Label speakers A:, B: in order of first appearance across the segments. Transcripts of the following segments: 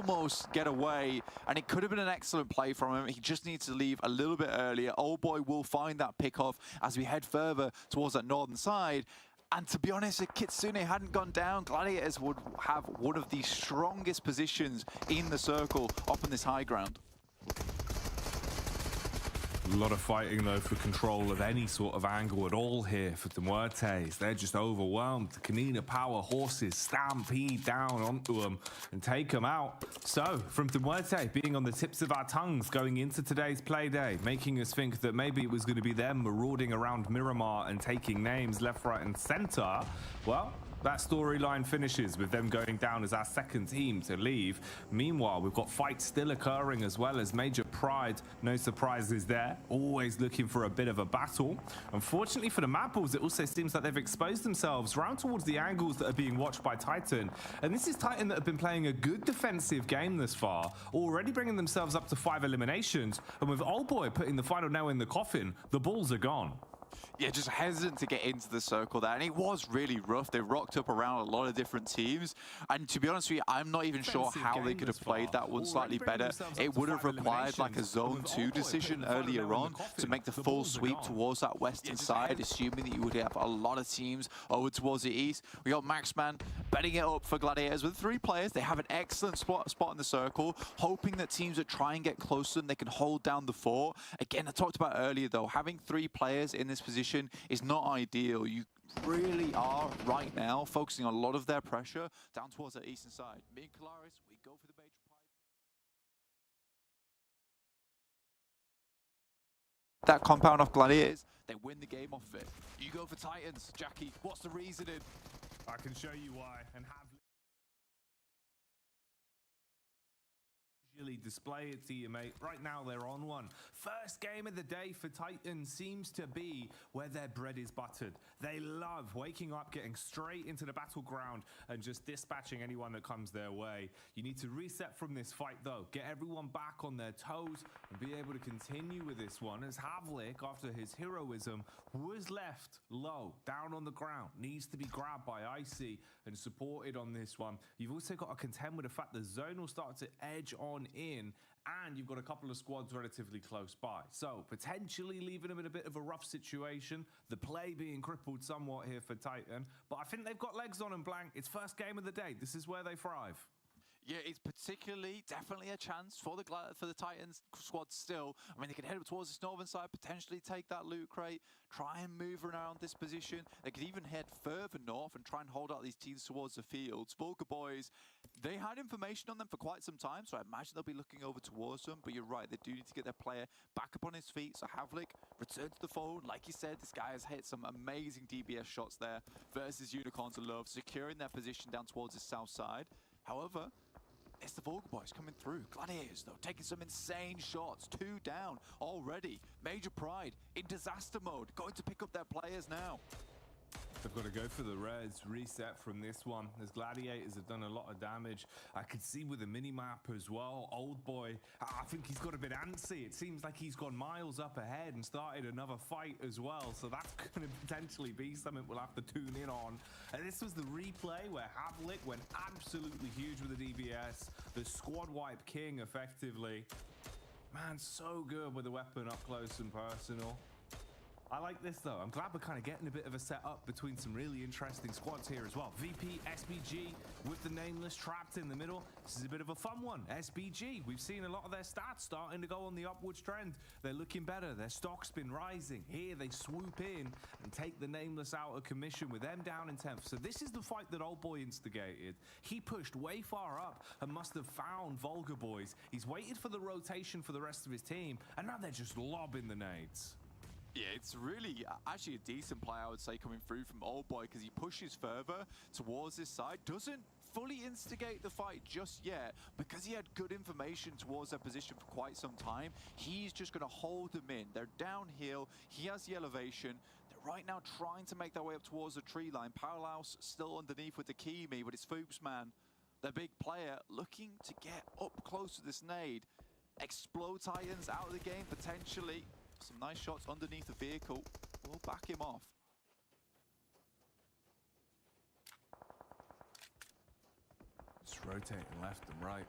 A: almost get away, and it could have been an excellent play from him. He just needs to leave a little bit earlier. Old Boy will find that pick-off as we head further towards that northern side. And to be honest, if Kitsune hadn't gone down, Gladiators would have one of the strongest positions in the circle up on this high ground.
B: A lot of fighting, though, for control of any sort of angle at all here for the Muertes. They're just overwhelmed. The Canina Power horses stampede down onto them and take them out. So, from the Muerte being on the tips of our tongues going into today's play day, making us think that maybe it was going to be them marauding around Miramar and taking names left, right, and center, well, that storyline finishes with them going down as our second team to leave. Meanwhile, we've got fights still occurring as well as Major Pride. No surprises there. Always looking for a bit of a battle. Unfortunately for the Mapples, it also seems like they've exposed themselves round towards the angles that are being watched by Titan. And this is Titan that have been playing a good defensive game this far, already bringing themselves up to 5 eliminations. And with Old Boy putting the final nail in the coffin, the balls are gone.
A: Yeah, just hesitant to get into the circle there. And it was really rough. They rocked up around a lot of different teams. And to be honest with you, I'm not even sure how they could have played that one slightly better. It would have required like a zone 2 decision earlier on to make the full sweep towards that western side, assuming that you would have a lot of teams over towards the east. We got Maxman betting it up for Gladiators with 3 players. They have an excellent spot in the circle, hoping that teams that try and get close to them, they can hold down the fort. Again, I talked about earlier though, having 3 players in this position is not ideal. You really are right now focusing on a lot of their pressure down towards the eastern side. Me and Kalaris, we go for the Major Pride. That compound off Gladiators, they win the game off it. You go for Titans. Jackie, what's the reasoning?
B: I can show you why and have display it to you, mate. Right now they're on one. First game of the day for Titan seems to be where their bread is buttered. They love waking up, getting straight into the battleground and just dispatching anyone that comes their way. You need to reset from this fight though, get everyone back on their toes and be able to continue with this one, as Havlik, after his heroism, was left low, down on the ground, needs to be grabbed by Icy and supported on this one. You've also got to contend with the fact the zone will start to edge on in, and you've got a couple of squads relatively close by. So potentially leaving them in a bit of a rough situation, the play being crippled somewhat here for Titan, but I think they've got legs on them, Blank. It's first game of the day. This is where they thrive.
A: Yeah, it's definitely a chance for the Titans squad still. I mean, they can head up towards this northern side, potentially take that loot crate, try and move around this position. They could even head further north and try and hold out these teams towards the fields. Vulgar Boys, they had information on them for quite some time, so I imagine they'll be looking over towards them. But you're right, they do need to get their player back up on his feet. So Havlik, return to the fold. Like you said, this guy has hit some amazing DBS shots there versus Unicorns of Love, securing their position down towards the south side. However, it's the Vulgar Boys coming through. Gladiators, though, taking some insane shots. 2 down already. Major Pride in disaster mode, going to pick up their players now.
B: They've got to go for the res, reset from this one, as Gladiators have done a lot of damage. I could see with the mini-map as well, Old Boy, I think he's got a bit antsy. It seems like he's gone miles up ahead and started another fight as well, so that's going to potentially be something we'll have to tune in on. And this was the replay where Havlik went absolutely huge with the DBS, the squad wipe king effectively. Man, so good with the weapon up close and personal. I like this though. I'm glad we're kind of getting a bit of a setup between some really interesting squads here as well. VP, SBG with the Nameless trapped in the middle. This is a bit of a fun one. SBG, we've seen a lot of their stats starting to go on the upwards trend. They're looking better. Their stock's been rising. Here they swoop in and take the Nameless out of commission with them down in 10th. So this is the fight that Old Boy instigated. He pushed way far up and must have found Vulgar Boys. He's waited for the rotation for the rest of his team, and now they're just lobbing the nades.
A: Yeah, it's really actually a decent play, I would say, coming through from Old Boy, because he pushes further towards this side, doesn't fully instigate the fight just yet, because he had good information towards their position for quite some time. He's just going to hold them in. They're downhill. He has the elevation. They're right now trying to make their way up towards the tree line. Powerhouse still underneath with the Kimi, but it's Foops, man, their big player, looking to get up close to this nade. Explode Titans out of the game, potentially. Some nice shots underneath the vehicle. We'll back him off.
B: Just rotating left and right.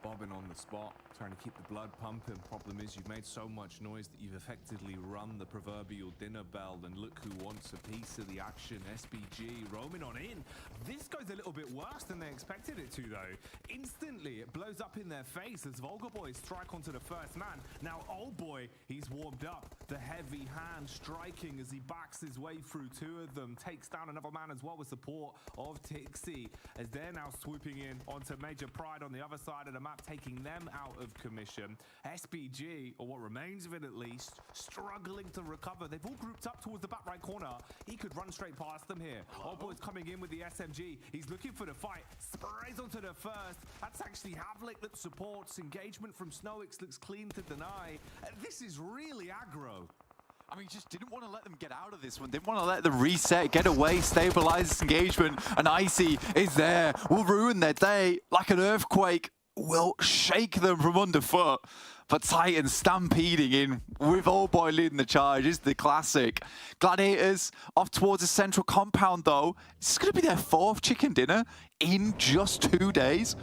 B: bobbing on the spot, trying to keep the blood pumping. Problem is, you've made so much noise that you've effectively run the proverbial dinner bell, and look who wants a piece of the action. SBG roaming on in. This goes a little bit worse than they expected it to, though. Instantly, it blows up in their face as Volgaboy strike onto the first man. Now, Old Boy, he's warmed up. The heavy hand striking as he backs his way through two of them. Takes down another man as well with support of Tixi, as they're now swooping in onto Major Pride on the other side of the map, taking them out of commission. SBG, or what remains of it at least, struggling to recover. They've all grouped up towards the back right corner. He could run straight past them here. Old Boy's coming in with the SMG. He's looking for the fight. Sprays onto the first. That's actually Havlik that supports. Engagement from Snowix looks clean to deny. This is really aggro.
A: I mean, just didn't want to let them get out of this one. Didn't want to let the reset get away, stabilize this engagement. And Icy is there. Will ruin their day like an earthquake. Will shake them from underfoot. But Titans stampeding in with Old Boy leading the charge is the classic. Gladiators off towards the central compound, though. This is going to be their 4th chicken dinner in just 2 days.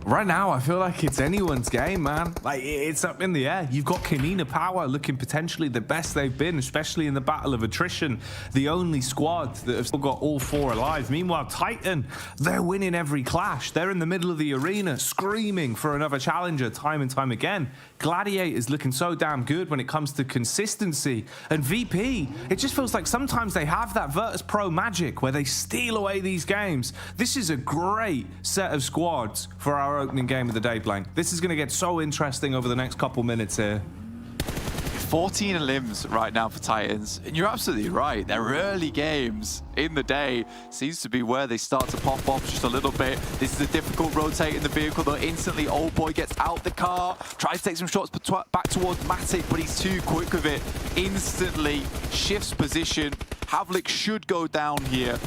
B: Right now, I feel like it's anyone's game, man. Like, it's up in the air. You've got Kanina Power looking potentially the best they've been, especially in the battle of attrition. The only squad that have still got all 4 alive. Meanwhile, Titan, they're winning every clash. They're in the middle of the arena, screaming for another challenger time and time again. Gladiators looking so damn good when it comes to consistency. And VP, it just feels like sometimes they have that Virtus Pro magic where they steal away these games. This is a great set of squads for our opening game of the day, Blank. This is going to get so interesting over the next couple minutes here.
A: 14 limbs right now for Titans, and you're absolutely right. Their early games in the day seems to be where they start to pop off just a little bit. This is a difficult rotate in the vehicle, though. Instantly, Old Boy gets out the car, tries to take some shots back towards Matic, but he's too quick with it. Instantly shifts position. Havlik should go down here.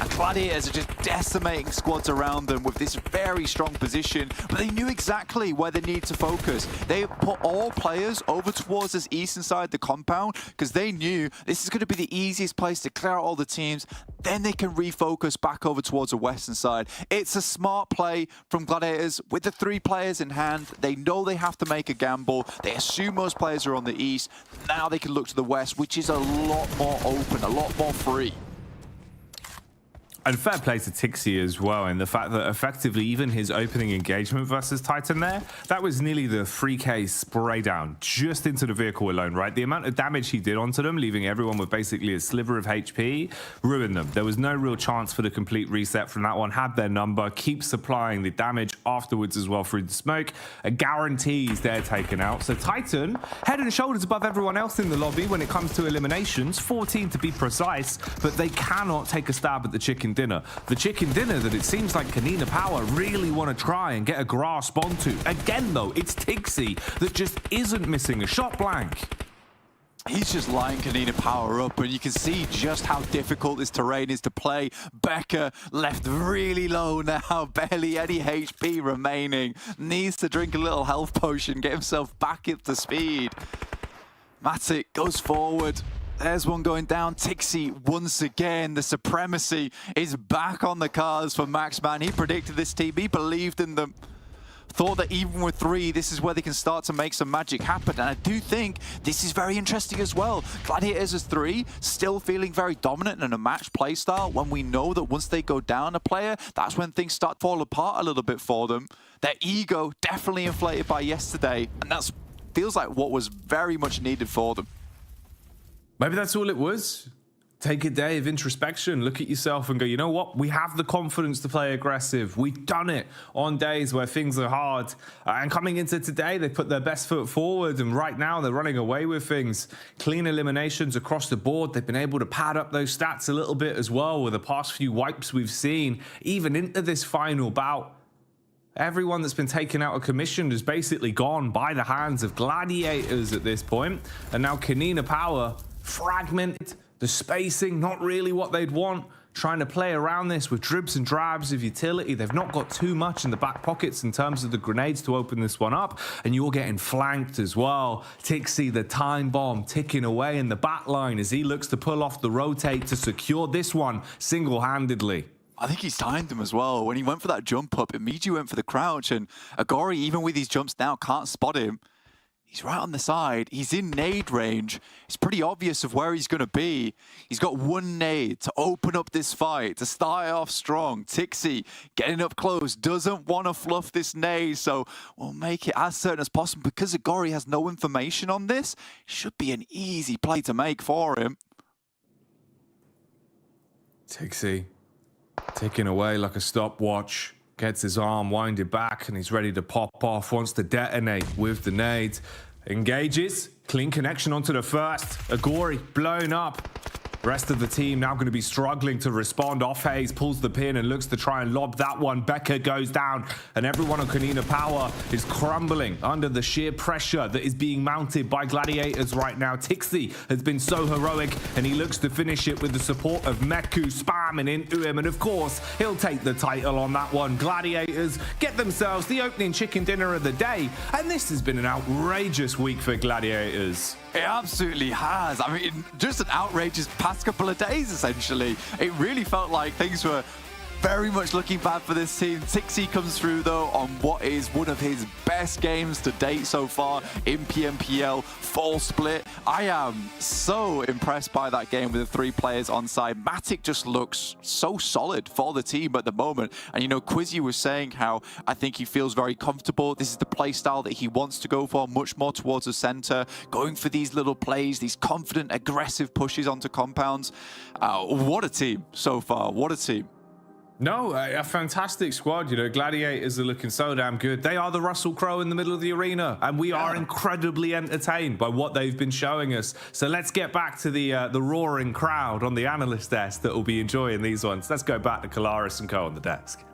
A: And Gladiators are just decimating squads around them with this very strong position. But they knew exactly where they need to focus. They put all players over towards this eastern side of the compound because they knew this is going to be the easiest place to clear out all the teams. Then they can refocus back over towards the western side. It's a smart play from Gladiators with the 3 players in hand. They know they have to make a gamble. They assume most players are on the east. Now they can look to the west, which is a lot more open, a lot more free.
B: And fair play to Tixi as well, and the fact that effectively even his opening engagement versus Titan there, that was nearly the 3K spray down just into the vehicle alone, right? The amount of damage he did onto them, leaving everyone with basically a sliver of HP, ruined them. There was no real chance for the complete reset from that one. Had their number, keep supplying the damage afterwards as well through the smoke. It guarantees they're taken out. So Titan, head and shoulders above everyone else in the lobby when it comes to eliminations, 14 to be precise, but they cannot take a stab at the chicken dinner. The chicken dinner that it seems like Kanina Power really want to try and get a grasp onto. Again, though, it's Tixi that just isn't missing a shot, Blank.
A: He's just lining Kanina Power up, and you can see just how difficult this terrain is to play. Becker left really low now, barely any HP remaining. Needs to drink a little health potion, get himself back up to speed. Matic goes forward. There's one going down. Tixi once again. The supremacy is back on the cards for Maxman. He predicted this team. He believed in them. Thought that even with 3, this is where they can start to make some magic happen. And I do think this is very interesting as well. Gladiators as 3, still feeling very dominant in a match playstyle, when we know that once they go down a player, that's when things start to fall apart a little bit for them. Their ego definitely inflated by yesterday, and that feels like what was very much needed for them.
B: Maybe that's all it was. Take a day of introspection, look at yourself and go, you know what? We have the confidence to play aggressive. We've done it on days where things are hard. And coming into today, they put their best foot forward. And right now, they're running away with things. Clean eliminations across the board. They've been able to pad up those stats a little bit as well with the past few wipes we've seen, even into this final bout. Everyone that's been taken out of commission is basically gone by the hands of Gladiators at this point. And now Kanina Power, fragmented, the spacing, not really what they'd want. Trying to play around this with dribs and drabs of utility. They've not got too much in the back pockets in terms of the grenades to open this one up. And you're getting flanked as well. Tixi, the time bomb, ticking away in the back line as he looks to pull off the rotate to secure this one single-handedly.
A: I think he's timed him as well. When he went for that jump up, immediately went for the crouch, and Agori, even with his jumps now, can't spot him. He's right on the side. He's in nade range. It's pretty obvious of where he's going to be. He's got one nade to open up this fight, to start it off strong. Tixi getting up close, doesn't want to fluff this nade, so we'll make it as certain as possible. Because Agori has no information on this, it should be an easy play to make for him.
B: Tixi ticking away like a stopwatch. Gets his arm winded back and he's ready to pop off. Wants to detonate with the nade. Engages. Clean connection onto the first. Agori blown up. Rest of the team now going to be struggling to respond. Off Hayes pulls the pin and looks to try and lob that one. Becker goes down and everyone on Kanina Power is crumbling under the sheer pressure that is being mounted by Gladiators right now. Tixi has been so heroic and he looks to finish it with the support of Meku spamming into him, and of course he'll take the title on that one. Gladiators get themselves the opening chicken dinner of the day, and this has been an outrageous week for Gladiators.
A: It absolutely has. I mean, just an outrageous past couple of days, essentially. It really felt like things were very much looking bad for this team. Tixi comes through, though, on what is one of his best games to date so far in Pmpl. Full split. I am so impressed by that game with the 3 players on side. Matic just looks so solid for the team at the moment. And, you know, Quizzy was saying how I think he feels very comfortable. This is the play style that he wants to go for, much more towards the center, going for these little plays, these confident, aggressive pushes onto compounds. What a team so far. What a team.
B: No, a fantastic squad. You know, Gladiators are looking so damn good. They are the Russell Crowe in the middle of the arena, and we are incredibly entertained by what they've been showing us. So let's get back to the roaring crowd on the analyst desk that will be enjoying these ones. Let's go back to Kalaris and Co on the desk.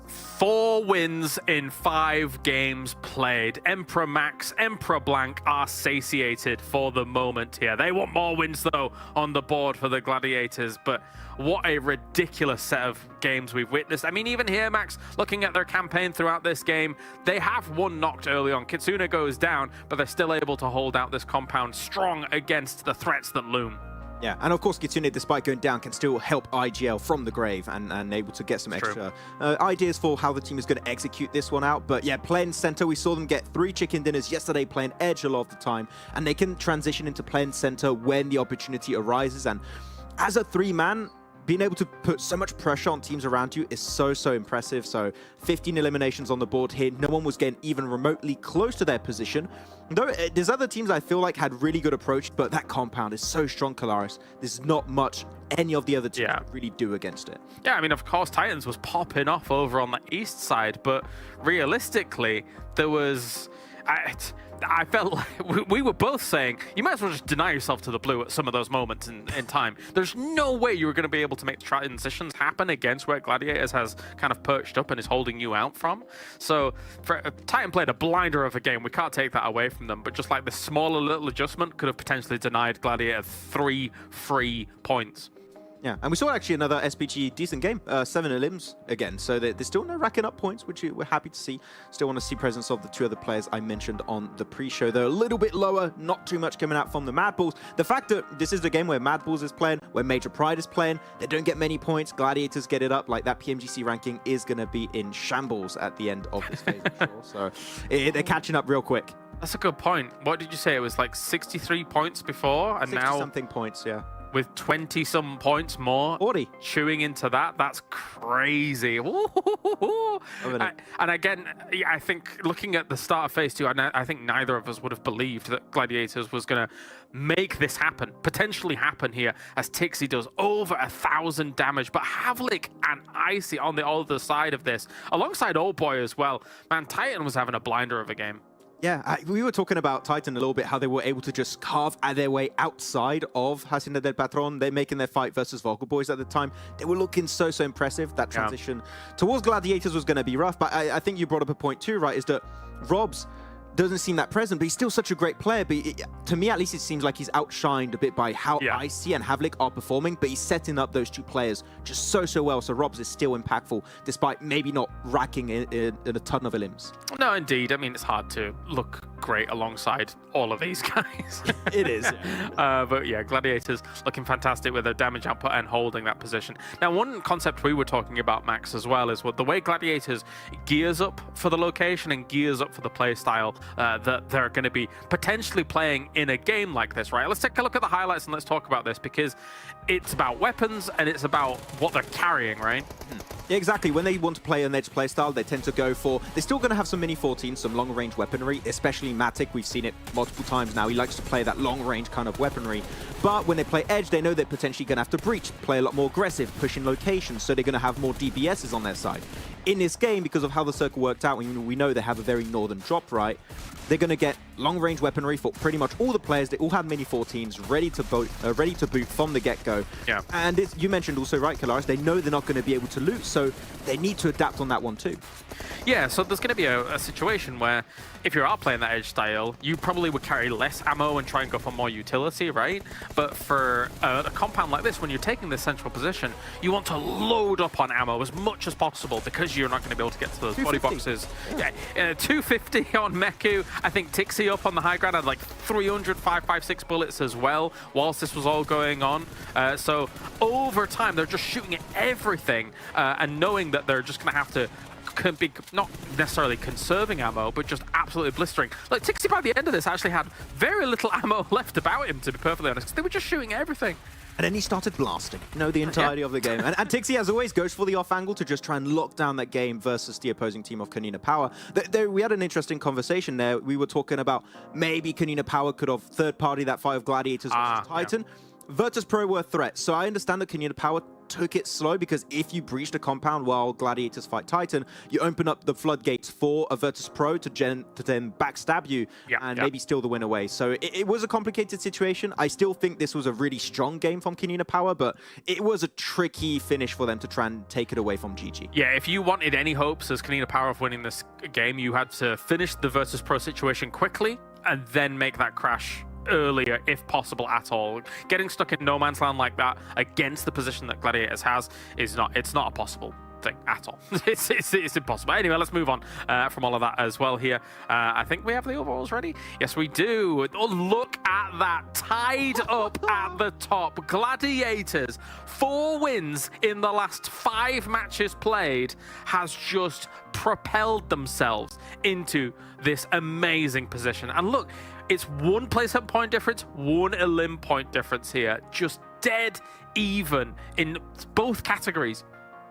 C: 4 wins in 5 games played. Emperor Max, Emperor Blank are satiated for the moment here. They want more wins, though, on the board for the Gladiators, but what a ridiculous set of games we've witnessed. I mean, even here, Max, looking at their campaign throughout this game, they have one knocked early on. Kitsune goes down, but they're still able to hold out this compound strong against the threats that loom.
D: Yeah, and of course Kitsune, despite going down, can still help IGL from the grave and able to get some extra ideas for how the team is going to execute this one out. But yeah, playing center, we saw them get 3 chicken dinners yesterday, playing edge a lot of the time, and they can transition into playing center when the opportunity arises. And as a 3-man, being able to put so much pressure on teams around you is so impressive. So 15 eliminations on the board here. No one was getting even remotely close to their position. Though there's other teams I feel like had really good approach, but that compound is so strong, Kalaris. There's not much any of the other teams could really do against it.
C: Yeah, I mean, of course, Titans was popping off over on the east side, but realistically, there was... I felt like we were both saying, you might as well just deny yourself to the blue at some of those moments in time. There's no way you were going to be able to make transitions happen against where Gladiators has kind of perched up and is holding you out from. So Titan played a blinder of a game. We can't take that away from them, but just like the smaller little adjustment could have potentially denied Gladiator 3 free points.
D: Yeah, and we saw actually another SPG decent game, 7 elims again, so they're still no racking up points, which we're happy to see. Still want to see presence of the 2 other players I mentioned on the pre-show. They're a little bit lower, not too much coming out from the Mad Bulls. The fact that this is the game where Mad Bulls is playing, where Major Pride is playing, they don't get many points, Gladiators get it up, like that PMGC ranking is going to be in shambles at the end of this phase, I'm sure. So they're catching up real quick.
C: That's a good point. What did you say? It was like 63 points before, and now...
D: 60-something points, yeah.
C: With 20-some points more
D: 40
C: chewing into that's crazy. And again, I think looking at the start of phase 2, I think neither of us would have believed that Gladiators was going to make this happen, potentially happen here, as Tixi does over 1,000 damage. But Havlik and Icy on the other side of this, alongside Old Boy as well. Man, Titan was having a blinder of a game.
D: Yeah, we were talking about Titan a little bit, how they were able to just carve their way outside of Hacienda del Patron. They're making their fight versus Vocal Boys at the time. They were looking so impressive. That transition towards Gladiators was going to be rough. But I think you brought up a point too, right, is that Robs doesn't seem that present, but he's still such a great player. But to me, at least, it seems like he's outshined a bit by how Icy and Havlik are performing, but he's setting up those 2 players just so well. So Robs is still impactful, despite maybe not racking in a ton of elims.
C: No, indeed. I mean, it's hard to look great alongside all of these guys.
D: It is.
C: But yeah, Gladiators looking fantastic with their damage output and holding that position. Now, one concept we were talking about, Max, as well, is what the way Gladiators gears up for the location and gears up for the play style that they're going to be potentially playing in a game like this, right? Let's take a look at the highlights and let's talk about this, because it's about weapons and it's about what they're carrying, right?
D: Yeah, exactly. When they want to play an edge play style, they tend to go for... They're still going to have some Mini-14s, some long-range weaponry, especially Matic. We've seen it multiple times now. He likes to play that long-range kind of weaponry. But when they play edge, they know they're potentially going to have to breach, play a lot more aggressive, push in locations, so they're going to have more DPSs on their side. In this game, because of how the circle worked out, we know they have a very northern drop, right? They're going to get long-range weaponry for pretty much all the players. They all have Mini-14s ready to boot from the get-go.
C: Yeah.
D: And you mentioned also, right, Kalaris, they know they're not going to be able to loot, so they need to adapt on that one too.
C: Yeah, so there's going to be a situation where if you are playing that edge style, you probably would carry less ammo and try and go for more utility, right? But for a compound like this, when you're taking this central position, you want to load up on ammo as much as possible because you're not going to be able to get to those body boxes. Yeah, 250 on Meku. I think Tixie up on the high ground had like 300, 556 bullets as well whilst this was all going on. So over time, they're just shooting at everything and knowing that they're just going to have to be not necessarily conserving ammo, but just absolutely blistering. Like, Tixie by the end of this actually had very little ammo left about him, to be perfectly honest, 'cause they were just shooting at everything.
D: And then he started blasting, the entirety of the game. And Tixie, as always, goes for the off angle to just try and lock down that game versus the opposing team of Kanina Power. We had an interesting conversation there. We were talking about maybe Kanina Power could have third-party that fight of Gladiators versus Titan. Yeah. Virtus Pro were threats, so I understand that Kanina Power took it slow, because if you breach the compound while Gladiators fight Titan, you open up the floodgates for a Virtus Pro to then backstab you and maybe steal the win away. So it was a complicated situation. I still think this was a really strong game from Kanina Power, but it was a tricky finish for them to try and take it away from GG.
C: Yeah, if you wanted any hopes as Kanina Power of winning this game, you had to finish the Virtus Pro situation quickly and then make that crash earlier, if possible at all. Getting stuck in no man's land like that against the position that Gladiators has is not a possible thing at all. It's impossible. Anyway, let's move on from all of that as well here. I think we have the overalls ready. Yes, we do. Oh, look at that, tied up at the top. Gladiators, 4 wins in the last 5 matches played, has just propelled themselves into this amazing position. And look, it's 1 placement point difference, 1 elim point difference here. Just dead even in both categories.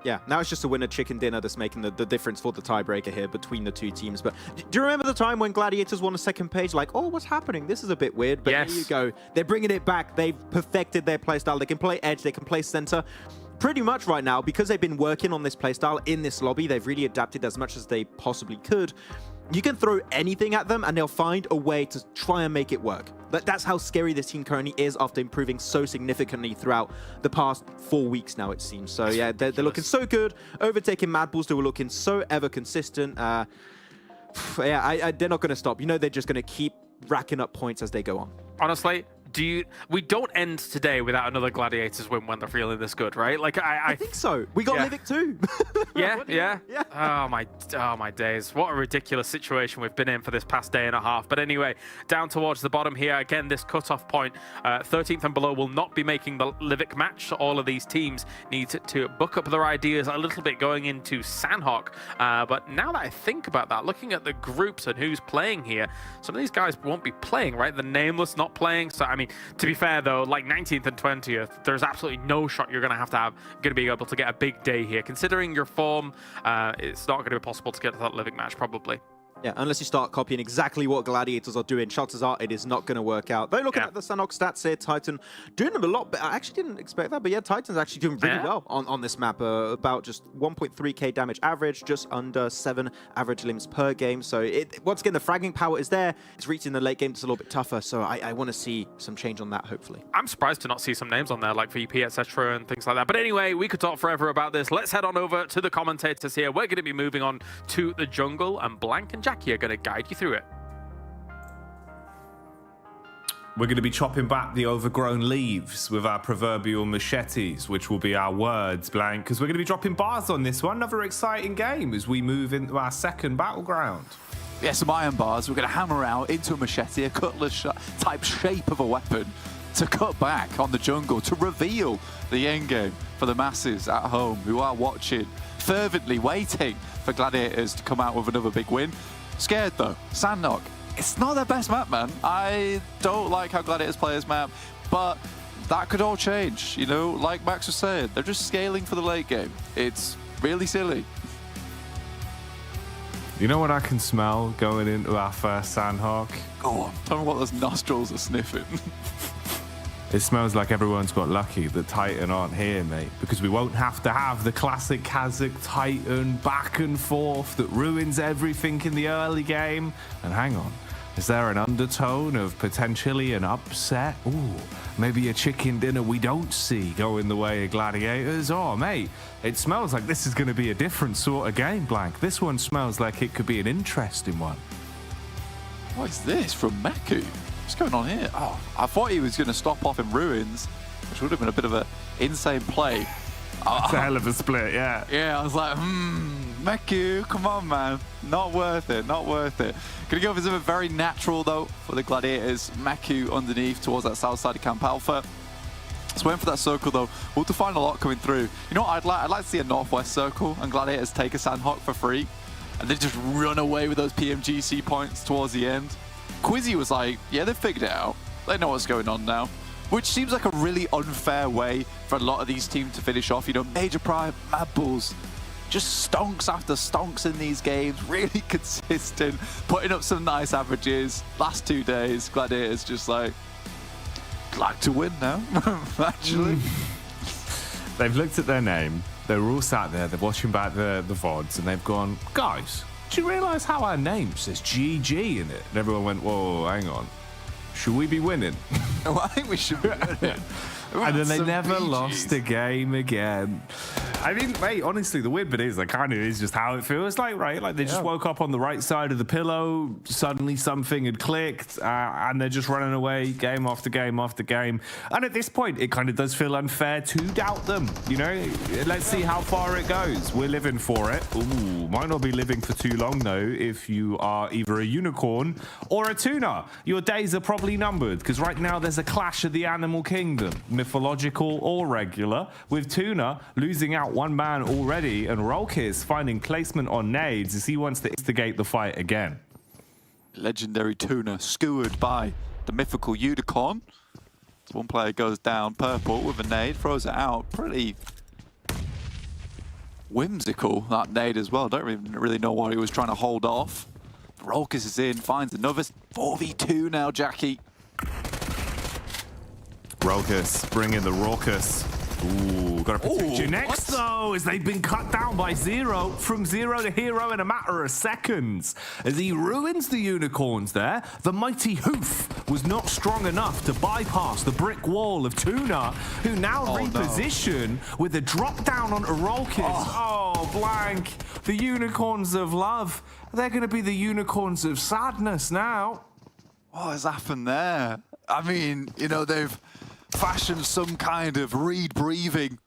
D: Yeah, now it's just a winner chicken dinner that's making the difference for the tiebreaker here between the 2 teams. But do you remember the time when Gladiators won a second page? Like, oh, what's happening? This is a bit weird. But
C: yes.
D: Here you go. They're bringing it back. They've perfected their playstyle. They can play edge. They can play center. Pretty much right now, because they've been working on this playstyle in this lobby, they've really adapted as much as they possibly could. You can throw anything at them and they'll find a way to try and make it work. That's how scary this team currently is after improving so significantly throughout the past 4 weeks now, it seems. So yeah, they're looking so good. Overtaking Mad Bulls, they were looking so ever consistent. They're not going to stop. They're just going to keep racking up points as they go on.
C: Honestly, we don't end today without another Gladiators win when they're feeling this good, right? Like I
D: think so. We got Livic too.
C: yeah. Oh my days. What a ridiculous situation we've been in for this past day and a half. But anyway, down towards the bottom here, again, this cutoff point, 13th and below will not be making the Livic match. So all of these teams need to book up their ideas a little bit going into Sandhawk. But now that I think about that, looking at the groups and who's playing here, some of these guys won't be playing, right? The Nameless not playing. So I mean, to be fair though, like 19th and 20th, there's absolutely no shot you're going to be able to get a big day here. Considering your form, it's not going to be possible to get to that Living match probably.
D: Yeah, unless you start copying exactly what Gladiators are doing. Chances are it is not going to work out. Though looking at the Sandhawk stats here, Titan doing them a lot better. I actually didn't expect that, but yeah, Titan's actually doing really well on this map. About just 1.3k damage average, just under 7 average limbs per game. So once again, the fragging power is there. It's reaching the late game, it's a little bit tougher. So I want to see some change on that, hopefully.
C: I'm surprised to not see some names on there like VP, etc. and things like that. But anyway, we could talk forever about this. Let's head on over to the commentators here. We're going to be moving on to the jungle, and Blank and Jackie are going to guide you through it.
B: We're going to be chopping back the overgrown leaves with our proverbial machetes, which will be our words, Blank, because we're going to be dropping bars on this one. Another exciting game as we move into our second battleground.
A: get some iron bars. We're going to hammer out into a machete, a cutlass type shape of a weapon to cut back on the jungle, to reveal the end game for the masses at home who are watching, fervently waiting for Gladiators to come out with another big win. Scared though, Sandknock, it's not their best map, man. I don't like how Gladiators play this map, but that could all change, you know, like Max was saying, they're just scaling for the late game. It's really silly.
B: You know what I can smell going into our first Sandhawk?
A: Go on, tell me what those nostrils are sniffing.
B: It smells like everyone's got lucky that Titan aren't here, mate, because we won't have to have the classic Kazakh Titan back and forth that ruins everything in the early game. And hang on, is there an undertone of potentially an upset? Ooh, maybe a chicken dinner we don't see going the way of Gladiators? Oh, mate, it smells like this is going to be a different sort of game, Blank. This one smells like it could be an interesting one.
A: What is this from Meku? What's going on here? Oh, I thought he was going to stop off in Ruins, which would have been a bit of an insane play.
B: It's a hell of a split, yeah.
A: Yeah, I was like, Meku, come on, man. Not worth it, not worth it. Gonna go for something very natural, though, for the Gladiators. Meku underneath towards that south side of Camp Alpha. Just waiting for that circle, though. We'll define a lot coming through. You know what I'd like to see a northwest circle and Gladiators take a Sandhawk for free and then just run away with those PMGC points towards the end. Quizzy was like, yeah, they've figured it out. They know what's going on now. Which seems like a really unfair way for a lot of these teams to finish off. You know, Major Prime, Mad Bulls, just stonks after stonks in these games. Really consistent, putting up some nice averages. Last 2 days, Gladiators just like to win now, actually.
B: They've looked at their name. They were all sat there. They're watching back the VODs, and they've gone, guys, do you realise how our name says GG in it? And everyone went, whoa, hang on. Should we be winning?
A: Oh, I think we should be winning.
B: And then they never lost a game again. I mean, mate, honestly, the weird bit is, like, kind of is just how it feels like, right? Like, they just woke up on the right side of the pillow, suddenly something had clicked, and they're just running away game after game after game. And at this point, it kind of does feel unfair to doubt them, you know? Let's see how far it goes. We're living for it. Ooh, might not be living for too long, though, if you are either a unicorn or a tuna. Your days are probably numbered, because right now there's a clash of the animal kingdom, mythological or regular, with Tuna losing out one man already, and Rolkis finding placement on nades as he wants to instigate the fight again.
A: Legendary Tuna skewered by the mythical unicorn. So one player goes down, Purple with a nade, throws it out. Pretty whimsical, that nade as well. Don't even really know what he was trying to hold off. Rolkis is in, finds another 4v2 now, Jackie.
B: Rolkis, bring in the Raucus. Ooh, gotta protect you next, though, as they've been cut down by Zero, from zero to hero in a matter of seconds. As he ruins the unicorns there, the mighty Hoof was not strong enough to bypass the brick wall of Tuna, who now reposition with a drop down onto Rolkis. Oh, Blank. The unicorns of love. They're gonna be the unicorns of sadness now.
A: What has happened there? I mean, you know, they've fashioned some kind of reed-breathing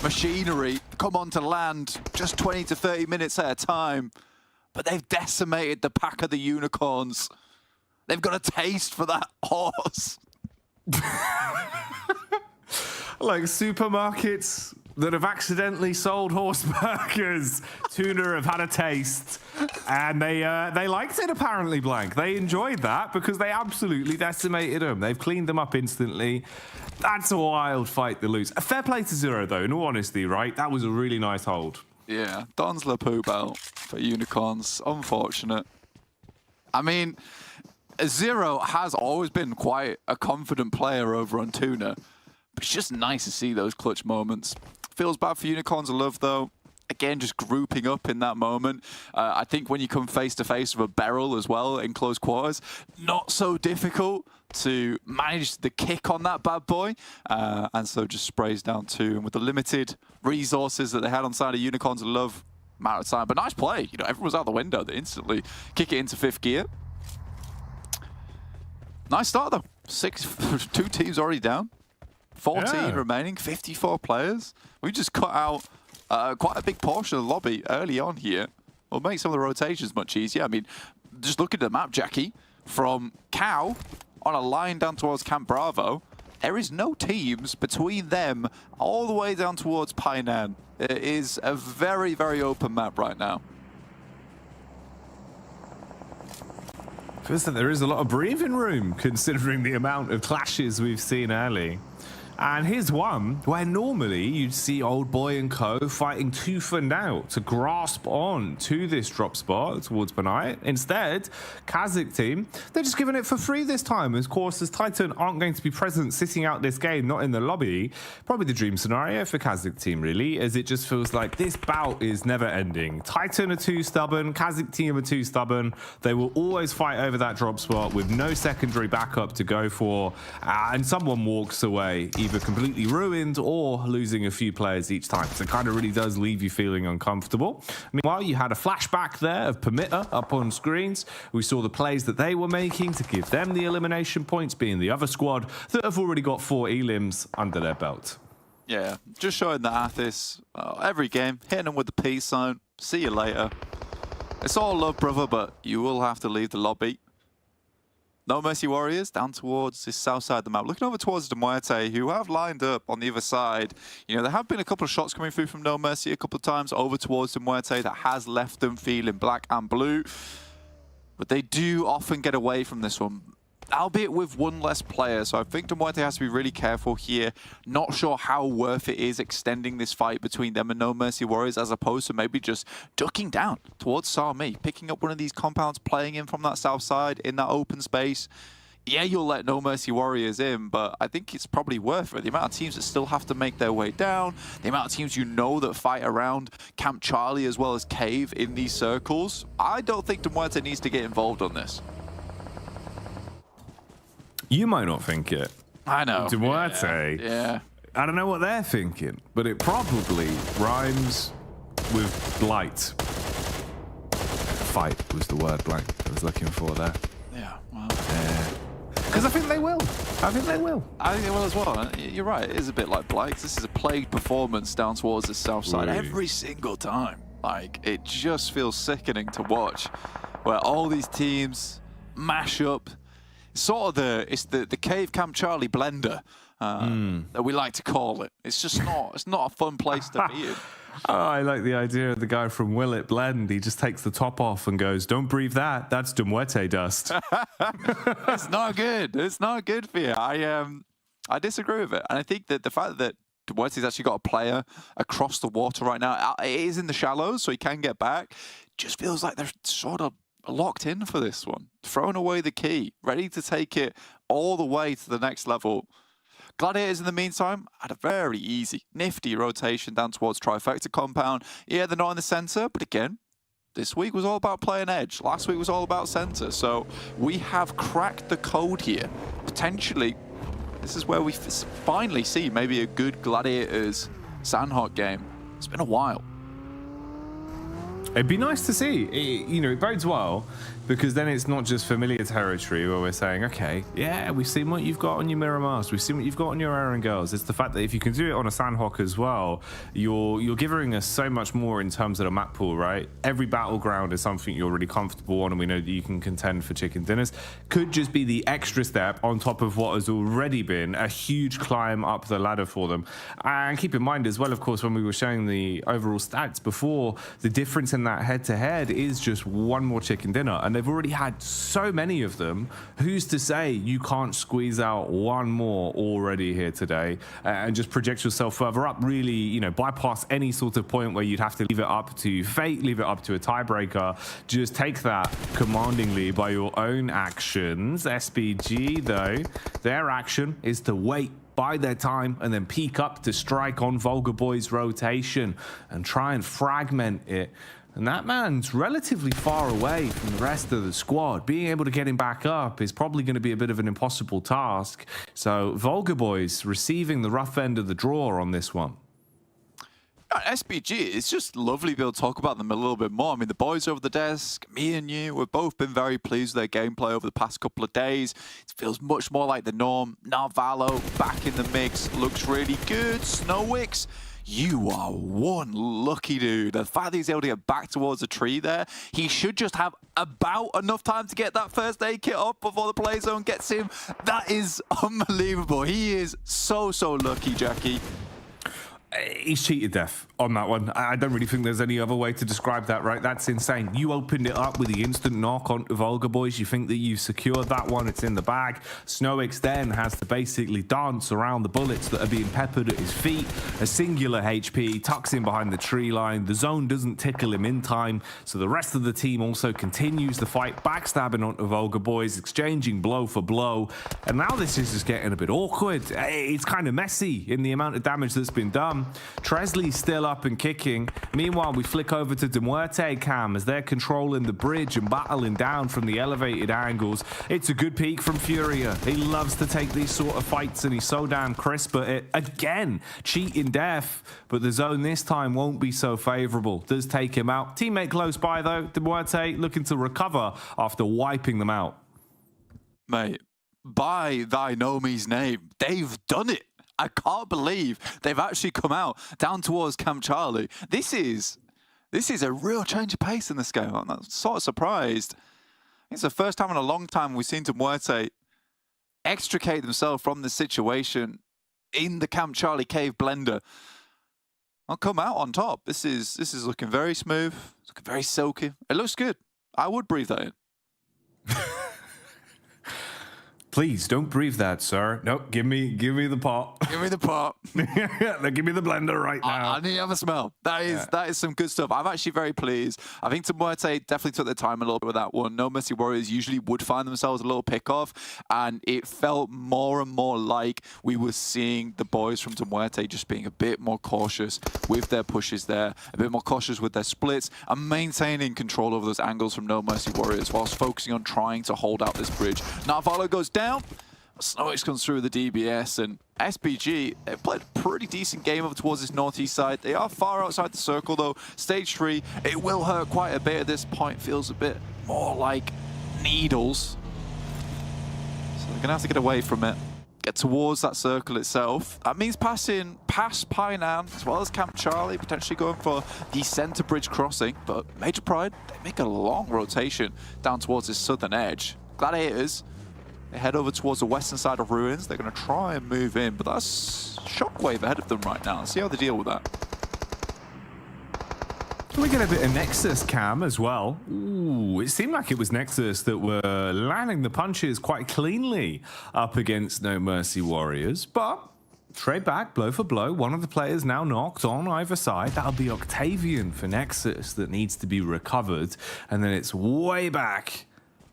A: machinery, come onto land just 20 to 30 minutes at a time, but they've decimated the pack of the unicorns. They've got a taste for that horse.
B: Like supermarkets that have accidentally sold horse burgers. Tuna have had a taste, and they liked it apparently, Blank. They enjoyed that because they absolutely decimated them. They've cleaned them up instantly. That's a wild fight to lose. A fair play to Zero, though, in all honesty, right? That was a really nice hold.
A: Yeah, Don's La Poubelle for unicorns. Unfortunate. I mean, Zero has always been quite a confident player over on Tuna, but it's just nice to see those clutch moments. Feels bad for Unicorns of Love, though. Again, just grouping up in that moment. I think when you come face-to-face with a Beryl as well in close quarters, not so difficult to manage the kick on that bad boy. And so just sprays down two. And with the limited resources that they had on side of Unicorns of Love, matter of time. But nice play. You know, everyone's out the window. They instantly kick it into fifth gear. Nice start, though. Two teams already down. 14 remaining, 54 players. We just cut out quite a big portion of the lobby early on here. We'll make some of the rotations much easier. I mean, just look at the map, Jackie, from Cow on a line down towards Camp Bravo, there is no teams between them all the way down towards Painan. It is a very, very open map right now.
B: Feels like there is a lot of breathing room considering the amount of clashes we've seen early. And here's one where normally you'd see Old Boy and co fighting tooth and nail to grasp on to this drop spot towards Benite. Instead, Kazakh team, they're just giving it for free this time. Of course, as Titan aren't going to be present sitting out this game, not in the lobby, probably the dream scenario for Kazakh team, really, as it just feels like this bout is never ending. Titan are too stubborn, Kazakh team are too stubborn. They will always fight over that drop spot with no secondary backup to go for, and someone walks away, either completely ruined or losing a few players each time. So it kind of really does leave you feeling uncomfortable. Meanwhile, you had a flashback there of Pmpl up on screens. We saw the plays that they were making to give them the elimination points, being the other squad that have already got 4 elims under their belt.
A: Yeah, just showing the Athis every game, hitting them with the peace zone. See you later. It's all love, brother, but you will have to leave the lobby. No Mercy Warriors down towards the south side of the map. Looking over towards the Muerte, who have lined up on the other side. You know, there have been a couple of shots coming through from No Mercy a couple of times over towards the Muerte that has left them feeling black and blue. But they do often get away from this one, albeit with one less player. So I think the Muerte has to be really careful here. Not sure how worth it is extending this fight between them and No Mercy Warriors, as opposed to maybe just ducking down towards Sami, picking up one of these compounds, playing in from that south side in that open space. Yeah, you'll let No Mercy Warriors in, but I think it's probably worth it. The amount of teams that still have to make their way down, the amount of teams you know that fight around Camp Charlie as well as Cave in these circles. I don't think the Muerte needs to get involved on this.
B: You might not think it.
A: I know.
B: Duarte.
A: Yeah.
B: I don't know what they're thinking, but it probably rhymes with blight. Fight was the word blank I was looking for there.
A: Yeah, well.
B: Because I think they will. I think they will.
A: I think they will as well. You're right. It is a bit like Blight. This is a plagued performance down towards the south side every single time. Like, it just feels sickening to watch, where all these teams mash up. Sort of it's the Cave Camp Charlie blender that we like to call it. It's just not. It's not a fun place to be in.
B: Oh, I like the idea of the guy from Will It Blend. He just takes the top off and goes, "Don't breathe that. That's Duarte dust."
A: It's not good. It's not good for you. I disagree with it, and I think that the fact that Duarte's actually got a player across the water right now, it is in the shallows, so he can get back. Just feels like they're sort of locked in for this one, throwing away the key, ready to take it all the way to the next level. Gladiators, in the meantime, had a very easy, nifty rotation down towards Trifecta compound. Yeah, they're not in the center, but again, this week was all about playing edge. Last week was all about center. So we have cracked the code here. Potentially, this is where we finally see maybe a good Gladiators Sandhawk game. It's been a while.
B: It'd be nice to see. It bodes well, because then it's not just familiar territory where we're saying, okay, yeah, we've seen what you've got on your Miramars, we've seen what you've got on your Aaron Girls. It's the fact that if you can do it on a Sandhawk as well, you're giving us so much more in terms of the map pool, right? Every battleground is something you're really comfortable on, and we know that you can contend for chicken dinners. Could just be the extra step on top of what has already been a huge climb up the ladder for them. And keep in mind as well, of course, when we were showing the overall stats before, the difference in that head-to-head is just one more chicken dinner, and they've already had so many of them. Who's to say you can't squeeze out one more already here today and just project yourself further up, really, bypass any sort of point where you'd have to leave it up to fate, leave it up to a tiebreaker. Just take that commandingly by your own actions. SPG, though, their action is to wait, bide their time, and then peek up to strike on Vulgar Boy's rotation and try and fragment it. And that man's relatively far away from the rest of the squad. Being able to get him back up is probably going to be a bit of an impossible task. So Vulgar Boys receiving the rough end of the draw on this one.
A: SPG, it's just lovely to be able to talk about them a little bit more. I mean, the boys over the desk, me and you, we've both been very pleased with their gameplay over the past couple of days. It feels much more like the norm. Narvalo back in the mix, looks really good. Snowix You are one lucky dude. The fact that he's able to get back towards the tree there, he should just have about enough time to get that first aid kit up before the play zone gets him. That is unbelievable. He is so lucky, Jackie.
B: He's cheated death on that one. I don't really think there's any other way to describe that, right? That's insane. You opened it up with the instant knock onto Volga Boys. You think that you've secured that one. It's in the bag. Snowix then has to basically dance around the bullets that are being peppered at his feet. A singular HP, tucks in behind the tree line. The zone doesn't tickle him in time. So the rest of the team also continues the fight, backstabbing onto Volga Boys, exchanging blow for blow. And now this is just getting a bit awkward. It's kind of messy in the amount of damage that's been done. Tresley's still up and kicking. Meanwhile, we flick over to De Muerte Cam as they're controlling the bridge and battling down from the elevated angles. It's a good peek from Furia. He loves to take these sort of fights and he's so damn crisp at it. Again, cheating death, but the zone this time won't be so favorable. Does take him out. Teammate close by though. De Muerte looking to recover after wiping them out.
A: Mate, by thy Nomi's name, they've done it. I can't believe they've actually come out down towards Camp Charlie. This is a real change of pace in this game. I'm sort of surprised. It's the first time in a long time we've seen De Muerte extricate themselves from the situation in the Camp Charlie cave blender. I'll come out on top. This is looking very smooth. It's looking very silky. It looks good. I would breathe that in.
B: Please don't breathe that, sir. No, give me the pot.
A: Give me the pot.
B: Give me the blender right now.
A: I need to have a smell. That is some good stuff. I'm actually very pleased. I think De Muerte definitely took their time a little bit with that one. No Mercy Warriors usually would find themselves a little pick-off, and it felt more and more like we were seeing the boys from De Muerte just being a bit more cautious with their pushes there, a bit more cautious with their splits, and maintaining control over those angles from No Mercy Warriors whilst focusing on trying to hold out this bridge. Navalo goes down. Snowix comes through the DBS, and SPG, they've played a pretty decent game over towards this northeast side. They are far outside the circle though. Stage 3, it will hurt quite a bit at this point. Feels a bit more like needles. So they're gonna have to get away from it. Get towards that circle itself. That means passing past Painan as well as Camp Charlie, potentially going for the center bridge crossing. But Major Pride, they make a long rotation down towards this southern edge. Gladiators, they head over towards the western side of Ruins. They're going to try and move in, but that's Shockwave ahead of them right now. Let's see how they deal with that.
B: We get a bit of Nexus Cam as well. Ooh, it seemed like it was Nexus that were landing the punches quite cleanly up against No Mercy Warriors, but trade back, blow for blow. One of the players now knocked on either side. That'll be Octavian for Nexus that needs to be recovered, and then it's way back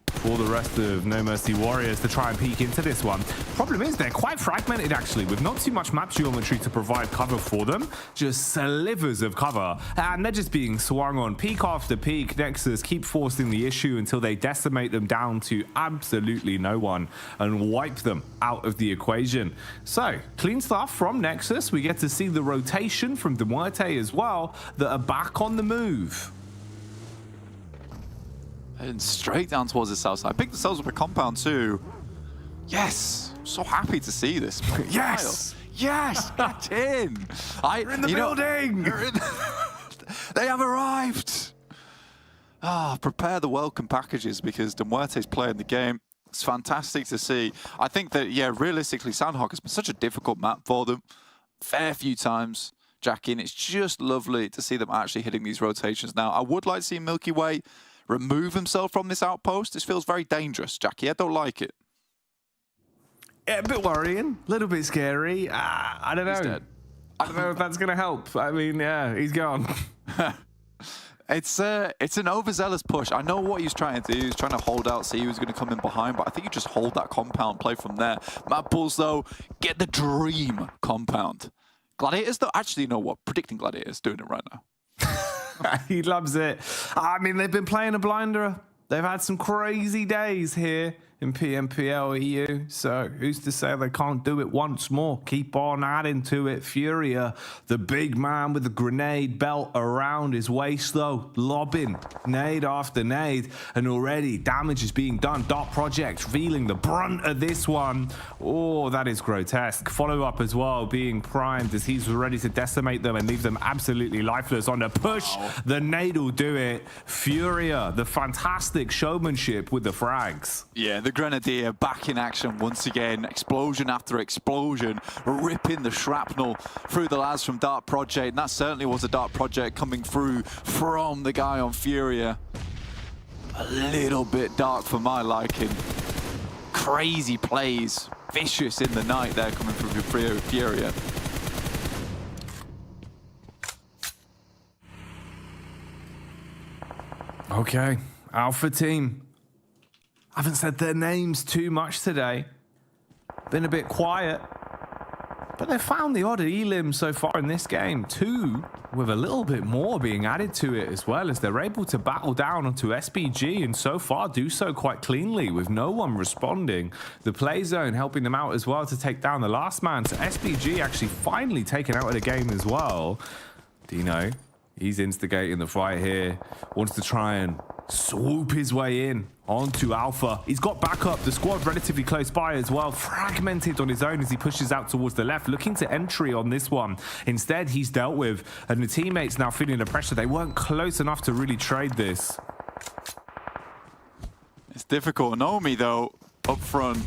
B: for the rest of No Mercy Warriors to try and peek into this one. Problem is they're quite fragmented actually, with not too much map geometry to provide cover for them. Just slivers of cover, and they're just being swung on peak after peak. Nexus keep forcing the issue until they decimate them down to absolutely no one and wipe them out of the equation. So, clean stuff from Nexus. We get to see the rotation from De Muerte as well that are back on the move.
A: And straight down towards the south side. Picked themselves up a compound too. Yes! I'm so happy to see this.
B: Yes!
A: Yes! Get in!
B: We're in the building!
A: They have arrived! Prepare the welcome packages because De Muerte's playing the game. It's fantastic to see. I think that, yeah, realistically, Sandhawk has been such a difficult map for them. Fair few times, Jackie, and it's just lovely to see them actually hitting these rotations now. I would like to see Milky Way remove himself from this outpost. This feels very dangerous, Jackie. I don't like it.
B: Yeah, a bit worrying, a little bit scary. I don't know.
A: He's dead.
B: I don't know if that's going to help. I mean, yeah, he's gone.
A: It's an overzealous push. I know what he's trying to do. He's trying to hold out, see who's going to come in behind, but I think you just hold that compound, play from there. Pmpl, though, get the dream compound. Gladiators, though, actually, you know what? Predicting Gladiators, doing it right now.
B: He loves it. I mean, they've been playing a blinderer. They've had some crazy days here in Pmpl EU. So who's to say they can't do it once more? Keep on adding to it. Furia, the big man with the grenade belt around his waist though, lobbing nade after nade, and already damage is being done. Dark Project feeling the brunt of this one. Oh, that is grotesque. Follow up as well, being primed as he's ready to decimate them and leave them absolutely lifeless. On the push, the nade will do it. Furia, the fantastic showmanship with the frags.
A: Yeah, the Grenadier back in action once again. Explosion after explosion, ripping the shrapnel through the lads from Dark Project. And that certainly was a Dark Project coming through from the guy on Furia. A little bit dark for my liking. Crazy plays, vicious in the night there coming from Furia.
B: Okay, Alpha team. I haven't said their names too much today. Been a bit quiet. But they've found the odd elim so far in this game. 2 with a little bit more being added to it as well, as they're able to battle down onto SBG and so far do so quite cleanly with no one responding. The play zone helping them out as well to take down the last man. So SBG actually finally taken out of the game as well. Dino, he's instigating the fight here. Wants to try and swoop his way in onto Alpha. He's got backup. The squad relatively close by as well. Fragmented on his own as he pushes out towards the left, looking to entry on this one. Instead, he's dealt with, and the teammates now feeling the pressure. They weren't close enough to really trade this.
A: It's difficult. Naomi, though, up front.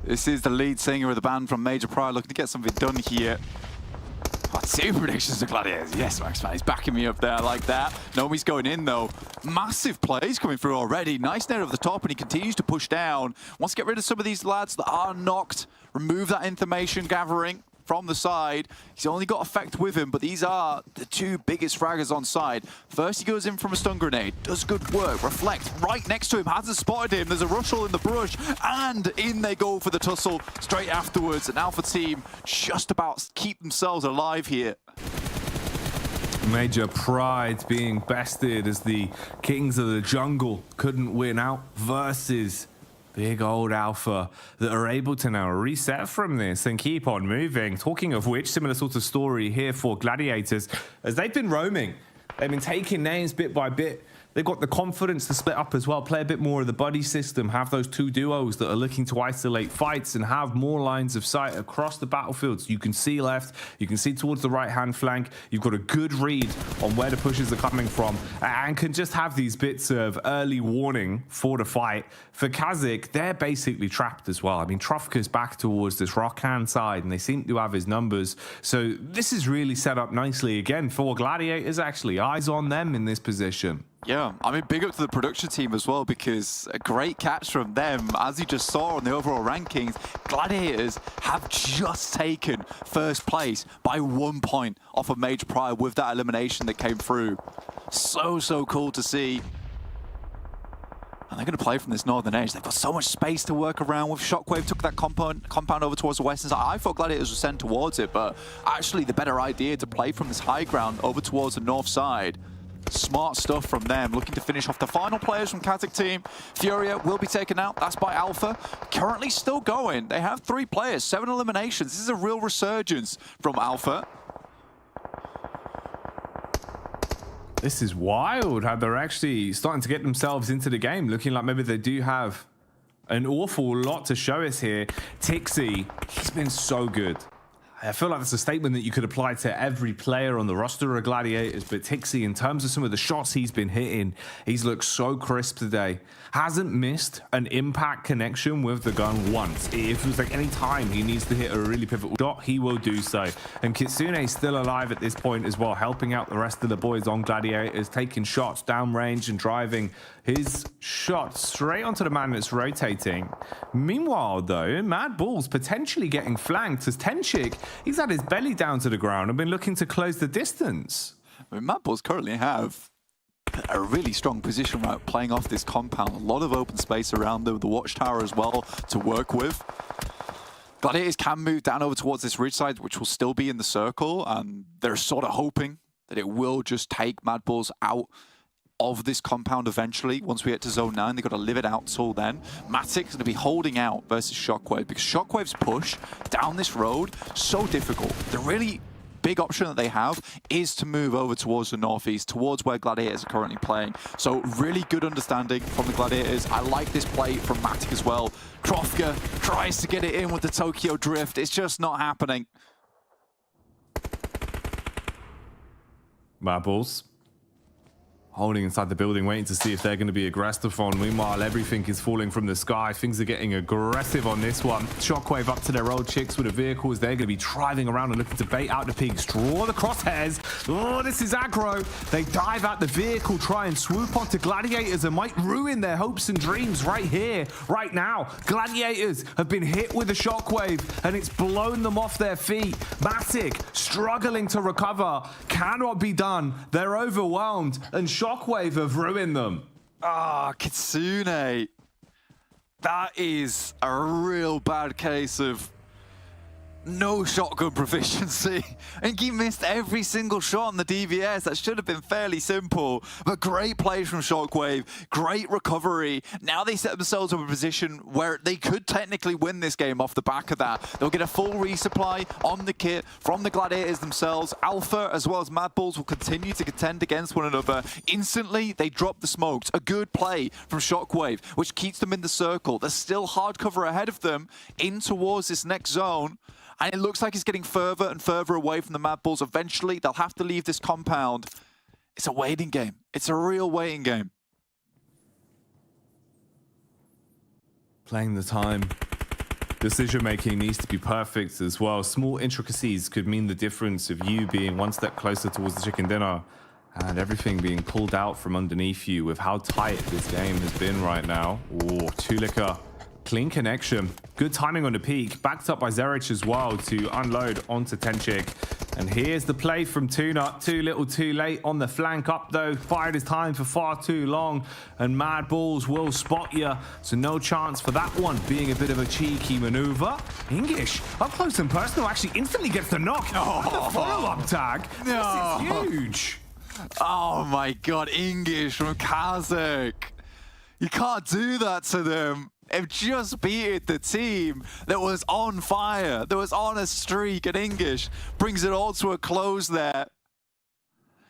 A: This is the lead singer of the band from Major Pride, looking to get something done here. Oh, 2 predictions to Gladiators. Yes, Max, man, he's backing me up there. I like that. Nomi's going in, though. Massive plays coming through already. Nice net over the top, and he continues to push down. Wants to get rid of some of these lads that are knocked. Remove that information gathering from the side. He's only got effect with him, but these are the 2 biggest fraggers on side. First, he goes in from a stun grenade. Does good work. Reflect right next to him. Hasn't spotted him. There's a Rushel in the brush, and in they go for the tussle straight afterwards. An Alpha team just about keep themselves alive here.
B: Major Pride being bested as the Kings of the Jungle couldn't win out versus big old Alpha that are able to now reset from this and keep on moving. Talking of which, similar sort of story here for Gladiators, as they've been roaming. They've been taking names bit by bit. They've got the confidence to split up as well, play a bit more of the buddy system, have those 2 duos that are looking to isolate fights and have more lines of sight across the battlefields. You can see left, you can see towards the right-hand flank. You've got a good read on where the pushes are coming from and can just have these bits of early warning for the fight. For Kazik, they're basically trapped as well. I mean, Trofka's back towards this rock-hand side and they seem to have his numbers. So this is really set up nicely again for Gladiators, actually. Eyes on them in this position.
A: Yeah, I mean, big up to the production team as well, because a great catch from them. As you just saw on the overall rankings, Gladiators have just taken first place by 1 point off of Major Pride with that elimination that came through. So cool to see. And they're going to play from this northern edge. They've got so much space to work around with. Shockwave took that compound over towards the western side. I thought Gladiators were sent towards it, but actually the better idea to play from this high ground over towards the north side. Smart stuff from them, looking to finish off the final players from Kazakh team. Furia will be taken out. That's by Alpha. Currently still going. They have 3 players, 7 eliminations. This is a real resurgence from Alpha.
B: This is wild how they're actually starting to get themselves into the game, looking like maybe they do have an awful lot to show us here. Tixi, he's been so good. I feel like that's a statement that you could apply to every player on the roster of Gladiators, but Tixi, in terms of some of the shots he's been hitting, he's looked so crisp today. Hasn't missed an impact connection with the gun once. It feels like any time he needs to hit a really pivotal shot, he will do so. And Kitsune's still alive at this point as well, helping out the rest of the boys on Gladiators, taking shots downrange and driving his shot straight onto the man that's rotating. Meanwhile, though, Mad Bull's potentially getting flanked as Tenchik, he's had his belly down to the ground and been looking to close the distance.
A: I mean, Mad Bulls currently have a really strong position right playing off this compound. A lot of open space around them, the watchtower as well to work with. Gladiators can move down over towards this ridge side, which will still be in the circle, and they're sort of hoping that it will just take Mad Bulls out of this compound eventually. Once we get to Zone 9, they've got to live it out till then. Matic's going to be holding out versus Shockwave because Shockwave's push down this road, so difficult. The really big option that they have is to move over towards the northeast, towards where Gladiators are currently playing. So really good understanding from the Gladiators. I like this play from Matic as well. Krofka tries to get it in with the Tokyo Drift. It's just not happening.
B: Marbles holding inside the building, waiting to see if they're going to be aggressive on. Meanwhile, everything is falling from the sky. Things are getting aggressive on this one. Shockwave up to their old chicks with the vehicles. They're going to be driving around and looking to bait out the pigs. Draw the crosshairs. Oh, this is aggro. They dive out the vehicle, try and swoop onto Gladiators and might ruin their hopes and dreams right here, right now. Gladiators have been hit with a shockwave and it's blown them off their feet. Matic struggling to recover. Cannot be done. They're overwhelmed and Shockwave have ruined them.
A: Ah, Kitsune. That is a real bad case of no shotgun proficiency. And he missed every single shot on the DVS. That should have been fairly simple. But great play from Shockwave. Great recovery. Now they set themselves in a position where they could technically win this game off the back of that. They'll get a full resupply on the kit from the Gladiators themselves. Alpha as well as Mad Bulls will continue to contend against one another. Instantly, they drop the smokes. A good play from Shockwave, which keeps them in the circle. There's still hard cover ahead of them in towards this next zone. And it looks like it's getting further and further away from the Mad Bulls. Eventually, they'll have to leave this compound. It's a waiting game. It's a real waiting game.
B: Playing the time. Decision-making needs to be perfect as well. Small intricacies could mean the difference of you being one step closer towards the chicken dinner and everything being pulled out from underneath you with how tight this game has been right now. Oh, Tulika. Clean connection. Good timing on the peak. Backed up by Zerich as well to unload onto Tenchik. And here's the play from Tuna. Too little too late on the flank up though. Fired his time for far too long. And Mad Bulls will spot you. So no chance for that one being a bit of a cheeky maneuver. English up close and personal actually instantly gets the knock. Oh, the follow-up tag.
A: No.
B: This is huge.
A: Oh my God, English from Kazakh. You can't do that to them. They've just beaten the team that was on fire, that was on a streak, and English brings it all to a close there.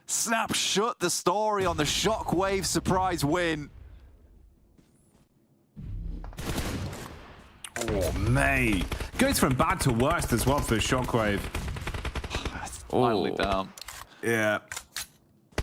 A: Snap shut the story on the Shockwave surprise win.
B: Oh, mate. Goes from bad to worst as well for Shockwave.
A: Finally down.
B: Yeah.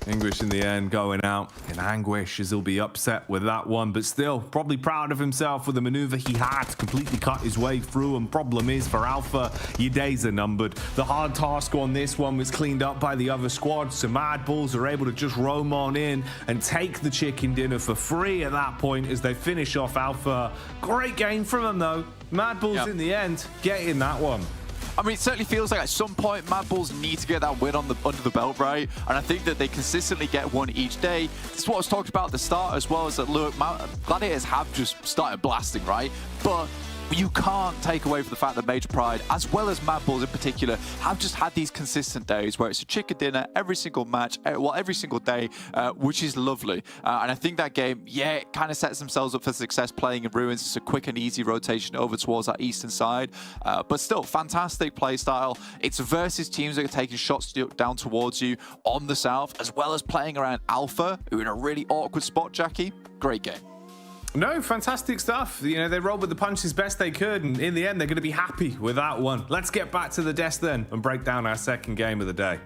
B: English in the end going out in anguish as he'll be upset with that one, but still probably proud of himself with the maneuver he had to completely cut his way through. And problem is for Alpha, your days are numbered. The hard task on this one was cleaned up by the other squad, so Mad Bulls are able to just roam on in and take the chicken dinner for free at that point as they finish off Alpha. Great game from them though. Mad Bulls in the end getting that one.
A: I mean, it certainly feels like at some point Mad Bulls need to get that win on under the belt, right? And I think that they consistently get one each day. This is what I was talking about at the start as well, is that, look, Gladiators have just started blasting, right? But you can't take away from the fact that Major Pride, as well as Mad Bulls in particular, have just had these consistent days where it's a chicken dinner every single match, well, every single day, which is lovely. And I think that game, yeah, it kind of sets themselves up for success playing in Ruins. It's a quick and easy rotation over towards that eastern side. But still, fantastic play style. It's versus teams that are taking shots down towards you on the south, as well as playing around Alpha, who are in a really awkward spot, Jackie. Great game.
B: No, fantastic stuff. You know, they rolled with the punches best they could, and in the end, they're going to be happy with that one. Let's get back to the desk then and break down our second game of the day.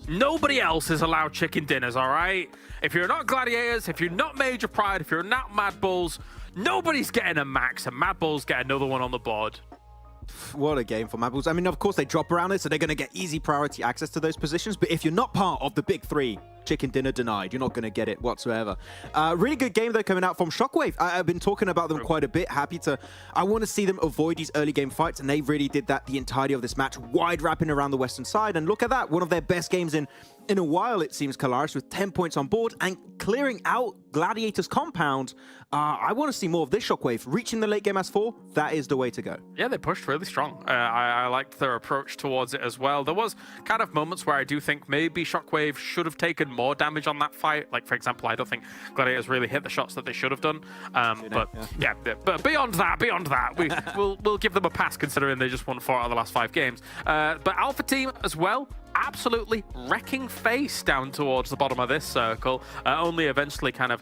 C: Nobody else is allowed chicken dinners, all right? If you're not Gladiators, if you're not Major Pride, if you're not Mad Bulls, nobody's getting a max, and Mad Bulls get another one on the board.
D: What a game for Mad Bulls. I mean, of course, they drop around it, so they're going to get easy priority access to those positions. But if you're not part of the big three, chicken dinner denied. You're not going to get it whatsoever. Really good game, though, coming out from Shockwave. I've been talking about them quite a bit. I want to see them avoid these early game fights, and they really did that the entirety of this match, wide wrapping around the western side. And look at that, one of their best games in a while, it seems, Kalaris, with 10 points on board and clearing out Gladiator's compound. I want to see more of this Shockwave. Reaching the late game as 4, that is the way to go.
C: Yeah, they pushed really strong. I liked their approach towards it as well. There was kind of moments where I do think maybe Shockwave should have taken more damage on that fight. Like, for example, I don't think Gladiators really hit the shots that they should have done. But beyond that, we'll give them a pass considering they just won 4 out of the last 5 games. But Alpha Team as well, absolutely wrecking face down towards the bottom of this circle, only eventually kind of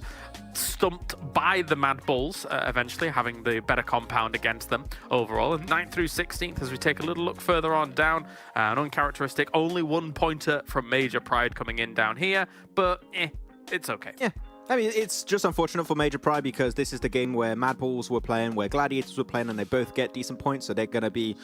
C: stumped by the Mad Bulls, eventually having the better compound against them overall. And 9th through 16th, as we take a little look further on down, an uncharacteristic, only 1 pointer from Major Pride coming in down here, but it's okay.
D: Yeah. I mean, it's just unfortunate for Major Pride because this is the game where Mad Bulls were playing, where Gladiators were playing, and they both get decent points, so they're going to be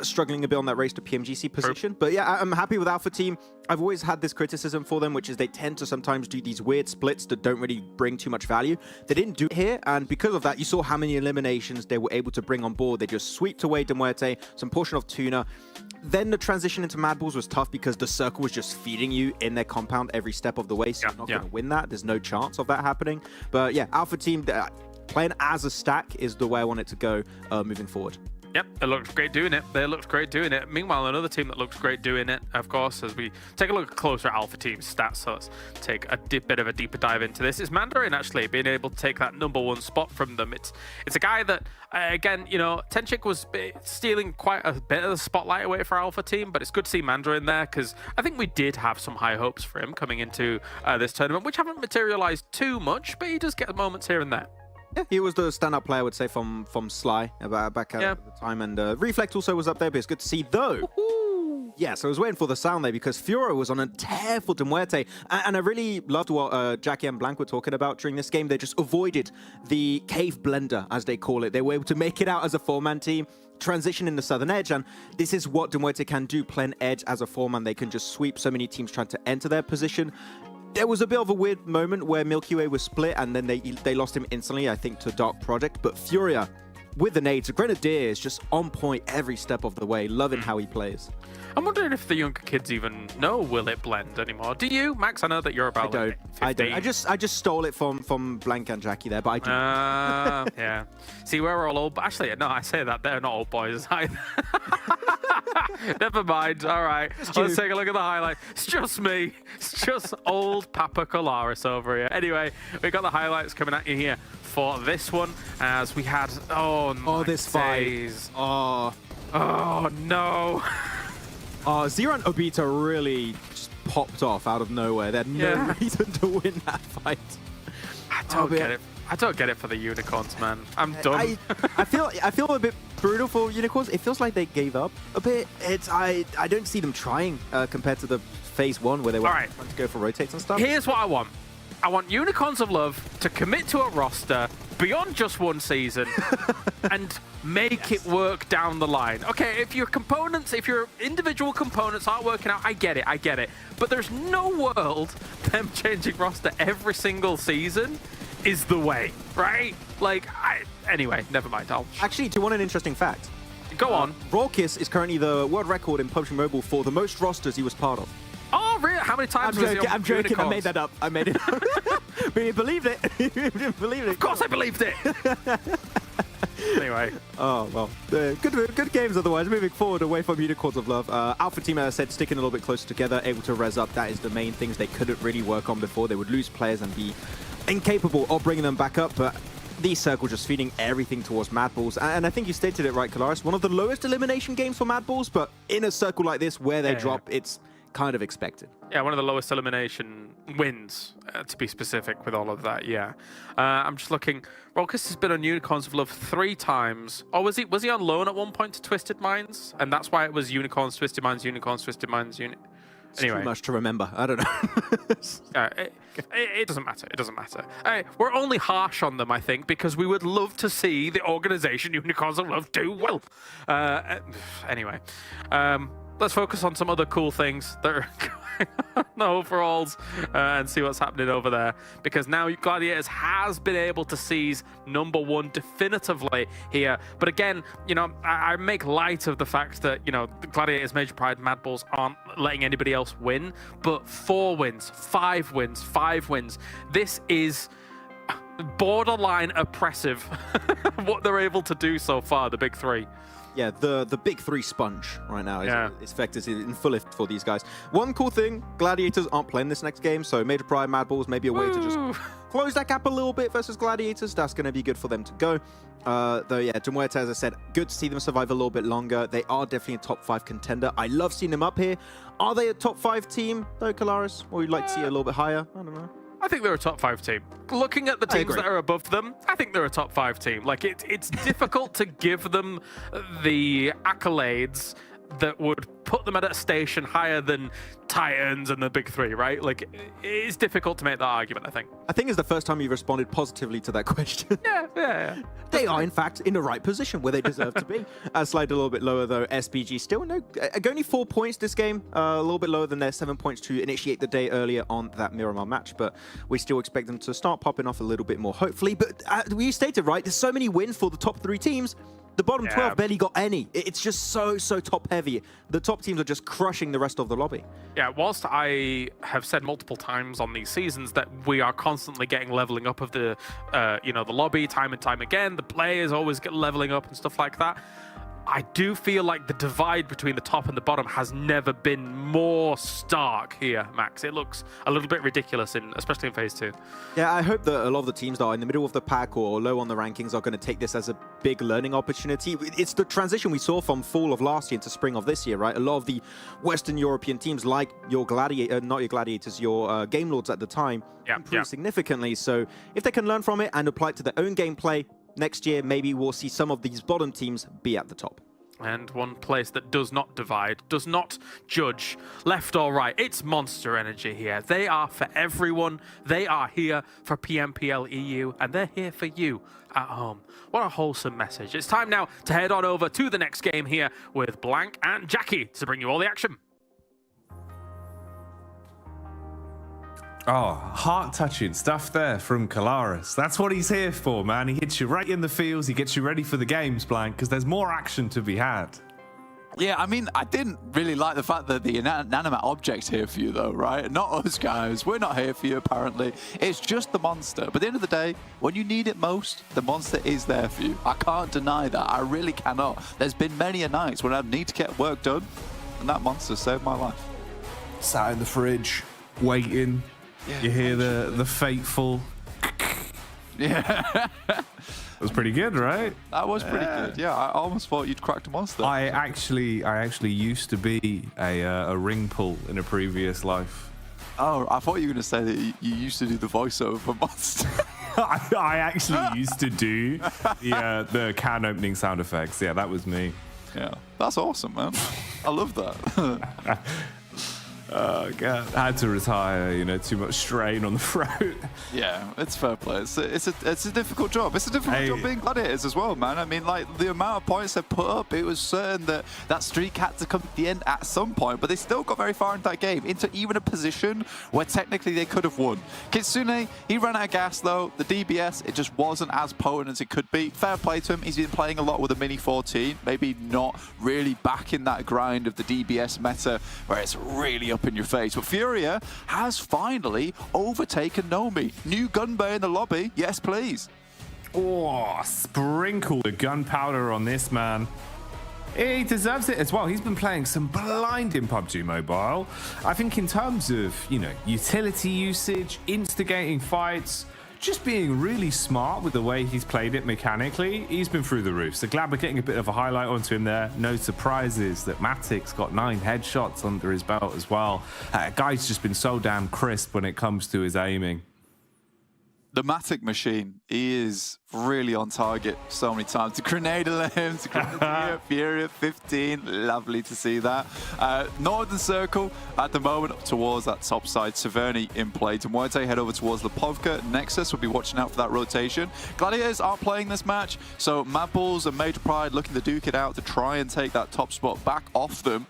D: struggling a bit on that race to PMGC position. But yeah, I'm happy with Alpha Team. I've always had this criticism for them, which is they tend to sometimes do these weird splits that don't really bring too much value. They didn't do it here, and because of that, you saw how many eliminations they were able to bring on board. They just sweeped away De Muerte, some portion of Tuna. Then the transition into Mad Bulls was tough because the circle was just feeding you in their compound every step of the way, so you're not going to win that. There's no chance of that happening. But yeah, Alpha Team, playing as a stack is the way I want it to go moving forward.
C: Yep, it looked great doing it. They looked great doing it. Meanwhile, another team that looks great doing it, of course, as we take a look closer at Alpha Team's stats, so let's take a bit of a deeper dive into this, is Mandarin actually being able to take that #1 spot from them. It's a guy that, again, you know, Tenchik was stealing quite a bit of the spotlight away for Alpha Team, but it's good to see Mandarin there, because I think we did have some high hopes for him coming into this tournament, which haven't materialized too much, but he does get moments here and there.
D: Yeah, he was the standout player, I would say, from Sly back at the time. And Reflect also was up there, but it's good to see, though. Yeah, so I was waiting for the sound there because Fiora was on a tear for De Muerte. And I really loved what Jackie and Blank were talking about during this game. They just avoided the cave blender, as they call it. They were able to make it out as a 4-man team, transition in the southern edge, and this is what De Muerte can do, playing edge as a 4-man. They can just sweep so many teams trying to enter their position. There was a bit of a weird moment where Milky Way was split and then they lost him instantly, I think, to Dark Project. But Furia, with the nades, Grenadier is just on point every step of the way. Loving how he plays.
C: I'm wondering if the younger kids even know Will It Blend anymore. Do you, Max? I know that you're about
D: I don't. I just stole it from Blank and Jackie there, but I do.
C: Yeah. See, we're all old. Actually, no, I say that they're not old boys either. Never mind. All right. Let's take a look at the highlight. It's just me. It's just old Papa Kalaris over here. Anyway, we got the highlights coming at you here for this one, as we had
D: this fight.
C: Oh no.
D: Zero and Obita really just popped off out of nowhere. They had no reason to win that fight.
C: I don't get it. I don't get it for the unicorns, man. I'm done.
D: I feel a bit brutal for unicorns. It feels like they gave up a bit. I don't see them trying compared to the phase 1 where they were trying to go for rotates and stuff.
C: Here's what I want. I want Unicorns of Love to commit to a roster beyond just one season and make it work down the line. Okay, if your individual components aren't working out, I get it. But there's no world them changing roster every single season is the way, right? Like, anyway, never mind.
D: Actually, do you want an interesting fact?
C: Go on.
D: Rawkiss is currently the world record in PUBG Mobile for the most rosters he was part of.
C: Oh, really? How many times was he on
D: I'm joking. I made that up. But you believed it. You didn't believe it.
C: Of course I believed it. Anyway.
D: Oh, well. Good games otherwise. Moving forward away from Unicorns of Love. Alpha Team, as I said, sticking a little bit closer together, able to res up. That is the main things they couldn't really work on before. They would lose players and be incapable of bringing them back up. But these circles just feeding everything towards Mad Bulls. And I think you stated it right, Kalaris. One of the lowest elimination games for Mad Bulls, but in a circle like this where they drop, it's kind of expected.
C: Yeah, one of the lowest elimination wins, to be specific with all of that, I'm just looking. Rolkis has been on Unicorns of Love 3 times. Or was he on loan at one point to Twisted Minds? And that's why it was Unicorns, Twisted Minds, Unicorns, Twisted Minds, Anyway.
D: It's too much to remember. I don't know.
C: It doesn't matter. It doesn't matter. We're only harsh on them, I think, because we would love to see the organization Unicorns of Love do well. Anyway. let's focus on some other cool things that are going on the overalls and see what's happening over there. Because now Gladiators has been able to seize #1 definitively here. But again, you know, I make light of the fact that, you know, the Gladiators, Major Pride, Mad Bulls aren't letting anybody else win. But 4 wins, 5 wins, 5 wins. This is borderline oppressive what they're able to do so far, the big 3.
D: Yeah, the big 3 sponge right now is effective in full lift for these guys. One cool thing, Gladiators aren't playing this next game, so Major Pride, Mad Bulls, maybe a way to just close that gap a little bit versus Gladiators. That's going to be good for them to go. Though, yeah, Demuerte, as I said, good to see them survive a little bit longer. They are definitely a top 5 contender. I love seeing them up here. Are they a top 5 team, though, Kalaris? Or you'd like to see a little bit higher? I don't know.
C: I think they're a top 5 team. Looking at the teams that are above them, I think they're a top 5 team. Like, it's difficult to give them the accolades that would put them at a station higher than Titans and the big 3, right? Like, it's difficult to make that argument, I think.
D: I think it's the first time you've responded positively to that question.
C: Yeah.
D: They are, in fact, in the right position where they deserve to be. Slide a little bit lower, though. SPG still only 4 points this game. A little bit lower than their 7 points to initiate the day earlier on that Miramar match. But we still expect them to start popping off a little bit more, hopefully. But we stated, right, there's so many wins for the top 3 teams. The bottom 12 barely got any. It's just so top heavy. The top teams are just crushing the rest of the lobby.
C: Yeah, whilst I have said multiple times on these seasons that we are constantly getting leveling up of the, you know, the lobby time and time again, the players always get leveling up and stuff like that. I do feel like the divide between the top and the bottom has never been more stark here, Max. It looks a little bit ridiculous, especially in Phase 2.
D: Yeah, I hope that a lot of the teams that are in the middle of the pack or low on the rankings are going to take this as a big learning opportunity. It's the transition we saw from fall of last year to spring of this year, right? A lot of the Western European teams, like your not your Gladiators, your Game Lords at the time, improved significantly. So if they can learn from it and apply it to their own gameplay, next year, maybe we'll see some of these bottom teams be at the top.
C: And one place that does not divide, does not judge left or right. It's Monster Energy here. They are for everyone. They are here for Pmpl EU, and they're here for you at home. What a wholesome message. It's time now to head on over to the next game here with Blank and Jackie to bring you all the action.
B: Oh, heart-touching stuff there from Kalaris. That's what he's here for, man. He hits you right in the feels. He gets you ready for the games, Blank, because there's more action to be had.
A: Yeah, I mean, I didn't really like the fact that the inanimate object's here for you, though, right? Not us, guys. We're not here for you, apparently. It's just the monster. But at the end of the day, when you need it most, the monster is there for you. I can't deny that. I really cannot. There's been many a nights when I need to get work done, and that monster saved my life.
B: Sat in the fridge, waiting. Yeah, you hear the fateful.
A: Yeah.
B: That was pretty good, right?
A: That was pretty good. Yeah, I almost thought you'd cracked a monster.
B: I actually used to be a ring pull in a previous life.
A: Oh, I thought you were going to say that you used to do the voiceover for monster.
B: I actually used to do the can opening sound effects. Yeah, that was me.
A: Yeah, that's awesome, man. I love that.
B: Oh, God. I had to retire, you know, too much strain on the throat.
A: Yeah, it's fair play. It's a difficult job. It's a difficult job being Gladiators as well, man. I mean, like, the amount of points they put up, it was certain that that streak had to come to the end at some point, but they still got very far into that game, into even a position where technically they could have won. Kitsune, he ran out of gas, though. The DBS, it just wasn't as potent as it could be. Fair play to him. He's been playing a lot with a Mini 14, maybe not really back in that grind of the DBS meta, where it's really up in your face. But Furia has finally overtaken Nomi. New Gunbay in the lobby. Yes, please.
B: Oh, sprinkle the gunpowder on this man. He deserves it as well. He's been playing some blinding PUBG Mobile. I think in terms of, you know, utility usage, instigating fights, just being really smart with the way he's played it mechanically, he's been through the roof. So glad we're getting a bit of a highlight onto him there. No surprises that Matic's got 9 headshots under his belt as well. Guy's just been so damn crisp when it comes to his aiming.
A: The Matic machine, he is really on target so many times. To grenade him, to grenade Furia 15, lovely to see that. Northern Circle at the moment up towards that top side. Severny in play. Demuerte head over towards the Pubg. Nexus will be watching out for that rotation. Gladiators aren't playing this match, so Mad Bulls and Major Pride looking to duke it out to try and take that top spot back off them.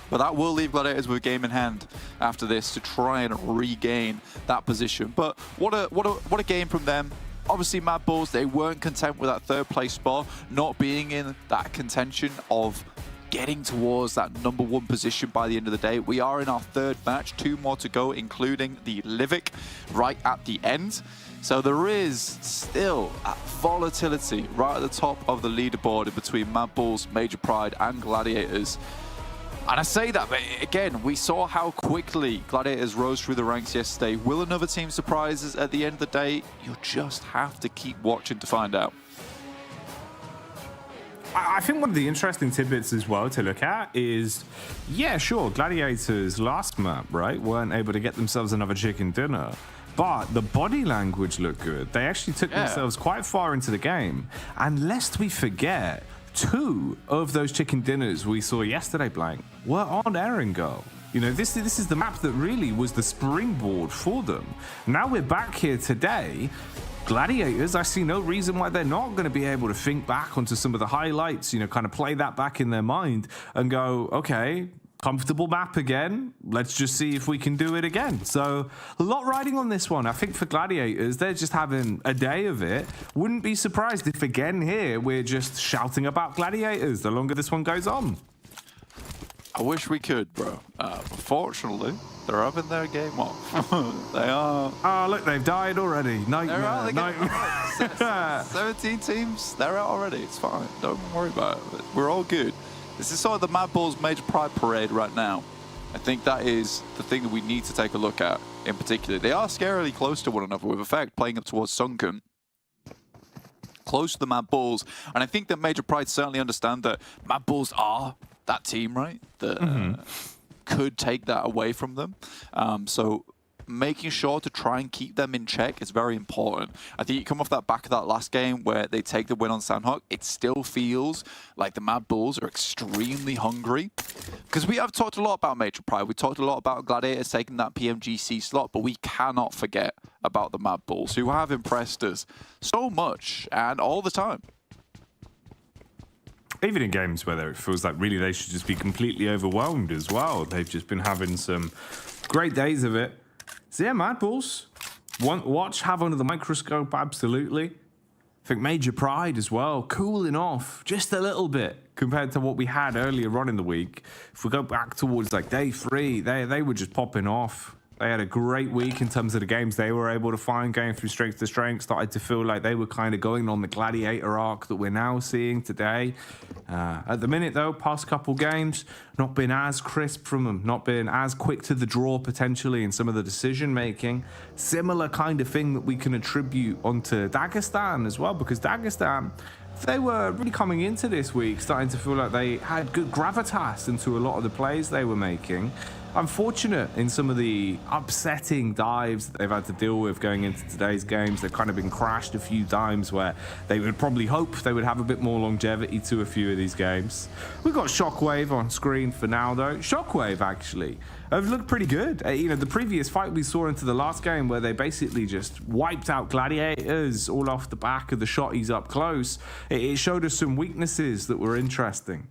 A: But that will leave Gladiators with a game in hand after this to try and regain that position. But what a game from them. Obviously, Mad Bulls, they weren't content with that third place spot, not being in that contention of getting towards that #1 position by the end of the day. We are in our third match, 2 more to go, including the Livic right at the end. So there is still volatility right at the top of the leaderboard in between Mad Bulls, Major Pride, and Gladiators. And I say that, but again, we saw how quickly Gladiators rose through the ranks yesterday. Will another team surprise us at the end of the day? You'll just have to keep watching to find out.
B: I think one of the interesting tidbits as well to look at is, yeah, sure, Gladiators last map, right, weren't able to get themselves another chicken dinner. But the body language looked good. They actually took themselves quite far into the game. And lest we forget, 2 of those chicken dinners we saw yesterday, Blank, were on Erangel. You know, this is the map that really was the springboard for them. Now we're back here today. Gladiators, I see no reason why they're not going to be able to think back onto some of the highlights, you know, kind of play that back in their mind and go, okay, comfortable map again. Let's just see if we can do it again. So a lot riding on this one. I think for Gladiators, they're just having a day of it. Wouldn't be surprised if again here we're just shouting about Gladiators the longer this one goes on.
A: I wish we could, bro. Unfortunately, they're having their game off. They are.
B: Oh, look, they've died already. Nightmare.
A: They're out. 17 teams, they're out already. It's fine. Don't worry about it. We're all good. This is sort of the Mad Bulls Major Pride parade right now. I think that is the thing that we need to take a look at in particular. They are scarily close to one another, with Effect playing up towards Sunken. Close to the Mad Bulls. And I think that Major Pride certainly understand that Mad Bulls are that team, right? That could take that away from them. So making sure to try and keep them in check is very important. I think you come off that back of that last game where they take the win on Sandhawk, it still feels like the Mad Bulls are extremely hungry. Because we have talked a lot about Major Pride, we talked a lot about Gladiators taking that PMGC slot, but we cannot forget about the Mad Bulls, who have impressed us so much and all the time.
B: Even in games where it feels like really they should just be completely overwhelmed as well. They've just been having some great days of it. So yeah, Mad Bulls, watch, have under the microscope, absolutely. I think Major Pride as well, cooling off just a little bit compared to what we had earlier on in the week. If we go back towards like day 3, they were just popping off. They had a great week in terms of the games they were able to find, going through strength to strength, started to feel like they were kind of going on the Gladiator arc that we're now seeing today. At the minute, though, past couple games, not been as crisp from them, not been as quick to the draw potentially in some of the decision-making. Similar kind of thing that we can attribute onto Dagestan as well, because Dagestan, they were really coming into this week, starting to feel like they had good gravitas into a lot of the plays they were making. Unfortunate in some of the upsetting dives that they've had to deal with going into today's games. They've kind of been crashed a few times where they would probably hope they would have a bit more longevity to a few of these games. We've got Shockwave on screen for now, though. Shockwave, actually, have looked pretty good. You know, the previous fight we saw into the last game where they basically just wiped out Gladiators all off the back of the shotties up close, it showed us some weaknesses that were interesting.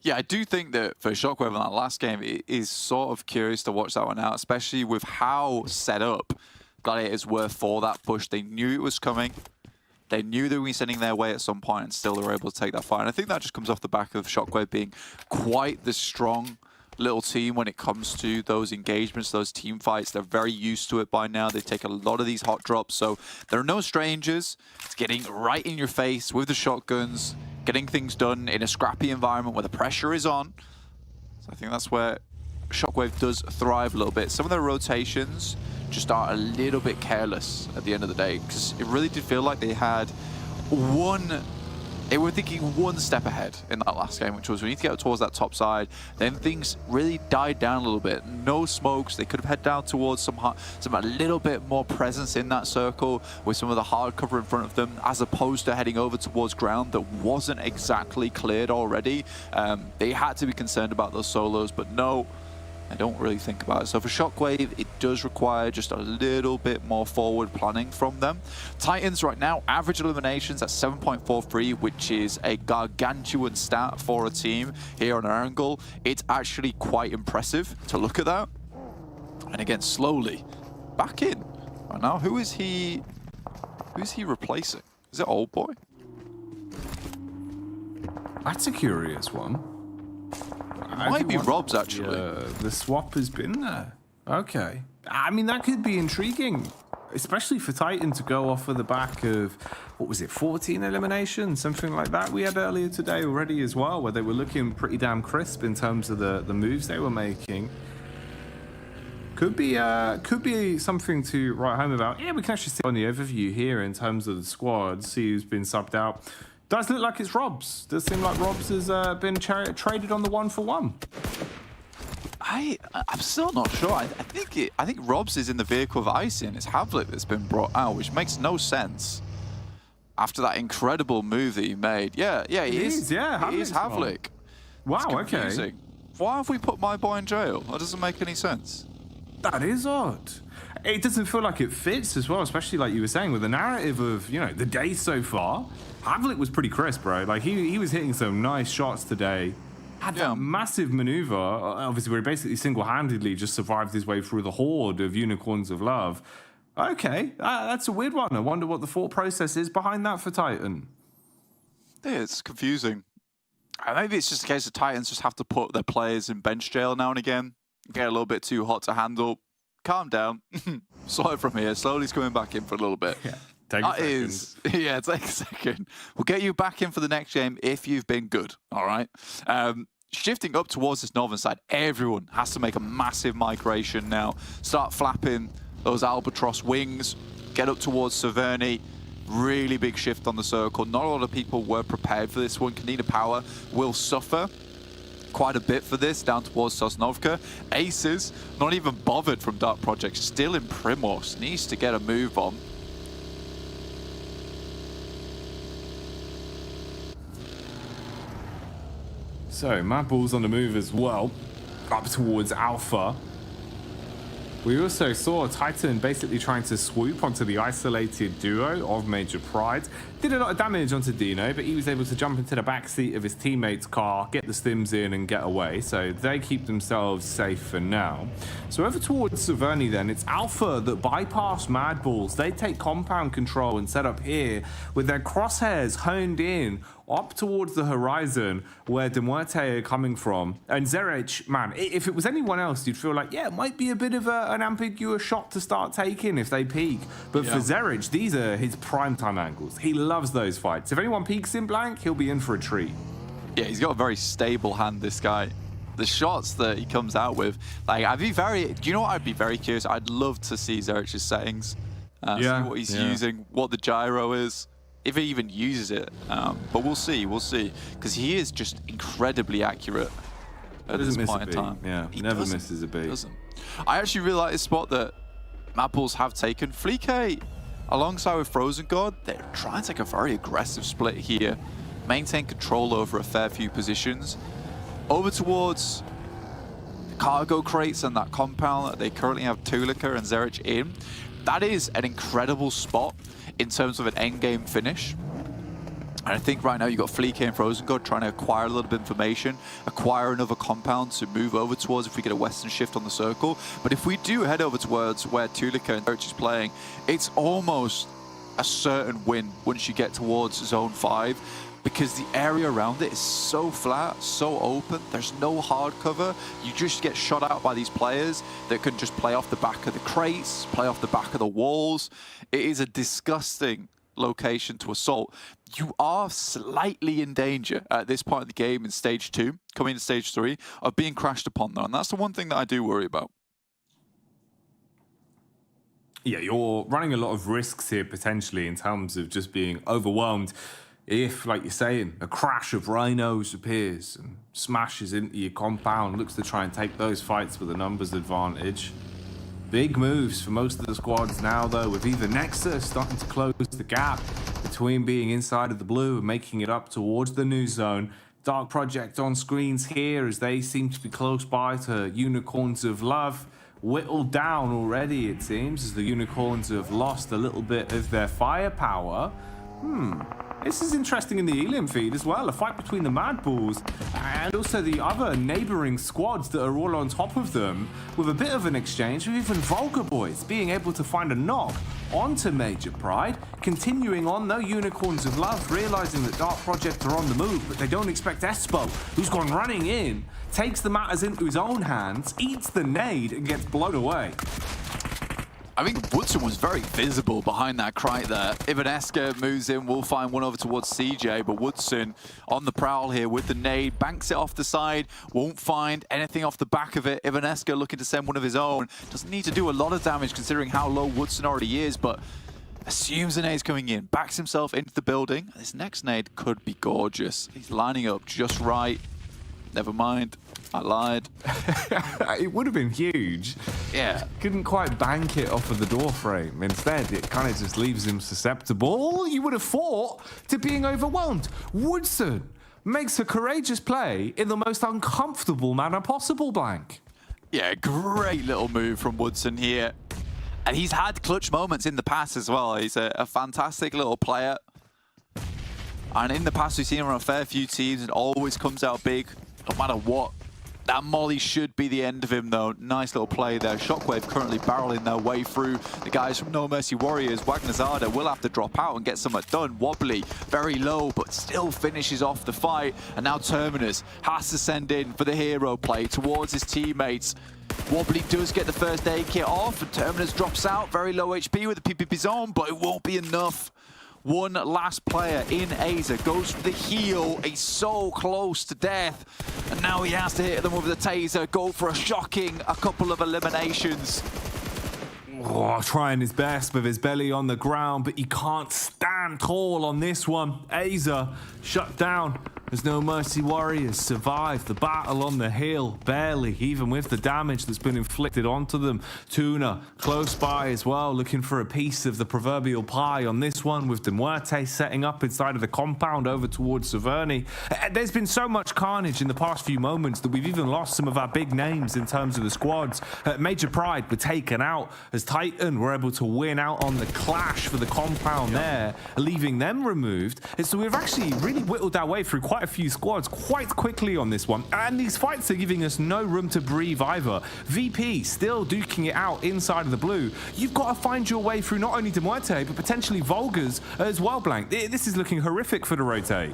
A: Yeah, I do think that for Shockwave in that last game, it is sort of curious to watch that one out, especially with how set up Gladiators were for that push. They knew it was coming. They knew they were sending their way at some point, and still they were able to take that fight. And I think that just comes off the back of Shockwave being quite the strong little team when it comes to those engagements, those team fights. They're very used to it by now. They take a lot of these hot drops, so they're no strangers. It's getting right in your face with the shotguns, getting things done in a scrappy environment where the pressure is on. So I think that's where Shockwave does thrive a little bit. Some of their rotations just are a little bit careless at the end of the day, because it really did feel like they had they were thinking one step ahead in that last game, which was we need to get towards that top side. Then things really died down a little bit. No smokes. They could have head down towards some a little bit more presence in that circle with some of the hard cover in front of them, as opposed to heading over towards ground that wasn't exactly cleared already. They had to be concerned about those solos, but no. I don't really think about it. So for Shockwave, it does require just a little bit more forward planning from them. Titans right now, average eliminations at 7.43, which is a gargantuan stat for a team here on our angle. It's actually quite impressive to look at that. And again, slowly back in. Right now, who is he replacing? Is it Old Boy?
B: That's a curious one.
A: Might be Rob's, actually.
B: The swap has been there. Okay. I mean, that could be intriguing, especially for Titan to go off of the back of, what was it, 14 eliminations, something like that we had earlier today already as well, where they were looking pretty damn crisp in terms of the moves they were making. Could be something to write home about. Yeah, we can actually see on the overview here in terms of the squad, see who's been subbed out. Does look like it's Robs. Does seem like Robs has been traded on the 1-for-1.
A: I'm still not sure. I think Robs is in the vehicle of Icing. It's Havlik that's been brought out, which makes no sense after that incredible move that he made. Yeah, he is.
B: Yeah,
A: he is Havlik.
B: Wow, okay.
A: Why have we put my boy in jail? That doesn't make any sense.
B: That is odd. It doesn't feel like it fits as well, especially like you were saying with the narrative of, you know, the day so far. Havlik was pretty crisp, bro. Like he was hitting some nice shots today. Had that massive maneuver, obviously where he basically single-handedly just survived his way through the horde of Unicorns of Love. Okay, that's a weird one. I wonder what the thought process is behind that for Titan.
A: Yeah, it's confusing. Maybe it's just a case of Titans just have to put their players in bench jail now and again. Get a little bit too hot to handle. Calm down. Slow it from here. Slowly he's coming back in for a little bit.
B: Yeah. Take a second.
A: Yeah, take a second. We'll get you back in for the next game if you've been good, all right? Shifting up towards this northern side, everyone has to make a massive migration now. Start flapping those albatross wings, get up towards Severny. Really big shift on the circle. Not a lot of people were prepared for this one. Kanina Power will suffer quite a bit for this, down towards Sosnovka. Aces, not even bothered from Dark Project, still in Primos. Needs to get a move on.
B: So, Mad Bull's on the move as well, up towards Alpha. We also saw Titan basically trying to swoop onto the isolated duo of Major Pride. Did a lot of damage onto Dino, but he was able to jump into the backseat of his teammate's car, get the stims in and get away. So they keep themselves safe for now. So over towards Severny then, it's Alpha that bypass Mad Bulls. They take compound control and set up here with their crosshairs honed in up towards the horizon where Demuerte are coming from. And Zerich, man, if it was anyone else, you'd feel like, yeah, it might be a bit of an ambiguous shot to start taking if they peek. But for Zerich, these are his primetime angles. He loves those fights. If anyone peeks in blank, he'll be in for a treat. Yeah,
A: he's got a very stable hand, this guy. The shots that he comes out with, like, do you know what I'd be very curious? I'd love to see Zerich's settings, see what he's using, what the gyro is, if he even uses it. But we'll see, because he is just incredibly accurate at this point in time.
B: Yeah, he never misses a beat.
A: I actually really like this spot that Mad Bulls have taken. Fleek, alongside with Frozen God, they're trying to take a very aggressive split here, maintain control over a fair few positions. Over towards the cargo crates and that compound that they currently have Tulika and Zerich in. That is an incredible spot in terms of an endgame finish. And I think right now you've got Fleek and Frozen God trying to acquire a little bit of information, acquire another compound to move over towards if we get a western shift on the circle. But if we do head over towards where Tulika and Zerich is playing, it's almost a certain win once you get towards Zone 5. Because the area around it is so flat, so open, there's no hard cover. You just get shot out by these players that can just play off the back of the crates, play off the back of the walls. It is a disgusting location to assault. You are slightly in danger at this point of the game in Stage 2, coming into Stage 3, of being crashed upon though. And that's the one thing that I do worry about.
B: Yeah, you're running a lot of risks here potentially in terms of just being overwhelmed. If, like you're saying, a crash of rhinos appears and smashes into your compound, looks to try and take those fights with a numbers advantage. Big moves for most of the squads now, though, with either Nexus starting to close the gap between being inside of the blue and making it up towards the new zone. Dark Project on screens here as they seem to be close by to Unicorns of Love. Whittled down already, it seems, as the Unicorns have lost a little bit of their firepower. This is interesting in the Elim feed as well. A fight between the Mad Bulls and also the other neighboring squads that are all on top of them, with a bit of an exchange with even Vulgar Boys being able to find a knock onto Major Pride. Continuing on though, Unicorns of Love realizing that Dark Project are on the move, but they don't expect Espo, who's gone running in, takes the matters into his own hands, eats the nade and gets blown away.
A: I think Woodson was very visible behind that Krite there. Ivaneska moves in, we'll find one over towards CJ, but Woodson on the prowl here with the nade, banks it off the side, won't find anything off the back of it. Ivaneska looking to send one of his own. Doesn't need to do a lot of damage considering how low Woodson already is, but assumes the nade's coming in, backs himself into the building. This next nade could be gorgeous. He's lining up just right. Never mind, I lied.
B: It would have been huge.
A: Yeah.
B: Couldn't quite bank it off of the door frame. Instead, it kind of just leaves him susceptible. You would have thought to being overwhelmed. Woodson makes a courageous play in the most uncomfortable manner possible, Blank.
A: Yeah, great little move from Woodson here. And he's had clutch moments in the past as well. He's a fantastic little player. And in the past, we've seen him on a fair few teams and always comes out big, no matter what. That molly should be the end of him, though. Nice little play there. Shockwave currently barreling their way through. The guys from No Mercy Warriors, Wagnerzada, will have to drop out and get something done. Wobbly, very low, but still finishes off the fight. And now Terminus has to send in for the hero play towards his teammates. Wobbly does get the first aid kit off, and Terminus drops out. Very low HP with the PPP zone, but it won't be enough. One last player in Aza goes for the heal. He's so close to death. And now he has to hit them with the taser. Go for a shocking couple of eliminations.
B: Oh, trying his best with his belly on the ground, but he can't stand tall on this one. Aza shut down. There's No Mercy Warriors survive the battle on the hill, barely, even with the damage that's been inflicted onto them. Tuna close by as well, looking for a piece of the proverbial pie on this one, with Demuerte setting up inside of the compound over towards Saverni. There's been so much carnage in the past few moments that we've even lost some of our big names in terms of the squads. Major Pride were taken out as Titan were able to win out on the clash for the compound there, leaving them removed. And so we've actually really whittled our way through quite a few squads quite quickly on this one, and these fights are giving us no room to breathe either. VP still duking it out inside of the blue. You've got to find your way through not only Demuerte but potentially Vulgars as well, Blank. This is looking horrific for the rotate.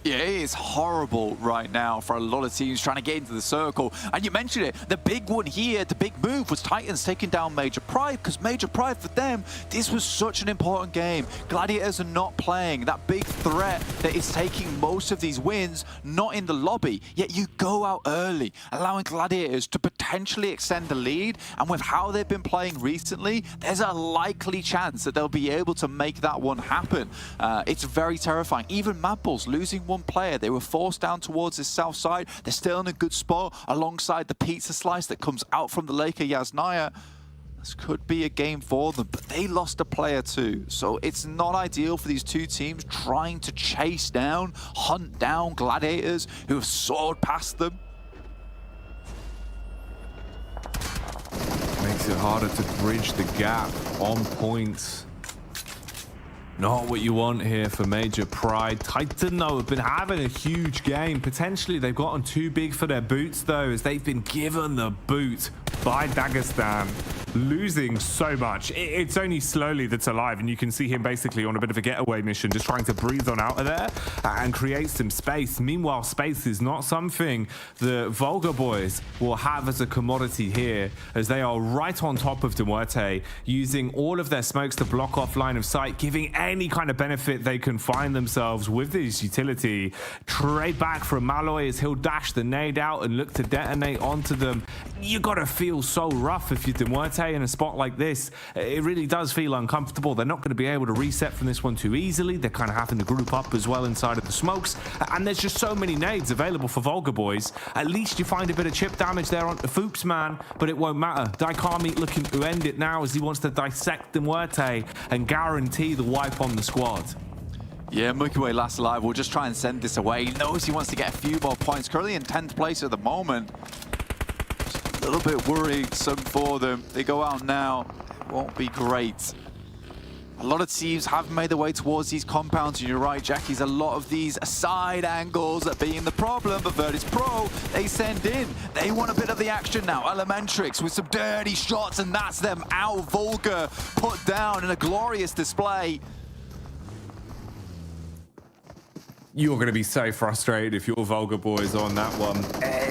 A: Yeah, it is horrible right now for a lot of teams trying to get into the circle. And you mentioned it, the big one here, the big move was Titans taking down Major Pride, because Major Pride for them, this was such an important game. Gladiators are not playing. That big threat that is taking most of these wins, not in the lobby. Yet you go out early, allowing Gladiators to potentially extend the lead. And with how they've been playing recently, there's a likely chance that they'll be able to make that one happen. It's very terrifying. Even Mad Bulls losing one player. They were forced down towards the south side. They're still in a good spot alongside the pizza slice that comes out from the Lake of Yasnaya. This could be a game for them, but they lost a player too. So it's not ideal for these two teams trying to chase down, hunt down Gladiators who have soared past them.
B: Makes it harder to bridge the gap on points. Not what you want here for Major Pride. Titan, though, have been having a huge game. Potentially, they've gotten too big for their boots, though, as they've been given the boot by Dagestan. Losing so much. It's only slowly that's alive, and you can see him basically on a bit of a getaway mission, just trying to breathe on out of there and create some space. Meanwhile, space is not something the Vulgar Boys will have as a commodity here, as they are right on top of Demuerte, using all of their smokes to block off line of sight, giving any kind of benefit they can find themselves with this utility. Trade back from Malloy as he'll dash the nade out and look to detonate onto them. You gotta feel so rough if you're Demuerte in a spot like this. It really does feel uncomfortable. They're not going to be able to reset from this one too easily. They're kind of having to group up as well inside of the smokes, and there's just so many nades available for Vulgar Boys. At least you find a bit of chip damage there on the Foops man, but it won't matter. Daikami looking to end it now as he wants to dissect Demuerte and guarantee the wipe on the squad.
A: Yeah, Milky Way last alive. We'll just try and send this away. He knows he wants to get a few more points. Currently in 10th place at the moment. Just a little bit worrisome for them. They go out now. It won't be great. A lot of teams have made their way towards these compounds, and you're right, Jackie's a lot of these side angles that being the problem, but Virtus Pro, they send in. They want a bit of the action now. Elementrix with some dirty shots, and that's them out. Vulgar put down in a glorious display.
B: You're going to be so frustrated if your Vulgar boys on that one.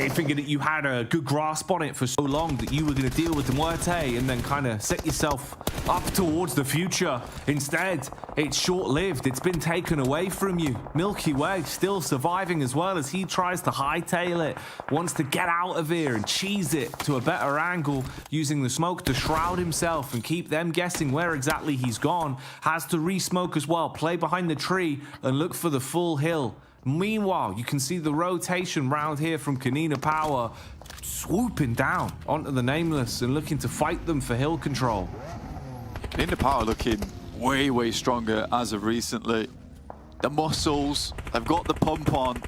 B: Thinking that you had a good grasp on it for so long that you were going to deal with the Muerte and then kind of set yourself up towards the future. Instead, it's short-lived. It's been taken away from you. Milky Way still surviving as well as he tries to hightail it. Wants to get out of here and cheese it to a better angle, using the smoke to shroud himself and keep them guessing where exactly he's gone. Has to re-smoke as well, play behind the tree and look for the full hill. Meanwhile, you can see the rotation round here from Kanina Power swooping down onto the Nameless and looking to fight them for hill control.
A: Kanina Power looking way stronger as of recently. The muscles, they've got the pump on.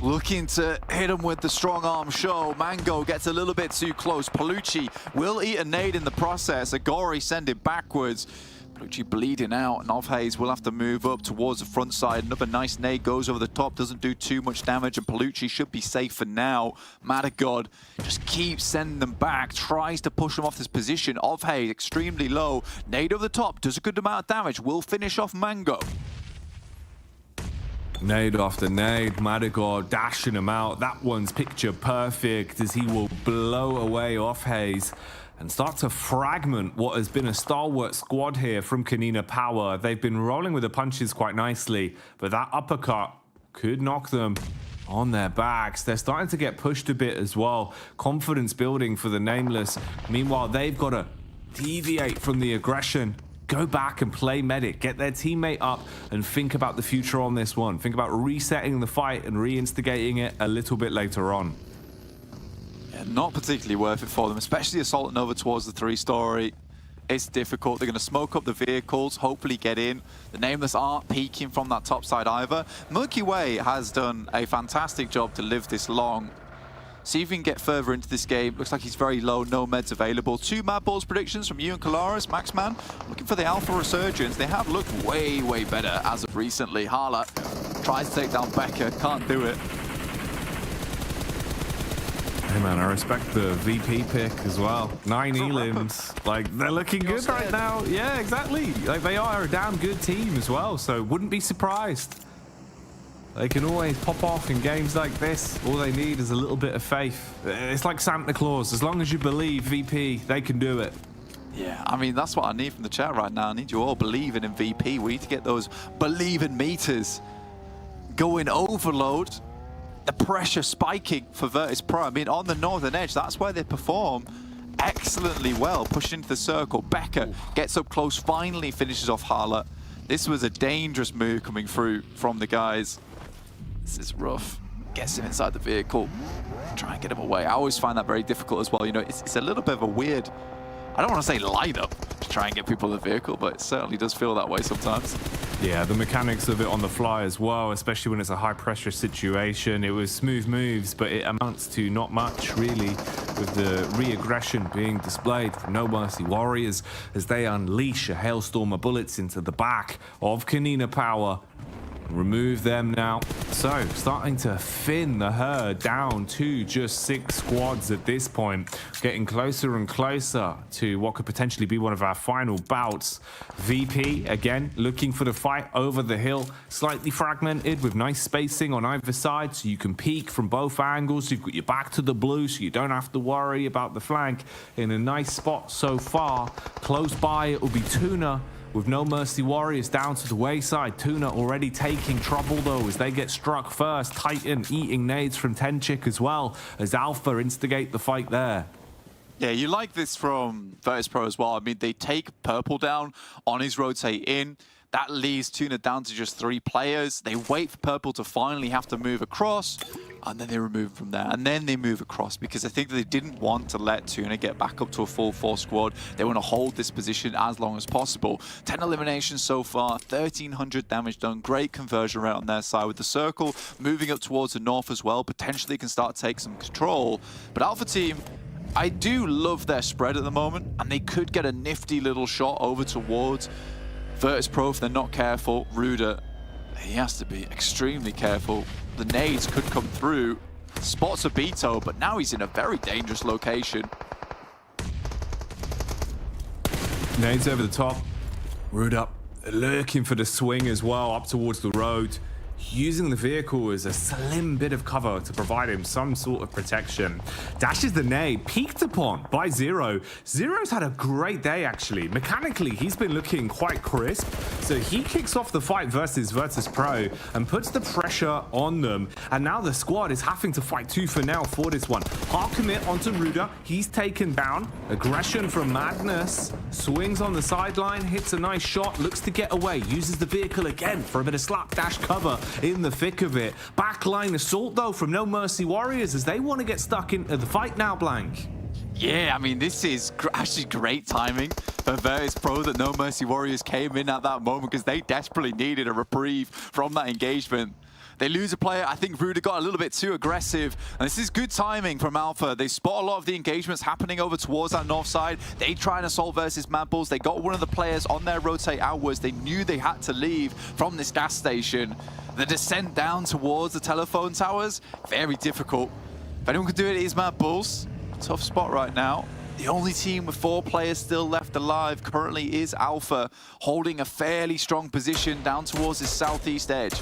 A: Looking to hit him with the strong arm show. Mango gets a little bit too close. Palucci will eat a nade in the process. Agori send it backwards. Palucci bleeding out, and Ofhaze will have to move up towards the front side. Another nice nade goes over the top, doesn't do too much damage, and Palucci should be safe for now. Matagod just keeps sending them back, tries to push them off this position. Ofhaze extremely low. Nade over the top, does a good amount of damage, will finish off Mango.
B: Nade after nade, Matagod dashing him out. That one's picture perfect as he will blow away Ofhaze and start to fragment what has been a stalwart squad here from Kanina Power. They've been rolling with the punches quite nicely, but that uppercut could knock them on their backs. They're starting to get pushed a bit as well. Confidence building for the Nameless. Meanwhile, they've got to deviate from the aggression, go back and play medic, get their teammate up and think about the future on this one. Think about resetting the fight and re-instigating it a little bit later on.
A: Not particularly worth it for them, especially assaulting over towards the 3-story. It's difficult. They're going to smoke up the vehicles, hopefully get in. The Nameless aren't peeking from that top side either. Milky Way has done a fantastic job to live this long. See if we can get further into this game. Looks like he's very low, no meds available. 2 Mad Balls predictions from you and Kalaris. Maxman looking for the Alpha Resurgence. They have looked way better as of recently. Hala tries to take down Becker, can't do it.
B: Hey man, I respect the VP pick as well. 9 elims, like they're looking good right now. Yeah, exactly. Like they are a damn good team as well, so wouldn't be surprised. They can always pop off in games like this. All they need is a little bit of faith. It's like Santa Claus. As long as you believe, VP, they can do it.
A: Yeah, I mean, that's what I need from the chat right now. I need you all believing in VP. We need to get those believing meters going overload. The pressure spiking for Virtus Pro. I mean, on the northern edge, that's where they perform excellently well. Pushing into the circle. Becker gets up close, finally finishes off Hala. This was a dangerous move coming through from the guys. This is rough. Gets him inside the vehicle. Try and get him away. I always find that very difficult as well. You know, it's a little bit of a weird, I don't want to say line up to try and get people in the vehicle, but it certainly does feel that way sometimes. Yeah,
B: the mechanics of it on the fly as well, especially when it's a high pressure situation. It was smooth moves, but it amounts to not much really with the re-aggression being displayed from No Mercy Warriors as they unleash a hailstorm of bullets into the back of Kanina Power. Remove them now. So, starting to thin the herd down to just 6 squads at this point. Getting closer and closer to what could potentially be one of our final bouts. VP, again, looking for the fight over the hill. Slightly fragmented with nice spacing on either side, so you can peek from both angles. You've got your back to the blue, so you don't have to worry about the flank. In a nice spot so far. Close by, it will be Tuna. With No Mercy Warriors down to the wayside. Tuna already taking trouble though as they get struck first. Titan eating nades from Tenchik as well as Alpha instigate the fight there.
A: Yeah, you like this from Virtus Pro as well. I mean, they take Purple down on his rotate in. That leaves Tuna down to just 3 players. They wait for Purple to finally have to move across. and then they remove from there, and then they move across, because I think that they didn't want to let Tuna get back up to a full 4 squad. They want to hold this position as long as possible. 10 eliminations so far, 1,300 damage done, great conversion rate on their side, with the circle moving up towards the north as well, potentially can start to take some control. But Alpha Team, I do love their spread at the moment, and they could get a nifty little shot over towards Virtus.pro if they're not careful. Ruda, he has to be extremely careful. The nades could come through, spots a Beto, but now he's in a very dangerous location.
B: Nades over the top. Ruda lurking for the swing as well, up towards the road. Using the vehicle as a slim bit of cover to provide him some sort of protection. Dashes the nade, peeked upon by Zero. Zero's had a great day, actually. Mechanically, he's been looking quite crisp. So he kicks off the fight versus Virtus.pro and puts the pressure on them. And now the squad is having to fight tooth and nail for this one. Hard commit onto Ruda. He's taken down. Aggression from Madness. Swings on the sideline, hits a nice shot, looks to get away. Uses the vehicle again for a bit of slapdash cover in the thick of it. Backline assault though from No Mercy Warriors as they want to get stuck into the fight now, Blank.
A: Yeah, I mean, this is actually great timing for Virtus.pro that No Mercy Warriors came in at that moment, because they desperately needed a reprieve from that engagement. They lose a player. I think Ruda got a little bit too aggressive. And this is good timing from Alpha. They spot a lot of the engagements happening over towards that north side. They try and assault versus Pmpl. They got one of the players on their rotate outwards. They knew they had to leave from this gas station. The descent down towards the telephone towers, very difficult. If anyone can do it, it is Pmpl. Tough spot right now. The only team with 4 players still left alive currently is Alpha, holding a fairly strong position down towards this southeast edge.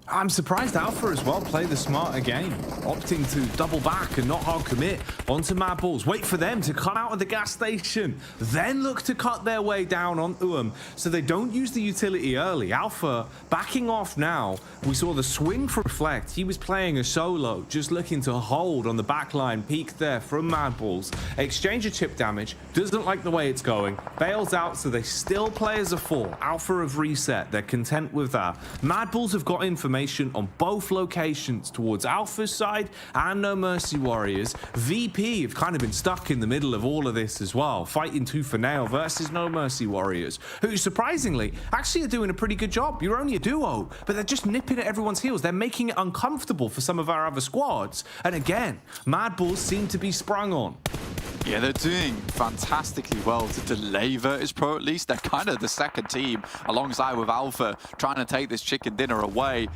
B: I'm surprised Alpha as well play the smarter game, opting to double back and not hard commit onto Pmpl. Wait for them to come out of the gas station, then look to cut their way down onto them so they don't use the utility early. Alpha backing off now. We saw the swing for Reflect. He was playing a solo, just looking to hold on the backline. Peek there from Pmpl. Exchange of chip damage, doesn't like the way it's going, bails out, so they still play as a 4. Alpha have reset, they're content with that. Pmpl have got information on both locations towards Alpha's side and No Mercy Warriors. VP have kind of been stuck in the middle of all of this as well, fighting tooth and nail versus No Mercy Warriors, who surprisingly actually are doing a pretty good job. You're only a duo, but they're just nipping at everyone's heels. They're making it uncomfortable for some of our other squads. And again, Madballs seem to be sprung on.
A: Yeah, they're doing fantastically well to delay Virtus.pro at least. They're kind of the second team alongside with Alpha trying to take this chicken dinner away.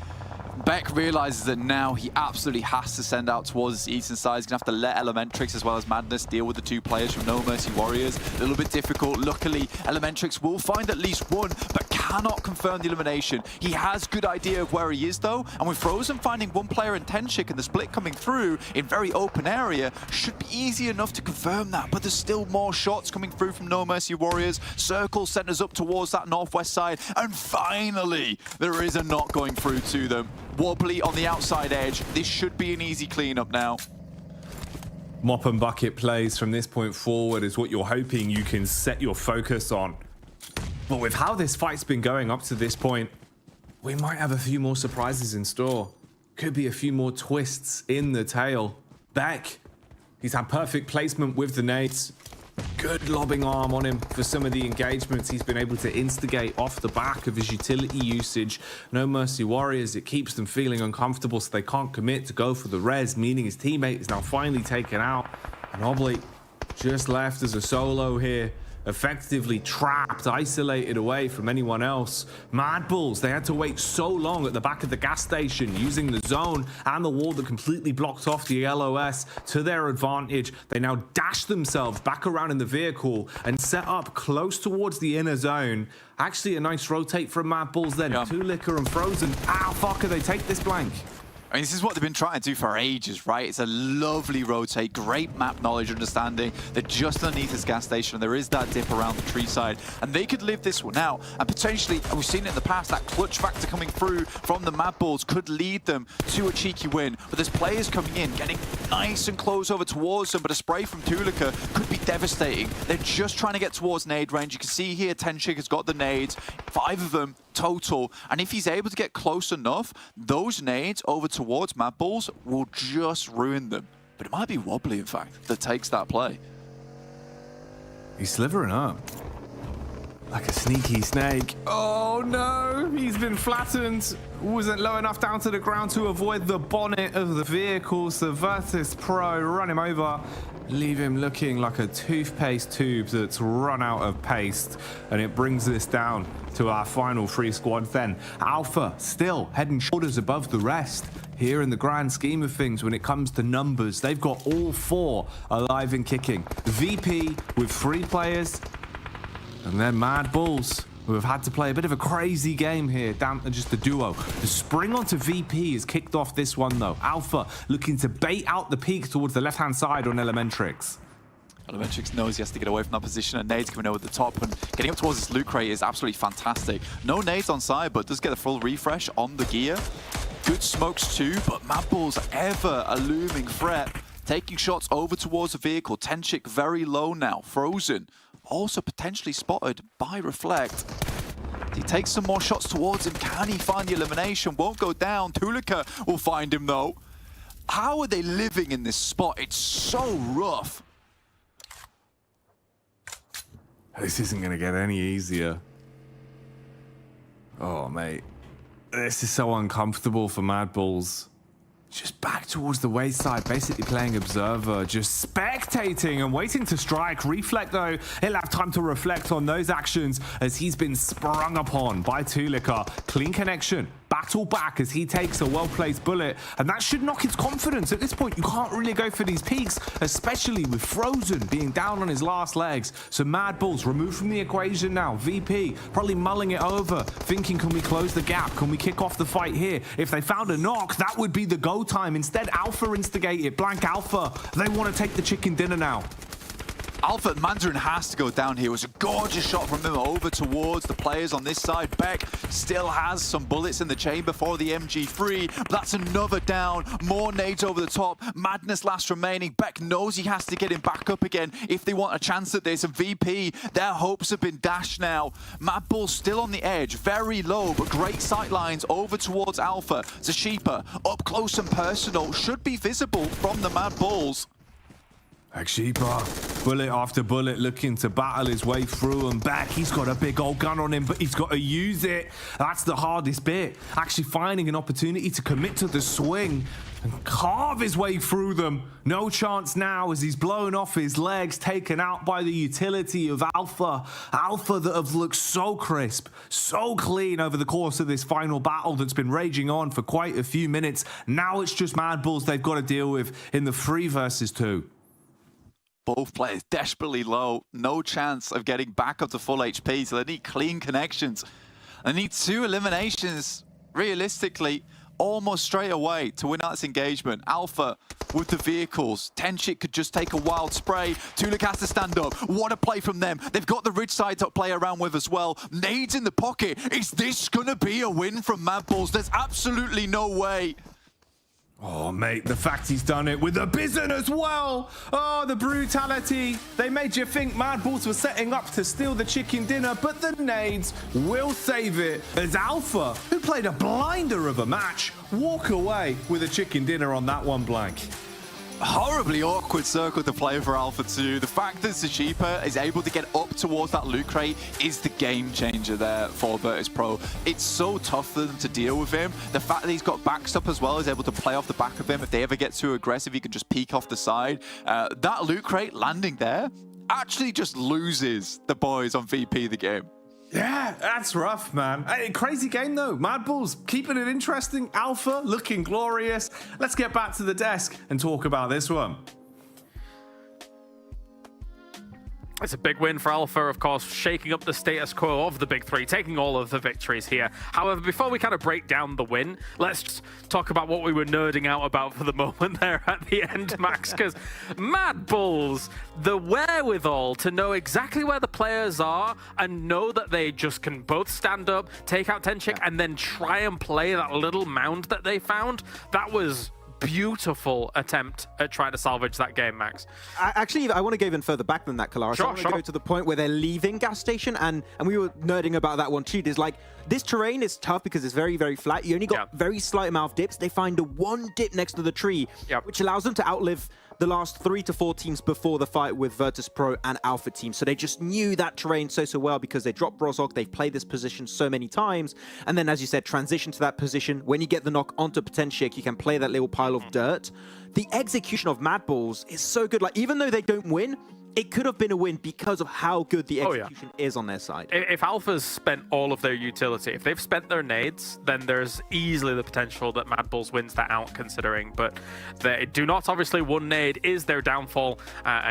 A: Beck realizes that now he absolutely has to send out towards the eastern side. He's going to have to let Elementrix as well as Madness deal with the 2 players from No Mercy Warriors. A little bit difficult. Luckily, Elementrix will find at least one, but cannot confirm the elimination. He has good idea of where he is, though, and with Frozen finding 1 player in Tenshik and the split coming through in very open area, should be easy enough to confirm that, but there's still more shots coming through from No Mercy Warriors. Circle sent us up towards that northwest side, and finally, there is a knock going through to them. Wobbly on the outside edge. This should be an easy cleanup now.
B: Mop and bucket plays from this point forward is what you're hoping you can set your focus on. But with how this fight's been going up to this point, we might have a few more surprises in store. Could be a few more twists in the tail. Beck, he's had perfect placement with the nades. Good lobbing arm on him for some of the engagements he's been able to instigate off the back of his utility usage. No Mercy Warriors, it keeps them feeling uncomfortable, so they can't commit to go for the res, meaning his teammate is now finally taken out. And Oblate just left as a solo here, effectively trapped, isolated away from anyone else. Madballs, they had to wait so long at the back of the gas station using the zone and the wall that completely blocked off the LOS to their advantage. They now dash themselves back around in the vehicle and set up close towards the inner zone. Actually, a nice rotate from Madballs then. 2 Liquor and Frozen. Ow, fucker, they take this blank.
A: I mean, this is what they've been trying to do for ages, right? It's a lovely rotate, great map knowledge, understanding. They're just underneath this gas station. There is that dip around the tree side, and they could live this one out. And potentially, we've seen it in the past, that clutch factor coming through from the Madballs could lead them to a cheeky win. But there's players coming in, getting nice and close over towards them, but a spray from Tulika could be devastating. They're just trying to get towards nade range. You can see here Tenchik has got the nades, 5 of them total, and if he's able to get close enough, those nades over towards Mad Bulls will just ruin them. But it might be Wobbly, in fact, that takes that play.
B: He's slithering up. Like a sneaky snake. Oh no, he's been flattened. Wasn't low enough down to the ground to avoid the bonnet of the vehicle. So Virtus Pro run him over, leave him looking like a toothpaste tube that's run out of paste. And it brings this down to our final 3 squads then. Alpha still head and shoulders above the rest. Here in the grand scheme of things, when it comes to numbers, they've got all 4 alive and kicking. VP with 3 players. And then Mad Bulls, who have had to play a bit of a crazy game here, down to just the duo. The spring onto VP has kicked off this one, though. Alpha looking to bait out the peak towards the left-hand side on Elementrix.
A: Elementrix knows he has to get away from that position, and nades coming over the top, and getting up towards this loot crate is absolutely fantastic. No nades on side, but does get a full refresh on the gear. Good smokes too, but Mad Bulls ever a looming threat. Taking shots over towards the vehicle. Tenchik very low now, frozen. Also potentially spotted by Reflect. He takes some more shots towards him. Can he find the elimination? Won't go down. Tulika will find him though. How are they living in this spot? It's so rough.
B: This isn't going to get any easier. Oh, mate. This is so uncomfortable for Mad Bulls. Just back towards the wayside, basically playing observer, just spectating and waiting to strike. Reflect, though, he'll have time to reflect on those actions as he's been sprung upon by Tulika. Clean connection. Battle back as he takes a well-placed bullet, and that should knock his confidence. At this point, you can't really go for these peaks, especially with Frozen being down on his last legs. So Mad Bulls removed from the equation now. VP probably mulling it over, thinking, can we close the gap? Can we kick off the fight here? If they found a knock, that would be the go time. Instead, Alpha instigate it. Blank Alpha. They want to take the chicken dinner now.
A: Alpha Mandarin has to go down here. It was a gorgeous shot from him over towards the players on this side. Beck still has some bullets in the chamber for the MG3, but that's another down. More nades over the top. Madness last remaining. Beck knows he has to get him back up again if they want a chance at this. And VP, their hopes have been dashed now. Mad Bull still on the edge, very low, but great sight lines over towards Alpha. Zashipa, up close and personal, should be visible from the Mad Bulls.
B: Akshipa, bullet after bullet, looking to battle his way through and back. He's got a big old gun on him, but he's got to use it. That's the hardest bit. Actually finding an opportunity to commit to the swing and carve his way through them. No chance now as he's blown off his legs, taken out by the utility of Alpha. Alpha that have looked so crisp, so clean over the course of this final battle that's been raging on for quite a few minutes. Now it's just Mad Bulls they've got to deal with in the 3 versus 2.
A: Both players desperately low, no chance of getting back up to full HP, so they need clean connections. They need 2 eliminations, realistically, almost straight away to win out this engagement. Alpha with the vehicles. Tenchik could just take a wild spray. Tulik has to stand up. What a play from them. They've got the ridge side to play around with as well. Nades in the pocket. Is this going to be a win from Mad Bulls? There's absolutely no way.
B: Oh, mate, the fact he's done it with the Bison as well. Oh, the brutality. They made you think Mad Bulls were setting up to steal the chicken dinner, but the nades will save it as Alpha, who played a blinder of a match, walk away with a chicken dinner on that one, Blank.
A: Horribly awkward circle to play for Alpha 2. The fact that Zashipa is able to get up towards that loot crate is the game changer there for Virtus Pro. It's so tough for them to deal with him. The fact that he's got backstop as well is able to play off the back of him. If they ever get too aggressive, he can just peek off the side. That loot crate landing there actually just loses the boys on VP the game.
B: Yeah, that's rough, man. Hey, crazy game, though. Mad Bulls keeping it interesting. Alpha looking glorious. Let's get back to the desk and talk about this one.
C: It's a big win for Alpha, of course, shaking up the status quo of the big 3, taking all of the victories here. However, before we kind of break down the win, let's talk about what we were nerding out about for the moment there at the end, Max, because Mad Bulls, the wherewithal to know exactly where the players are and know that they just can both stand up, take out Tenchik, and then try and play that little mound that they found. That was beautiful attempt at trying to salvage that game, Max.
D: Actually, I want to go even further back than that, Kalaris. I want to go to the point where they're leaving gas station, and we were nerding about that one too. There's like, this terrain is tough because it's very, very flat. You only got very slight amount of dips. They find the one dip next to the tree, which allows them to outlive the last 3 to 4 teams before the fight with Virtus.pro and Alpha Team. So they just knew that terrain so well because they dropped Brozok, they've played this position so many times, and then, as you said, transition to that position. When you get the knock onto Pmpl, you can play that little pile of dirt. The execution of Mad Balls is so good. Like, even though they don't win, it could have been a win because of how good the execution is on their side.
C: If Alpha's spent all of their utility, if they've spent their nades, then there's easily the potential that Mad Balls wins that out, considering. But they do not. Obviously, one nade is their downfall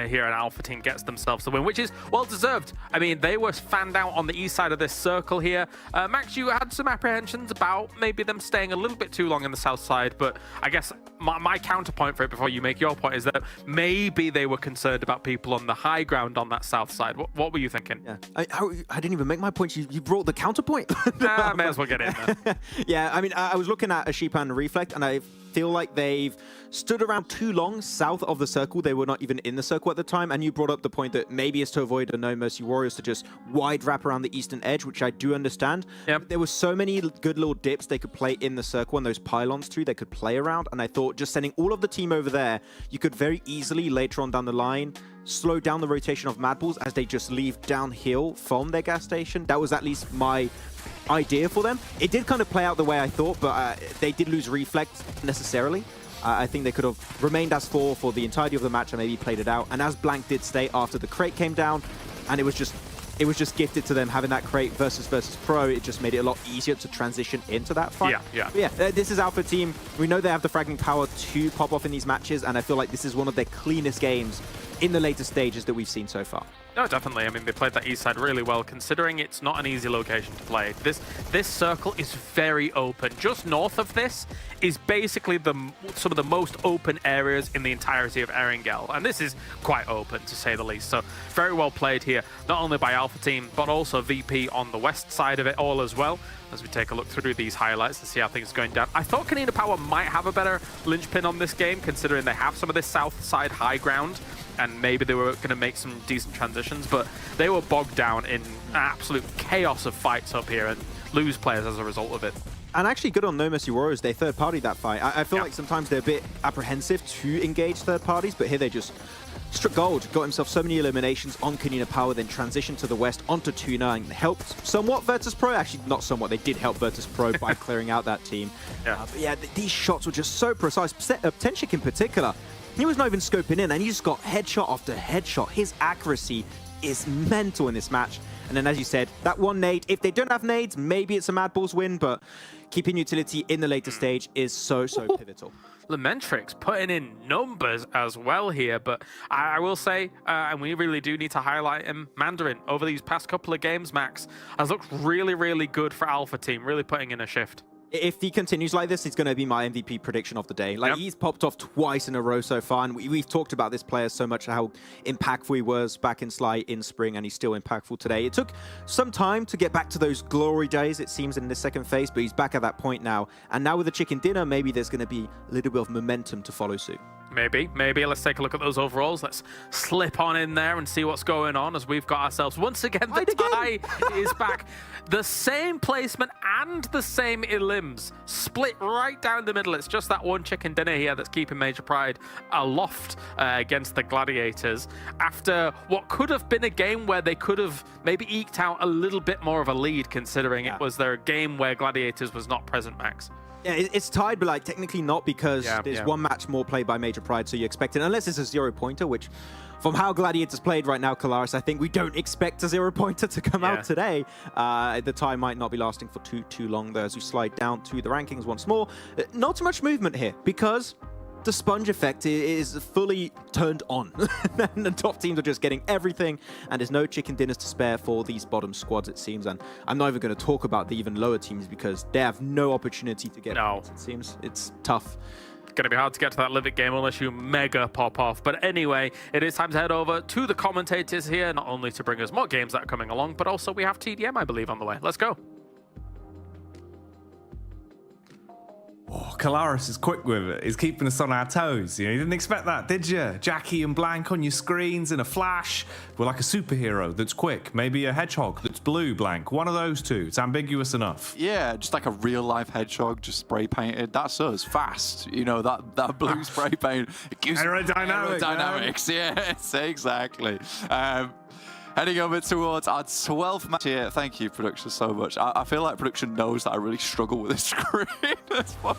C: here, and Alpha Team gets themselves the win, which is well-deserved. I mean, they were fanned out on the east side of this circle here. Max, you had some apprehensions about maybe them staying a little bit too long in the south side, but I guess my counterpoint for it before you make your point is that maybe they were concerned about people on the high ground on that south side. What were you thinking?
D: Yeah, I didn't even make my point. You brought the counterpoint.
C: May as well get in there.
D: Yeah, I mean, I was looking at a Sheep and Reflect, and I feel like they've stood around too long south of the circle. They were not even in the circle at the time, and you brought up the point that maybe it's to avoid a No Mercy Warriors to just wide wrap around the eastern edge, which I do understand.
C: Yep.
D: There were so many good little dips they could play in the circle, and those pylons too they could play around, and I thought just sending all of the team over there, you could very easily later on down the line slow down the rotation of Mad Balls as they just leave downhill from their gas station. That was at least my idea for them. It did kind of play out the way I thought, but they did lose Reflect necessarily. I think they could have remained as 4 for the entirety of the match and maybe played it out. And as Blank did stay after the crate came down, and it was just gifted to them having that crate versus Pro. It just made it a lot easier to transition into that fight.
C: Yeah.
D: This is Alpha Team. We know they have the fragging power to pop off in these matches, and I feel like this is one of their cleanest games in the later stages that we've seen so far.
C: No, definitely. I mean, they played that east side really well, considering it's not an easy location to play. This circle is very open. Just north of this is basically some of the most open areas in the entirety of Erangel, and this is quite open, to say the least. So very well played here, not only by Alpha Team, but also VP on the west side of it all as well, as we take a look through these highlights to see how things are going down. I thought Canina Power might have a better linchpin on this game, considering they have some of this south side high ground, and maybe they were going to make some decent transitions, but they were bogged down in absolute chaos of fights up here and lose players as a result of it.
D: And actually good on No Mercy Warriors, they third party that fight. I feel like sometimes they're a bit apprehensive to engage third parties, but here they just struck gold, got himself so many eliminations on Canina Power, then transitioned to the west onto Tuna and helped somewhat Virtus.pro. Actually, not somewhat, they did help Virtus.pro by clearing out that team. But yeah, these shots were just so precise. Pmpl in particular, he was not even scoping in, and he just got headshot after headshot. His accuracy is mental in this match. And then, as you said, that one nade, if they don't have nades, maybe it's a Mad Balls win, but keeping utility in the later stage is so pivotal.
C: Lamentrix putting in numbers as well here, but I will say, and we really do need to highlight him, Mandarin, over these past couple of games, Max, has looked really good for Alpha Team, really putting in a shift.
D: If he continues like this, he's going to be my MVP prediction of the day. Like, he's popped off twice in a row so far, and we've talked about this player so much, how impactful he was back in Sly in spring, and he's still impactful today. It took some time to get back to those glory days, it seems, in this second phase, but he's back at that point now. And now with the chicken dinner, maybe there's going to be a little bit of momentum to follow suit.
C: Maybe. Let's take a look at those overalls. Let's slip on in there and see what's going on, as we've got ourselves, once again, the tie is back. The same placement and the same elims, split right down the middle. It's just that one chicken dinner here that's keeping Major Pride aloft against the Gladiators, after what could have been a game where they could have maybe eked out a little bit more of a lead, considering it was their game where Gladiators was not present, Max.
D: Yeah, it's tied, but like technically not, because there's one match more played by Major Pride, so you expect it, unless it's a 0-pointer, which from how Gladiators played right now, Kalaris, I think we don't expect a 0-pointer to come out today. The tie might not be lasting for too long, though, as we slide down to the rankings once more. Not too much movement here, because the sponge effect is fully turned on. The top teams are just getting everything, and there's no chicken dinners to spare for these bottom squads, it seems. And I'm not even going to talk about the even lower teams, because they have no opportunity to get points, it seems. It's tough.
C: Going to be hard to get to that Livid game unless you mega pop off. But anyway, it is time to head over to the commentators here, not only to bring us more games that are coming along, but also we have TDM, I believe, on the way. Let's go.
B: Oh, Kalaris is quick with it. He's keeping us on our toes. You didn't expect that, did you? Jackie and Blank on your screens in a flash. We're like a superhero that's quick. Maybe a hedgehog that's blue, Blank. One of those two. It's ambiguous enough.
A: Yeah, just like a real-life hedgehog, just spray painted. That's us, fast. That blue spray paint. It gives aerodynamics. Yes, exactly. Heading over towards our 12th match here. Thank you, production, so much. I feel like production knows that I really struggle with this screen. That's fun.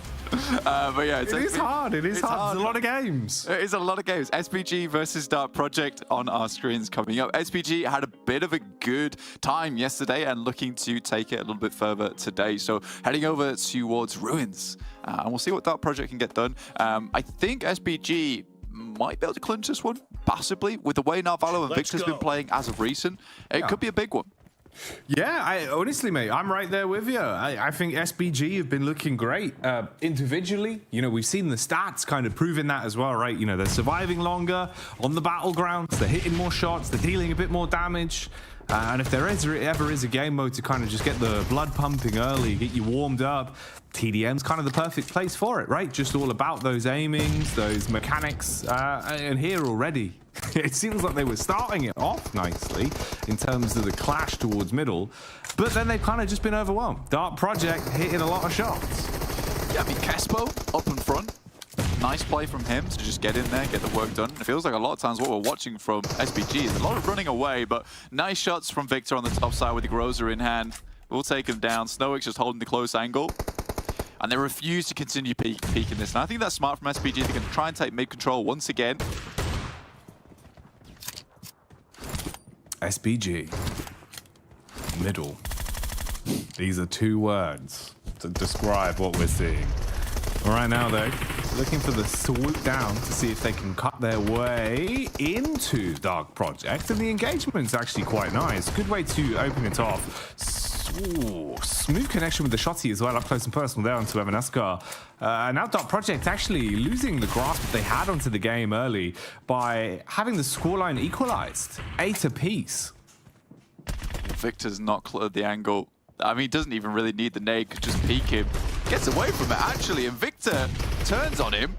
A: But yeah,
B: it is hard. It's hard. There's a lot of games.
A: It is a lot of games. SPG versus Dark Project on our screens coming up. SPG had a bit of a good time yesterday and looking to take it a little bit further today. So heading over towards Ruins. And we'll see what Dark Project can get done. I think SPG might be able to clinch this one, possibly, with the way Narvalo and Victor's been playing as of recent. It could be a big one.
B: Yeah, honestly, mate, I'm right there with you. I think SPG have been looking great individually. We've seen the stats kind of proving that as well, right? They're surviving longer on the battlegrounds, they're hitting more shots, they're dealing a bit more damage. And if there ever is a game mode to kind of just get the blood pumping early, get you warmed up, TDM's kind of the perfect place for it, right? Just all about those aimings, those mechanics, and here already, it seems like they were starting it off nicely in terms of the clash towards middle, but then they've kind of just been overwhelmed. Dark Project hitting a lot of shots.
A: Yeah, I mean, Kespo up in front. Nice play from him to just get in there, get the work done. It feels like a lot of times what we're watching from SPG is a lot of running away, but nice shots from Victor on the top side with the Groza in hand. We'll take him down. Snowix just holding the close angle. And they refuse to continue peeking this. And I think that's smart from SPG. They're going to try and take mid-control once again.
B: SPG. Middle. These are two words to describe what we're seeing. Right now, though, looking for the swoop down to see if they can cut their way into Dark Project. And the engagement's actually quite nice. Good way to open it off. Ooh, smooth connection with the shotty as well, up close and personal there onto Evanesca. Now Dark Project actually losing the grasp that they had onto the game early by having the scoreline equalized. 8 apiece.
A: Victor's not cleared the angle. I mean, he doesn't even really need the nade, could just peek him. Gets away from it, actually, and Victor turns on him.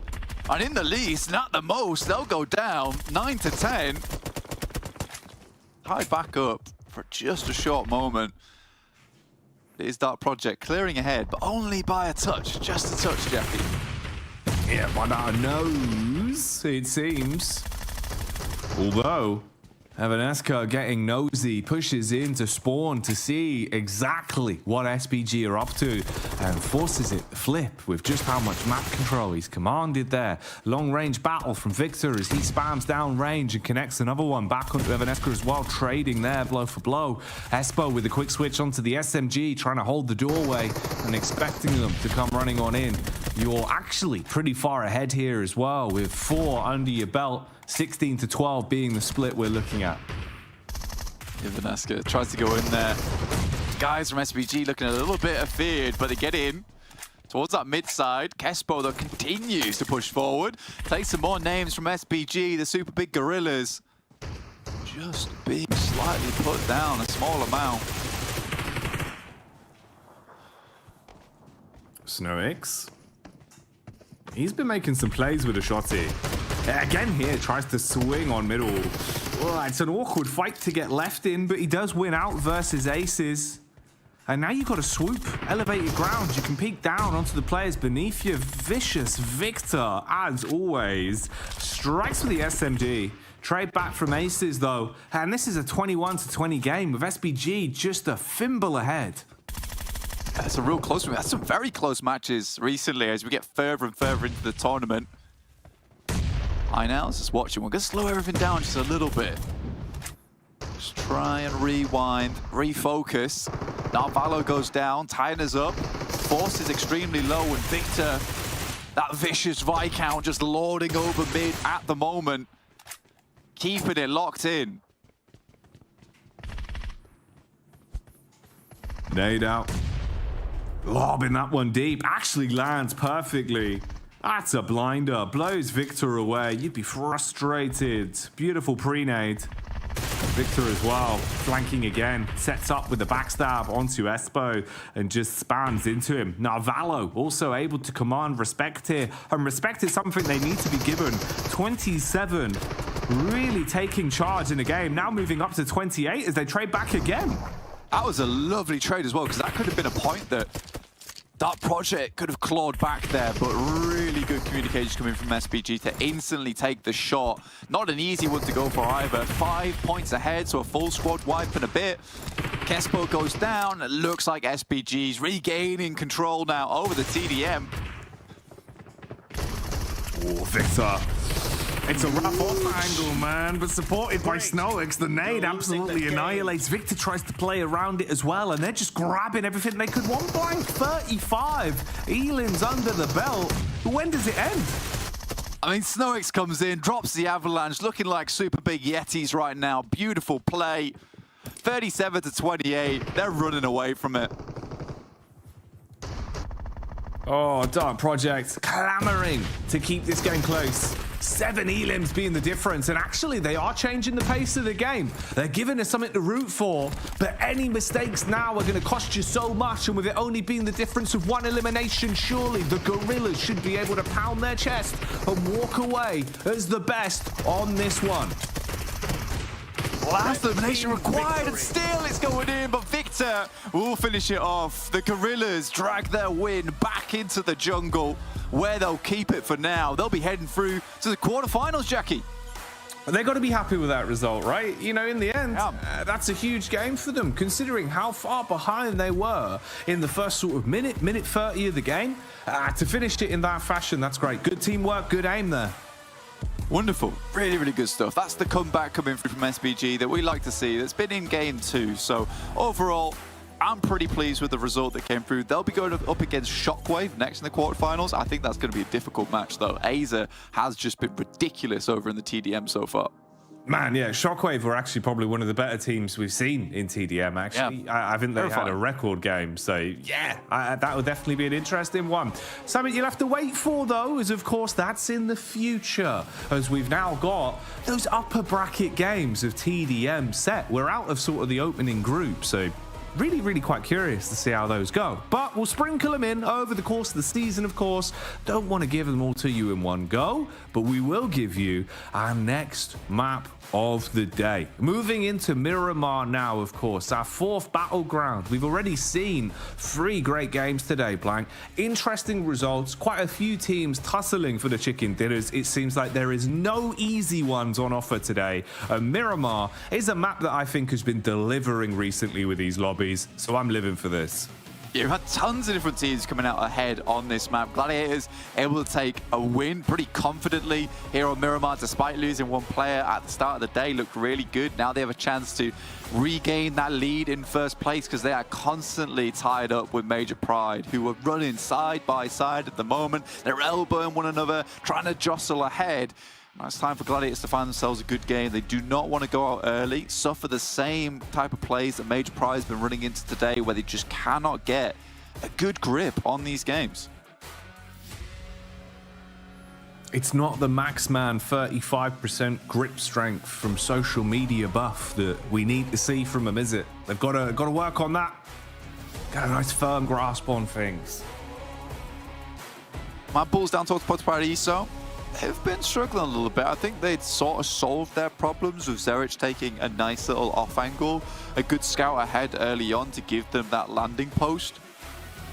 A: And in the least, not the most, they'll go down 9 to 10. Tied back up for just a short moment. It is Dark Project clearing ahead, but only by a touch. Just a touch, Jackie.
B: Yeah, by our nose, it seems. Although, Evanesca getting nosy, pushes in to spawn to see exactly what SPG are up to and forces it to flip with just how much map control he's commanded there. Long range battle from Victor as he spams down range and connects another one back onto Evanesca as well, trading there blow for blow. Espo with a quick switch onto the SMG, trying to hold the doorway and expecting them to come running on in. You're actually pretty far ahead here as well with 4 under your belt. 16 to 12 being the split we're looking at.
A: Evanesca tries to go in there. Guys from SPG looking a little bit feared, but they get in towards that mid side. Kespo, though, continues to push forward. Takes some more names from SPG, the super big gorillas. Just being slightly put down a small amount.
B: Snowix. He's been making some plays with a shotty. Again here, tries to swing on middle. Oh, it's an awkward fight to get left in, but he does win out versus aces. And now you've got a swoop, elevated ground. You can peek down onto the players beneath you. Vicious Victor, as always, strikes with the SMG. Trade back from aces, though. And this is a 21 to 20 game with SPG just a Pmpl ahead.
A: That's a real close one. That's some very close matches recently as we get further and further into the tournament. Let's just watching. We're going to slow everything down just a little bit. Just try and rewind, refocus. Narvalo goes down, Tyner's up. Force is extremely low, and Victor, that vicious Viscount just lording over mid at the moment. Keeping it locked in.
B: Nade out. Lobbing that one deep. Actually lands perfectly. That's a blinder. Blows Victor away. You'd be frustrated. Beautiful pre-nade. Victor as well, flanking again, sets up with the backstab onto Espo and just spams into him. Now Valo also able to command respect here, and respect is something they need to be given. 27, really taking charge in the game, now moving up to 28 as they trade back again.
A: That was a lovely trade as well, because that could have been a point that project could have clawed back there, but really good communication coming from SPG to instantly take the shot. Not an easy one to go for either. 5 points ahead, so a full squad wipe in a bit. Kespo goes down. It looks like SPG's regaining control now over the TDM.
B: Oh, Victor. It's a rough off angle, man, but supported by Snowix, the nade absolutely annihilates. Victor tries to play around it as well, and they're just grabbing everything they could. 1.35. Elim's under the belt. When does it end?
A: I mean, Snowix comes in, drops the avalanche, looking like super big Yetis right now. Beautiful play. 37 to 28. They're running away from it.
B: Oh, Dark Project clamoring to keep this game close. 7 Elims being the difference, and actually they are changing the pace of the game. They're giving us something to root for, but any mistakes now are going to cost you so much, and with it only being the difference of 1 elimination, surely the Gorillas should be able to pound their chest and walk away as the best on this one.
A: Last elimination required, and still it's going in, but Victor will finish it off. The Gorillas drag their win back into the jungle, where they'll keep it for now. They'll be heading through to the quarterfinals, Jackie.
B: They've got to be happy with that result, right? You know, in the end, that's a huge game for them, considering how far behind they were in the first sort of minute 30 of the game. To finish it in that fashion, that's great. Good teamwork, good aim there.
A: Wonderful. Really, really good stuff. That's the comeback coming through from SPG that we like to see. That's been in game 2. So overall, I'm pretty pleased with the result that came through. They'll be going up against Shockwave next in the quarterfinals. I think that's going to be a difficult match, though. Aza has just been ridiculous over in the TDM so far.
B: Man, yeah, Shockwave were actually probably one of the better teams we've seen in TDM, actually. Yeah. I think they had a record game, so yeah, that would definitely be an interesting one. Something you'll have to wait for, though, is, of course, that's in the future, as we've now got those upper bracket games of TDM set. We're out of sort of the opening group, so really, really quite curious to see how those go. But we'll sprinkle them in over the course of the season, of course. Don't want to give them all to you in one go, but we will give you our next map of the day. Moving into Miramar now, of course, our 4th battleground. We've already seen 3 great games today, Blank. Interesting results, quite a few teams tussling for the chicken dinners. It seems like there is no easy ones on offer today. Miramar is a map that I think has been delivering recently with these lobbies, so I'm living for this.
A: You've had tons of different teams coming out ahead on this map. Gladiators able to take a win pretty confidently here on Miramar, despite losing 1 player at the start of the day. Looked really good. Now they have a chance to regain that lead in first place, because they are constantly tied up with Major Pride, who are running side by side at the moment. They're elbowing one another, trying to jostle ahead. Now it's time for Gladiators to find themselves a good game. They do not want to go out early, suffer the same type of plays that Major Pride has been running into today, where they just cannot get a good grip on these games.
B: It's not the Maxman 35% grip strength from social media buff that we need to see from them, is it? They've got to work on that. Got a nice firm grasp on things.
A: My Bulls down towards Pod Paradiso have been struggling a little bit. I think they'd sort of solved their problems with Zerich taking a nice little off angle, a good scout ahead early on to give them that landing post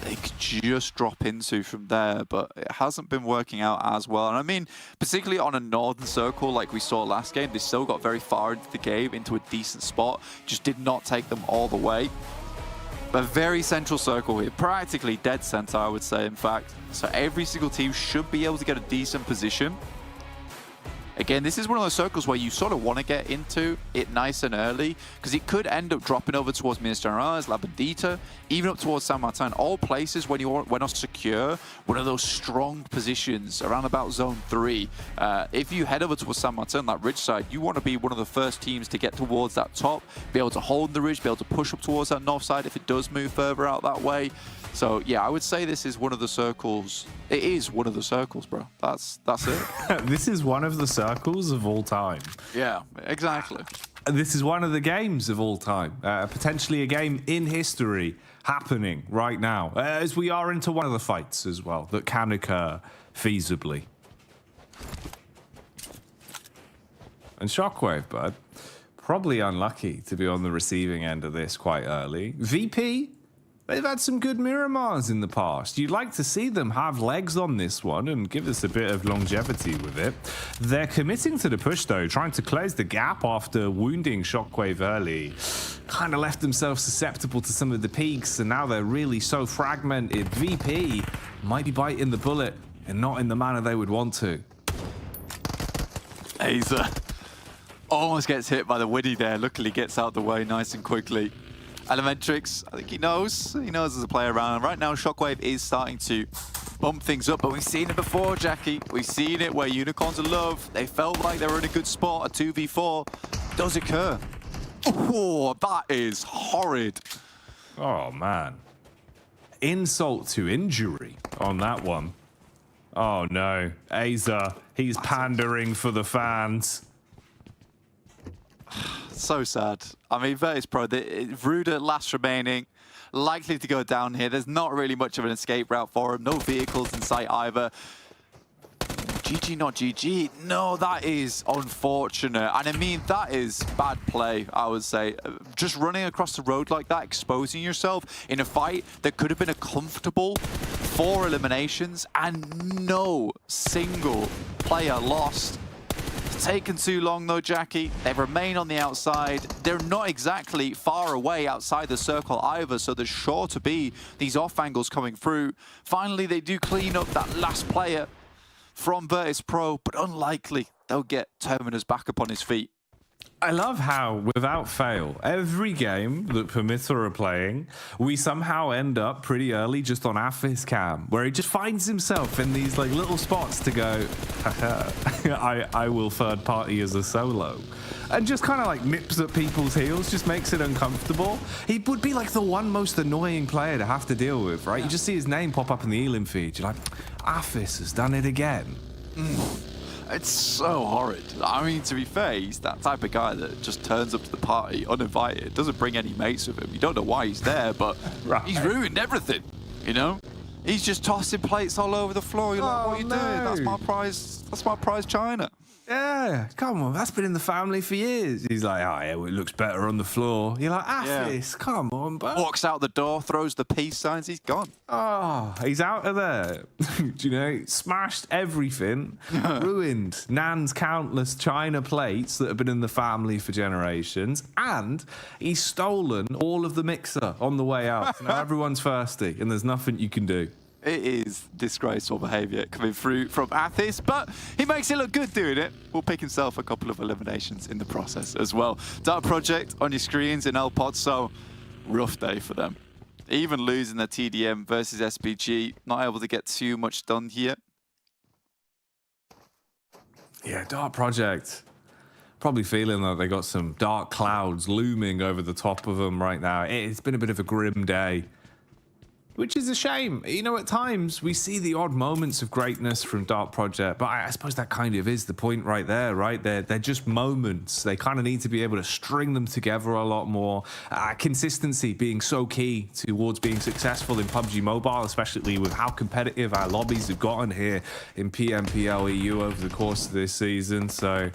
A: they could just drop into from there, but it hasn't been working out as well. And I mean, particularly on a northern circle like we saw last game, they still got very far into the game, into a decent spot, just did not take them all the way. But very central circle here, practically dead center, I would say, in fact. So every single team should be able to get a decent position. Again, this is one of those circles where you sort of want to get into it nice and early, because it could end up dropping over towards Minas Gerais, La Bandita, even up towards San Martin. All places when you're not secure, one of those strong positions around about zone 3. If you head over towards San Martin, that ridge side, you want to be one of the first teams to get towards that top, be able to hold the ridge, be able to push up towards that north side if it does move further out that way. So yeah, I would say this is one of the circles. It is one of the circles, bro. That's it.
B: This is one of the circles of all time.
A: Yeah, exactly.
B: This is one of the games of all time, potentially a game in history happening right now, as we are into one of the fights as well that can occur feasibly. And Shockwave, bud, probably unlucky to be on the receiving end of this quite early. VP, they've had some good Miramars in the past. You'd like to see them have legs on this one and give us a bit of longevity with it. They're committing to the push, though, trying to close the gap after wounding Shockwave early. Kind of left themselves susceptible to some of the peaks, and now they're really so fragmented. VP might be biting the bullet and not in the manner they would want to.
A: Aza almost gets hit by the Widdy there. Luckily gets out the way nice and quickly. Elementrix, I think he knows there's a player around. Right now, Shockwave is starting to bump things up, but we've seen it before, Jackie. We've seen it where Unicorns are loved. They felt like they were in a good spot. A 2v4 does occur. Oh, that is horrid.
B: Oh, man. Insult to injury on that one. Oh, no. Aza, he's pandering for the fans.
A: So sad. I mean, Virtus Pro, Ruda last remaining, likely to go down here. There's not really much of an escape route for him. No vehicles in sight either. GG, not GG. No, that is unfortunate. And I mean, that is bad play, I would say. Just running across the road like that, exposing yourself in a fight that could have been a comfortable 4 eliminations and no single player lost. It's taken too long though, Jackie. They remain on the outside. They're not exactly far away outside the circle either, so there's sure to be these off angles coming through. Finally, they do clean up that last player from Virtus Pro, but unlikely they'll get Terminus back up on his feet.
B: I love how, without fail, every game that Pmpl are playing, we somehow end up pretty early just on Aphis cam, where he just finds himself in these like little spots to go, I will third party as a solo. And just kind of like nips at people's heels, just makes it uncomfortable. He would be like the one most annoying player to have to deal with, right? Yeah. You just see his name pop up in the Elim feed. You're like, Aphis has done it again.
A: It's so horrid. I mean, to be fair, he's that type of guy that just turns up to the party uninvited, doesn't bring any mates with him. You don't know why he's there, but right. He's ruined everything, you know? He's just tossing plates all over the floor. You're like, what are you doing? That's my prize china.
B: Yeah, come on, that's been in the family for years. He's like, oh yeah, well, it looks better on the floor. You're like, Aphis, come on, bud.
A: Walks out the door, throws the peace signs, he's gone.
B: Oh, he's out of there. Do you know, smashed everything, ruined Nan's countless china plates that have been in the family for generations, and he's stolen all of the mixer on the way out. So now everyone's thirsty, and there's nothing you can do.
A: It is disgraceful behaviour coming through from Athis, but he makes it look good doing it. Will pick himself a couple of eliminations in the process as well. Dark Project on your screens in LPOD, so rough day for them. Even losing the TDM versus SPG, not able to get too much done here.
B: Yeah, Dark Project. Probably feeling that they got some dark clouds looming over the top of them right now. It's been a bit of a grim day. Which is a shame. You know, at times we see the odd moments of greatness from Dark Project, but I suppose that kind of is the point right there, right? They're just moments. They kind of need to be able to string them together a lot more. Consistency being so key towards being successful in PUBG Mobile, especially with how competitive our lobbies have gotten here in Pmpl EU over the course of this season. So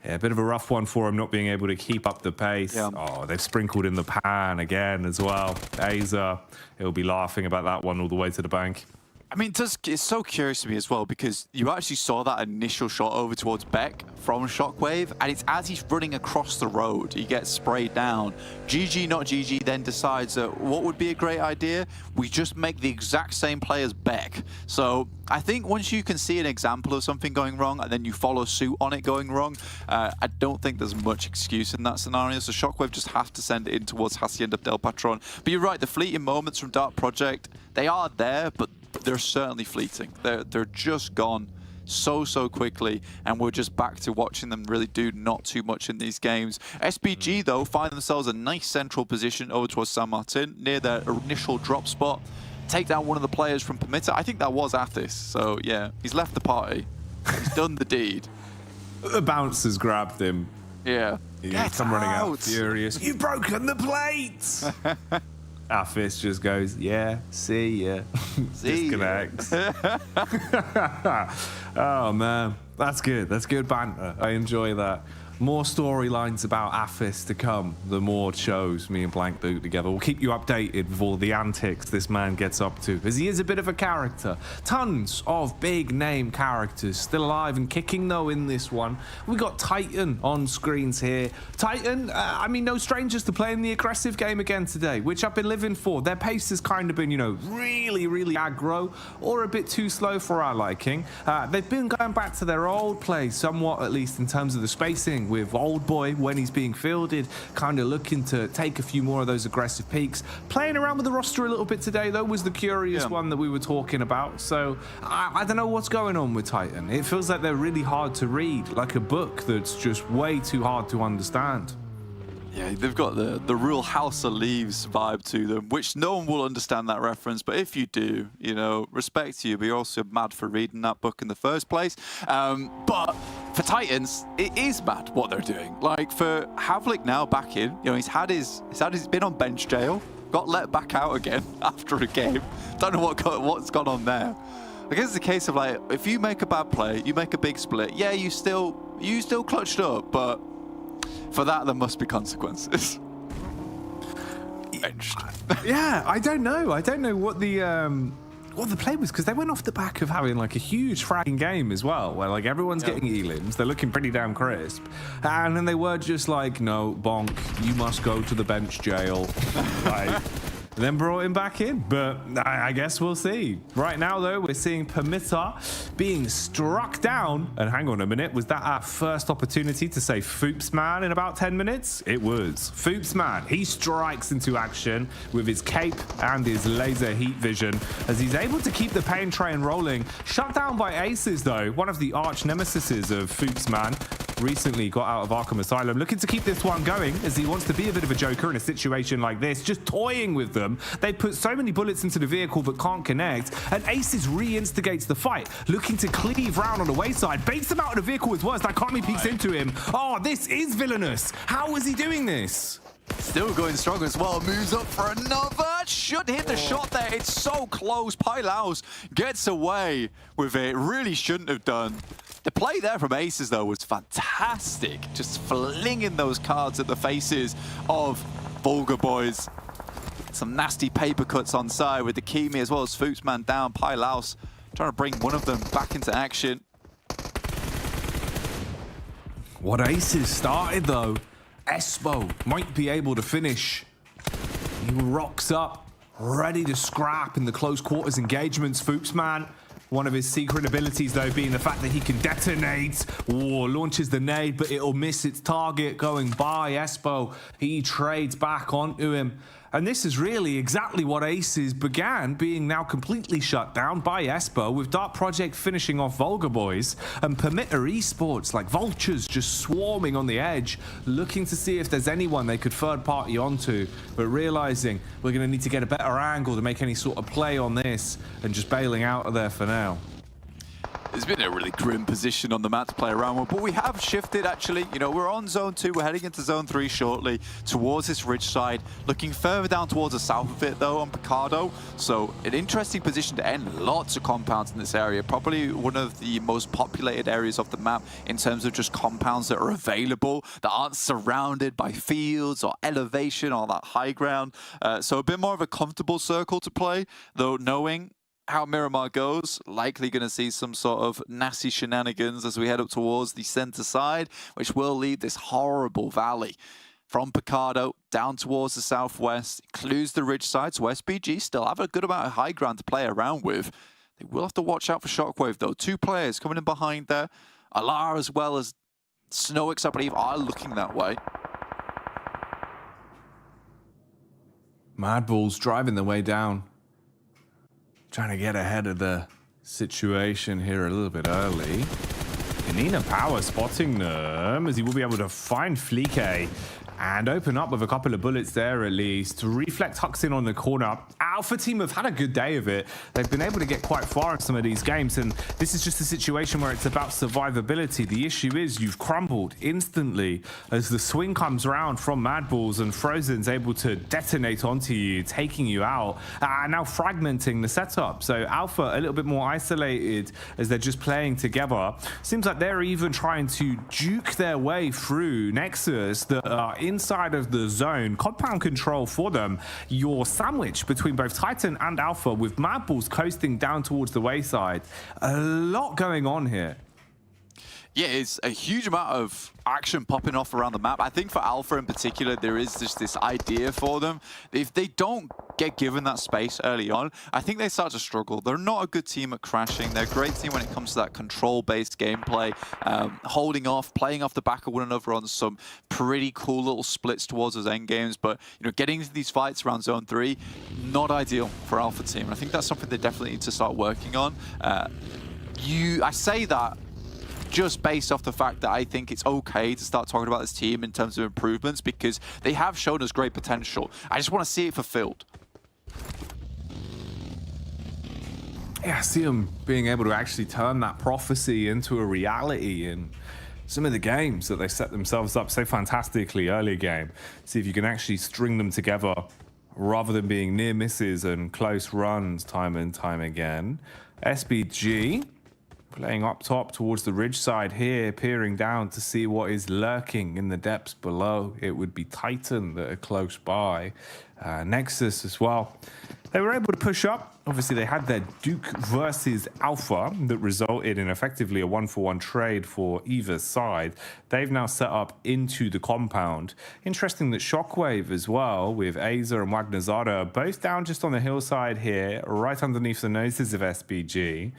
B: yeah, a bit of a rough one for him not being able to keep up the pace. Yeah. Oh, they've sprinkled in the pan again as well. Aza, he'll be laughing about that one all the way to the bank.
A: I mean, it's so curious to me as well, because you actually saw that initial shot over towards Beck from Shockwave, and it's as he's running across the road, he gets sprayed down. GG, not GG, then decides that what would be a great idea? We just make the exact same play as Beck. So I think once you can see an example of something going wrong and then you follow suit on it going wrong, I don't think there's much excuse in that scenario. So Shockwave just have to send it in towards Hacienda del Patron. But you're right, the fleeting moments from Dark Project, they are there, but they're certainly fleeting. They're just gone so quickly, and we're just back to watching them really do not too much in these games. SPG, though, find themselves a nice central position over towards San Martin, near their initial drop spot. Take down one of the players from Pmpl. I think that was Athis, so yeah, he's left the party. He's done the deed.
B: The bouncers grabbed him.
A: Yeah.
B: Yeah, come running out furious. You've broken the plates! Our fist just goes, yeah, see ya. Disconnects. Oh, man. That's good. That's good banter. I enjoy that. More storylines about Aphis to come, the more shows me and Blank do together. We'll keep you updated with all the antics this man gets up to, as he is a bit of a character. Tons of big name characters still alive and kicking though in this one. We got Titan on screens here. Titan, I mean, no strangers to playing the aggressive game again today, which I've been living for. Their pace has kind of been, you know, really, really aggro or a bit too slow for our liking. They've been going back to their old play somewhat, at least in terms of the spacing, with Old Boy when he's being fielded, kind of looking to take a few more of those aggressive peaks. Playing around with the roster a little bit today, though, was the curious one that we were talking about. So I don't know what's going on with Titan. It feels like they're really hard to read, like a book that's just way too hard to understand.
A: Yeah, they've got the real House of Leaves vibe to them, which no one will understand that reference. But if you do, you know, respect to you, but you're also mad for reading that book in the first place. But for Titans, it is mad what they're doing. Like for Havlik now back in, you know, he's been on bench jail, got let back out again after a game. Don't know what's gone on there. I guess it's a case of like, if you make a bad play, you make a big split. Yeah, you still clutched up, but for that, there must be consequences.
B: Yeah, I don't know. I don't know what the play was, because they went off the back of having like a huge fragging game as well, where like everyone's getting elims, they're looking pretty damn crisp, and then they were just like, no, Bonk, you must go to the bench jail. Like, then brought him back in, but I guess we'll see. Right now, though, we're seeing Pmpl being struck down. And hang on a minute, was that our first opportunity to say Foops Man in about 10 minutes? It was. Foops Man, he strikes into action with his cape and his laser heat vision as he's able to keep the pain train rolling. Shut down by Aces, though, one of the arch nemesises of Foops Man. Recently got out of Arkham Asylum, looking to keep this one going as he wants to be a bit of a joker in a situation like this, just toying with them. They put so many bullets into the vehicle but can't connect, and Aces re-instigates the fight, looking to cleave round on the wayside, baits him out of the vehicle with words. Nakami peeks into him. Oh, this is villainous. How is he doing this?
A: Still going strong as well. Moves up for another. Should hit the shot there. It's so close. Pylaus gets away with it. Really shouldn't have done. The play there from Aces, though, was fantastic. Just flinging those cards at the faces of Vulgar Boys. Some nasty paper cuts on side with the Kimi as well as Foops Man down. Pylaus trying to bring one of them back into action.
B: What Aces started, though, Espo might be able to finish. He rocks up, ready to scrap in the close quarters engagements. Foops Man, one of his secret abilities, though, being the fact that he can detonate or launches the nade, but it'll miss its target going by. Espo, he trades back onto him. And this is really exactly what Aces began, being now completely shut down by Espo, with Dark Project finishing off Vulgar Boys, and Permitter Esports like vultures just swarming on the edge, looking to see if there's anyone they could third party onto, but realizing we're going to need to get a better angle to make any sort of play on this, and just bailing out of there for now.
A: It's been a really grim position on the map to play around with, but we have shifted actually. You know, we're on zone 2, we're heading into zone 3 shortly towards this ridge side, looking further down towards the south of it though on Picardo. So an interesting position to end. Lots of compounds in this area, probably one of the most populated areas of the map in terms of just compounds that are available, that aren't surrounded by fields or elevation or that high ground. So a bit more of a comfortable circle to play, though knowing how Miramar goes, likely going to see some sort of nasty shenanigans as we head up towards the center side, which will lead this horrible valley from Picardo down towards the southwest, includes the ridge side. So SBG still have a good amount of high ground to play around with. They will have to watch out for Shockwave though. 2 players coming in behind there. Alar as well as Snowix, I believe, are looking that way.
B: Madball's driving the way down. Trying to get ahead of the situation here a little bit early. Kanina Power spotting them as he will be able to find Flique and open up with a couple of bullets there at least. Reflect tucks in on the corner. Alpha team have had a good day of it. They've been able to get quite far in some of these games, and this is just a situation where it's about survivability. The issue is you've crumbled instantly as the swing comes around from Mad Balls and Frozen's able to detonate onto you, taking you out, and now fragmenting the setup. So Alpha a little bit more isolated as they're just playing together. Seems like they're even trying to juke their way through Nexus that are inside of the zone. Compound control for them. You're sandwiched between both Titan and Alpha with Mad Balls coasting down towards the wayside. A lot going on here.
A: Yeah, it's a huge amount of action popping off around the map. I think for Alpha in particular, there is just this idea for them. If they don't get given that space early on, I think they start to struggle. They're not a good team at crashing. They're a great team when it comes to that control-based gameplay, holding off, playing off the back of one another on some pretty cool little splits towards those end games. But getting into these fights around Zone 3, not ideal for Alpha team. And I think that's something they definitely need to start working on. I say that just based off the fact that I think it's okay to start talking about this team in terms of improvements, because they have shown us great potential. I just want to see it fulfilled.
B: Yeah, I see them being able to actually turn that prophecy into a reality in some of the games that they set themselves up so fantastically early game. See if you can actually string them together rather than being near misses and close runs time and time again. SBG playing up top towards the ridge side here, peering down to see what is lurking in the depths below. It would be Titan that are close by. Nexus as well. They were able to push up. Obviously, they had their Duke versus Alpha that resulted in effectively a 1-for-1 trade for either side. They've now set up into the compound. Interesting that Shockwave as well, with Aza and Wagnazada, both down just on the hillside here, right underneath the noses of SBG.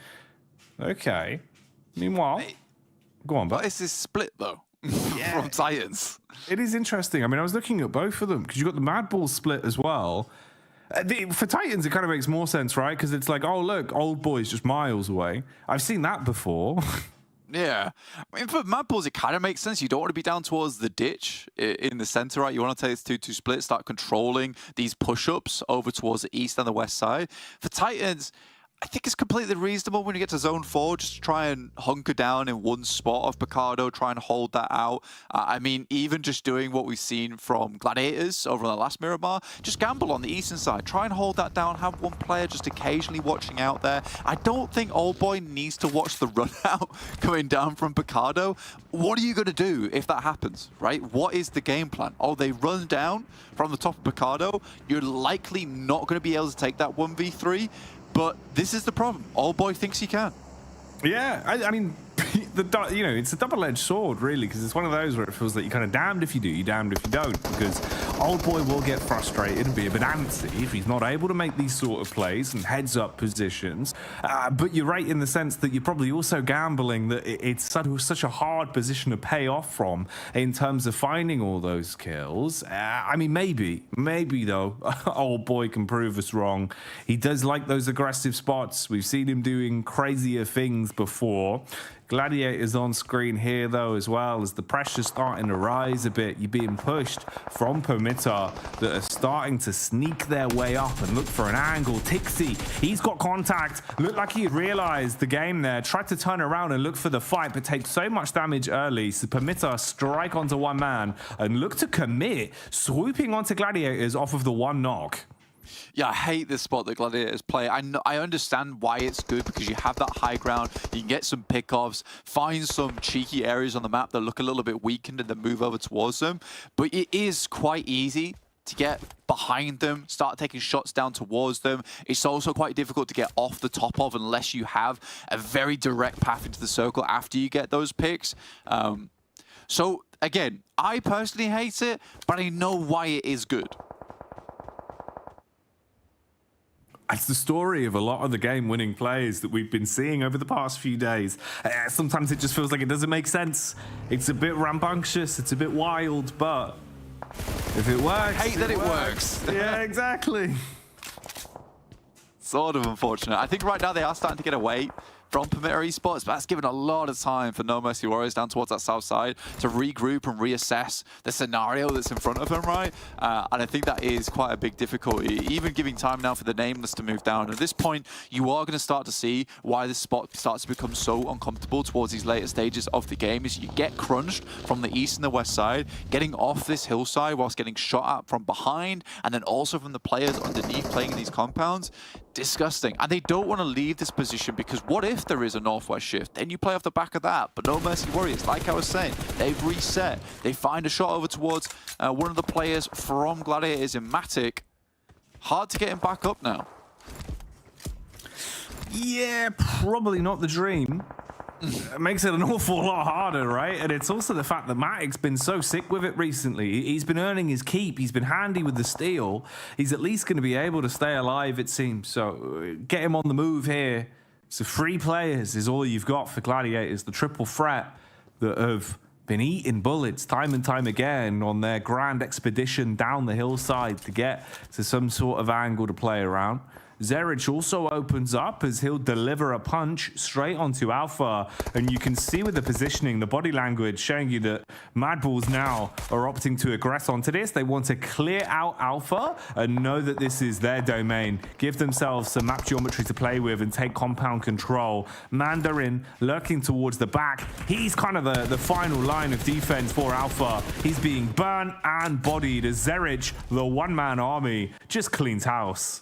B: Okay. Meanwhile, go on,
A: What is this split, though, from Titans?
B: It is interesting. I mean, I was looking at both of them because you've got the Mad Balls split as well. For Titans, it kind of makes more sense, right? Because it's like, oh, look, Old Boy's just miles away. I've seen that before.
A: Yeah. I mean, for Mad Balls, it kind of makes sense. You don't want to be down towards the ditch in the center, right? You want to take this 2-2 split, start controlling these push-ups over towards the east and the west side. For Titans, I think it's completely reasonable when you get to Zone 4, just try and hunker down in one spot of Picardo, try and hold that out. I mean, even just doing what we've seen from Gladiators over on the last Miramar, just gamble on the eastern side. Try and hold that down, have one player just occasionally watching out there. I don't think Old Boy needs to watch the run out coming down from Picardo. What are you going to do if that happens, right? What is the game plan? Oh, they run down from the top of Picardo. You're likely not going to be able to take that 1v3. But this is the problem. Old Boy thinks he can.
B: Yeah, I mean, it's a double-edged sword, really, because it's one of those where it feels like you're kind of damned if you do, you're damned if you don't, because Old Boy will get frustrated and be a bit antsy if he's not able to make these sort of plays and heads-up positions. But you're right in the sense that you're probably also gambling that it's such a hard position to pay off from in terms of finding all those kills. I mean, maybe though, Old Boy can prove us wrong. He does like those aggressive spots. We've seen him doing crazier things before. Gladiators on screen here, though, as well, as the pressure's starting to rise a bit. You're being pushed from Pmpl that are starting to sneak their way up and look for an angle. Tixi, he's got contact. Looked like he had realized the game there. Tried to turn around and look for the fight, but takes so much damage early. So Pmpl strike onto one man and look to commit, swooping onto Gladiators off of the one knock.
A: Yeah, I hate this spot that Gladiators play. I understand why it's good, because you have that high ground, you can get some pickoffs, find some cheeky areas on the map that look a little bit weakened and then move over towards them. But it is quite easy to get behind them, start taking shots down towards them. It's also quite difficult to get off the top of unless you have a very direct path into the circle after you get those picks. So again, I personally hate it, but I know why it is good.
B: It's the story of a lot of the game-winning plays that we've been seeing over the past few days. Sometimes it just feels like it doesn't make sense. It's a bit rambunctious, it's a bit wild, but if it works,
A: I hate that it works.
B: Yeah, exactly.
A: Sort of unfortunate. I think right now they are starting to get away from Pmpl Esports, but that's given a lot of time for No Mercy Warriors down towards that south side to regroup and reassess the scenario that's in front of them, right? And I think that is quite a big difficulty, even giving time now for the Nameless to move down. At this point, you are going to start to see why this spot starts to become so uncomfortable towards these later stages of the game, is you get crunched from the east and the west side, getting off this hillside whilst getting shot at from behind, and then also from the players underneath playing in these compounds. Disgusting. And they don't want to leave this position, because what if there is a northwest shift? Then you play off the back of that. But No Mercy Warriors, like I was saying, they've reset. They find a shot over towards one of the players from Gladiators in Matic. Hard to get him back up now.
B: Yeah, probably not the dream. It makes it an awful lot harder, right? And it's also the fact that Matic's been so sick with it recently. He's been earning his keep. He's been handy with the steal. He's at least going to be able to stay alive, it seems. So get him on the move here. So 3 players is all you've got for Gladiators. The triple threat that have been eating bullets time and time again on their grand expedition down the hillside to get to some sort of angle to play around. Zerich also opens up as he'll deliver a punch straight onto Alpha, and you can see with the positioning, the body language showing you that Mad Balls now are opting to aggress onto this. They want to clear out Alpha and know that this is their domain, give themselves some map geometry to play with and take compound control. Mandarin lurking towards the back. He's kind of the final line of defense for Alpha. He's being burnt and bodied as Zerich, the one-man army, just cleans house.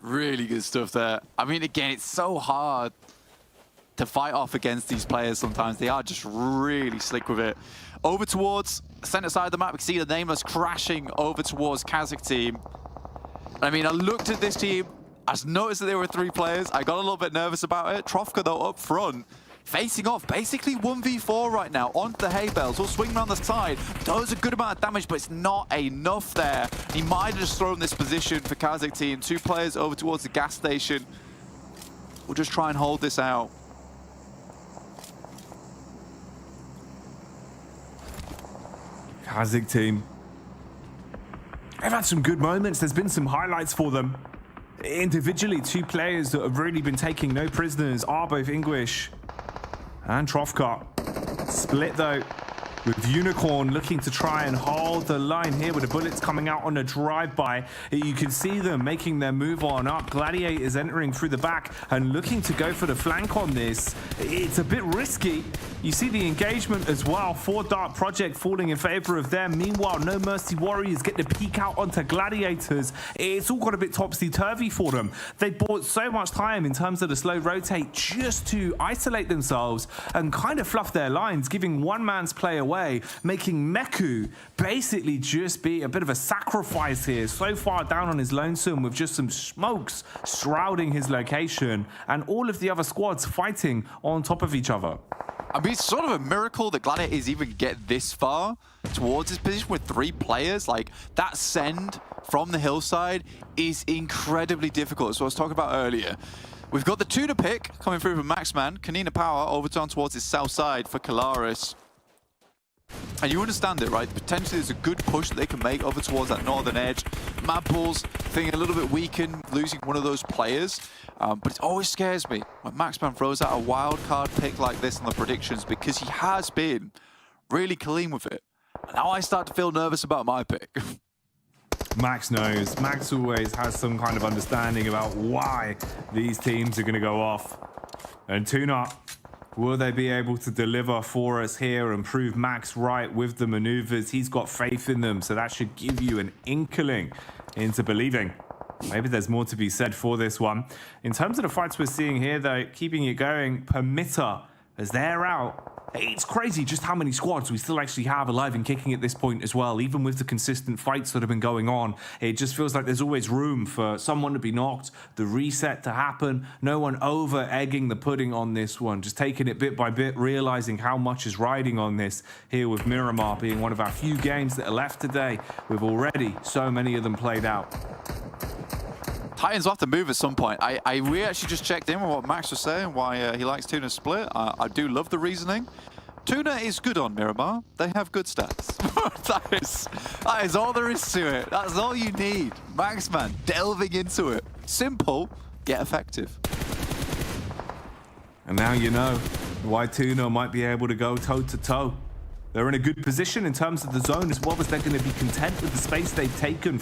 A: Really good stuff there. I mean, again, it's so hard to fight off against these players sometimes. They are just really slick with it. Over towards the center side of the map, we can see the Nameless crashing over towards Kazakh team. I mean, I looked at this team, I noticed that there were 3 players. I got a little bit nervous about it. Trofka, though, up front, facing off basically 1v4 right now onto the hay bales. Will swing around the side, does a good amount of damage, but it's not enough there. He might have just thrown this position for Kazakh team. 2 players over towards the gas station. We'll just try and hold this out.
B: Kazakh team. They've had some good moments. There's been some highlights for them. Individually, 2 players that have really been taking no prisoners are both English and Trofka. Split though, with Unicorn looking to try and hold the line here with the bullets coming out on a drive-by. You can see them making their move on up. Gladiators entering through the back and looking to go for the flank on this. It's a bit risky. You see the engagement as well for Dark Project falling in favor of them. Meanwhile, No Mercy Warriors get to peek out onto Gladiators. It's all got a bit topsy-turvy for them. They bought so much time in terms of the slow rotate just to isolate themselves and kind of fluff their lines, giving one man's play away, making Meku basically just be a bit of a sacrifice here. So far down on his lonesome with just some smokes shrouding his location and all of the other squads fighting on top of each other.
A: I mean, it's sort of a miracle that Gladiators even get this far towards his position with 3 players. Like, that send from the hillside is incredibly difficult, as I was talking about earlier. We've got the Tuna pick coming through from Maxman. Kanina Power over towards his south side for Kalaris. And you understand it, right? Potentially there's a good push that they can make over towards that northern edge. Mad Balls feeling a little bit weakened, losing one of those players. But it always scares me when Maxman throws out a wild card pick like this in the predictions, because he has been really clean with it. And now I start to feel nervous about my pick.
B: Max knows. Max always has some kind of understanding about why these teams are going to go off. And Tuna, will they be able to deliver for us here and prove Max right with the maneuvers? He's got faith in them, so that should give you an inkling into believing. Maybe there's more to be said for this one. In terms of the fights we're seeing here, though, keeping it going, Permitter, as they're out. It's crazy just how many squads we still actually have alive and kicking at this point as well, even with the consistent fights that have been going on. It just feels like there's always room for someone to be knocked, the reset to happen, no one over-egging the pudding on this one, just taking it bit by bit, realizing how much is riding on this here with Miramar being one of our few games that are left today, with already so many of them played out.
A: Titans will have to move at some point. We actually just checked in with what Max was saying, why he likes Tuna split. I do love the reasoning. Tuna is good on Miramar. They have good stats. that is all there is to it. That's all you need. Maxman delving into it. Simple, yet effective.
B: And now you know why Tuno might be able to go toe-to-toe. They're in a good position in terms of the zone, as well as they're going to be content with the space they've taken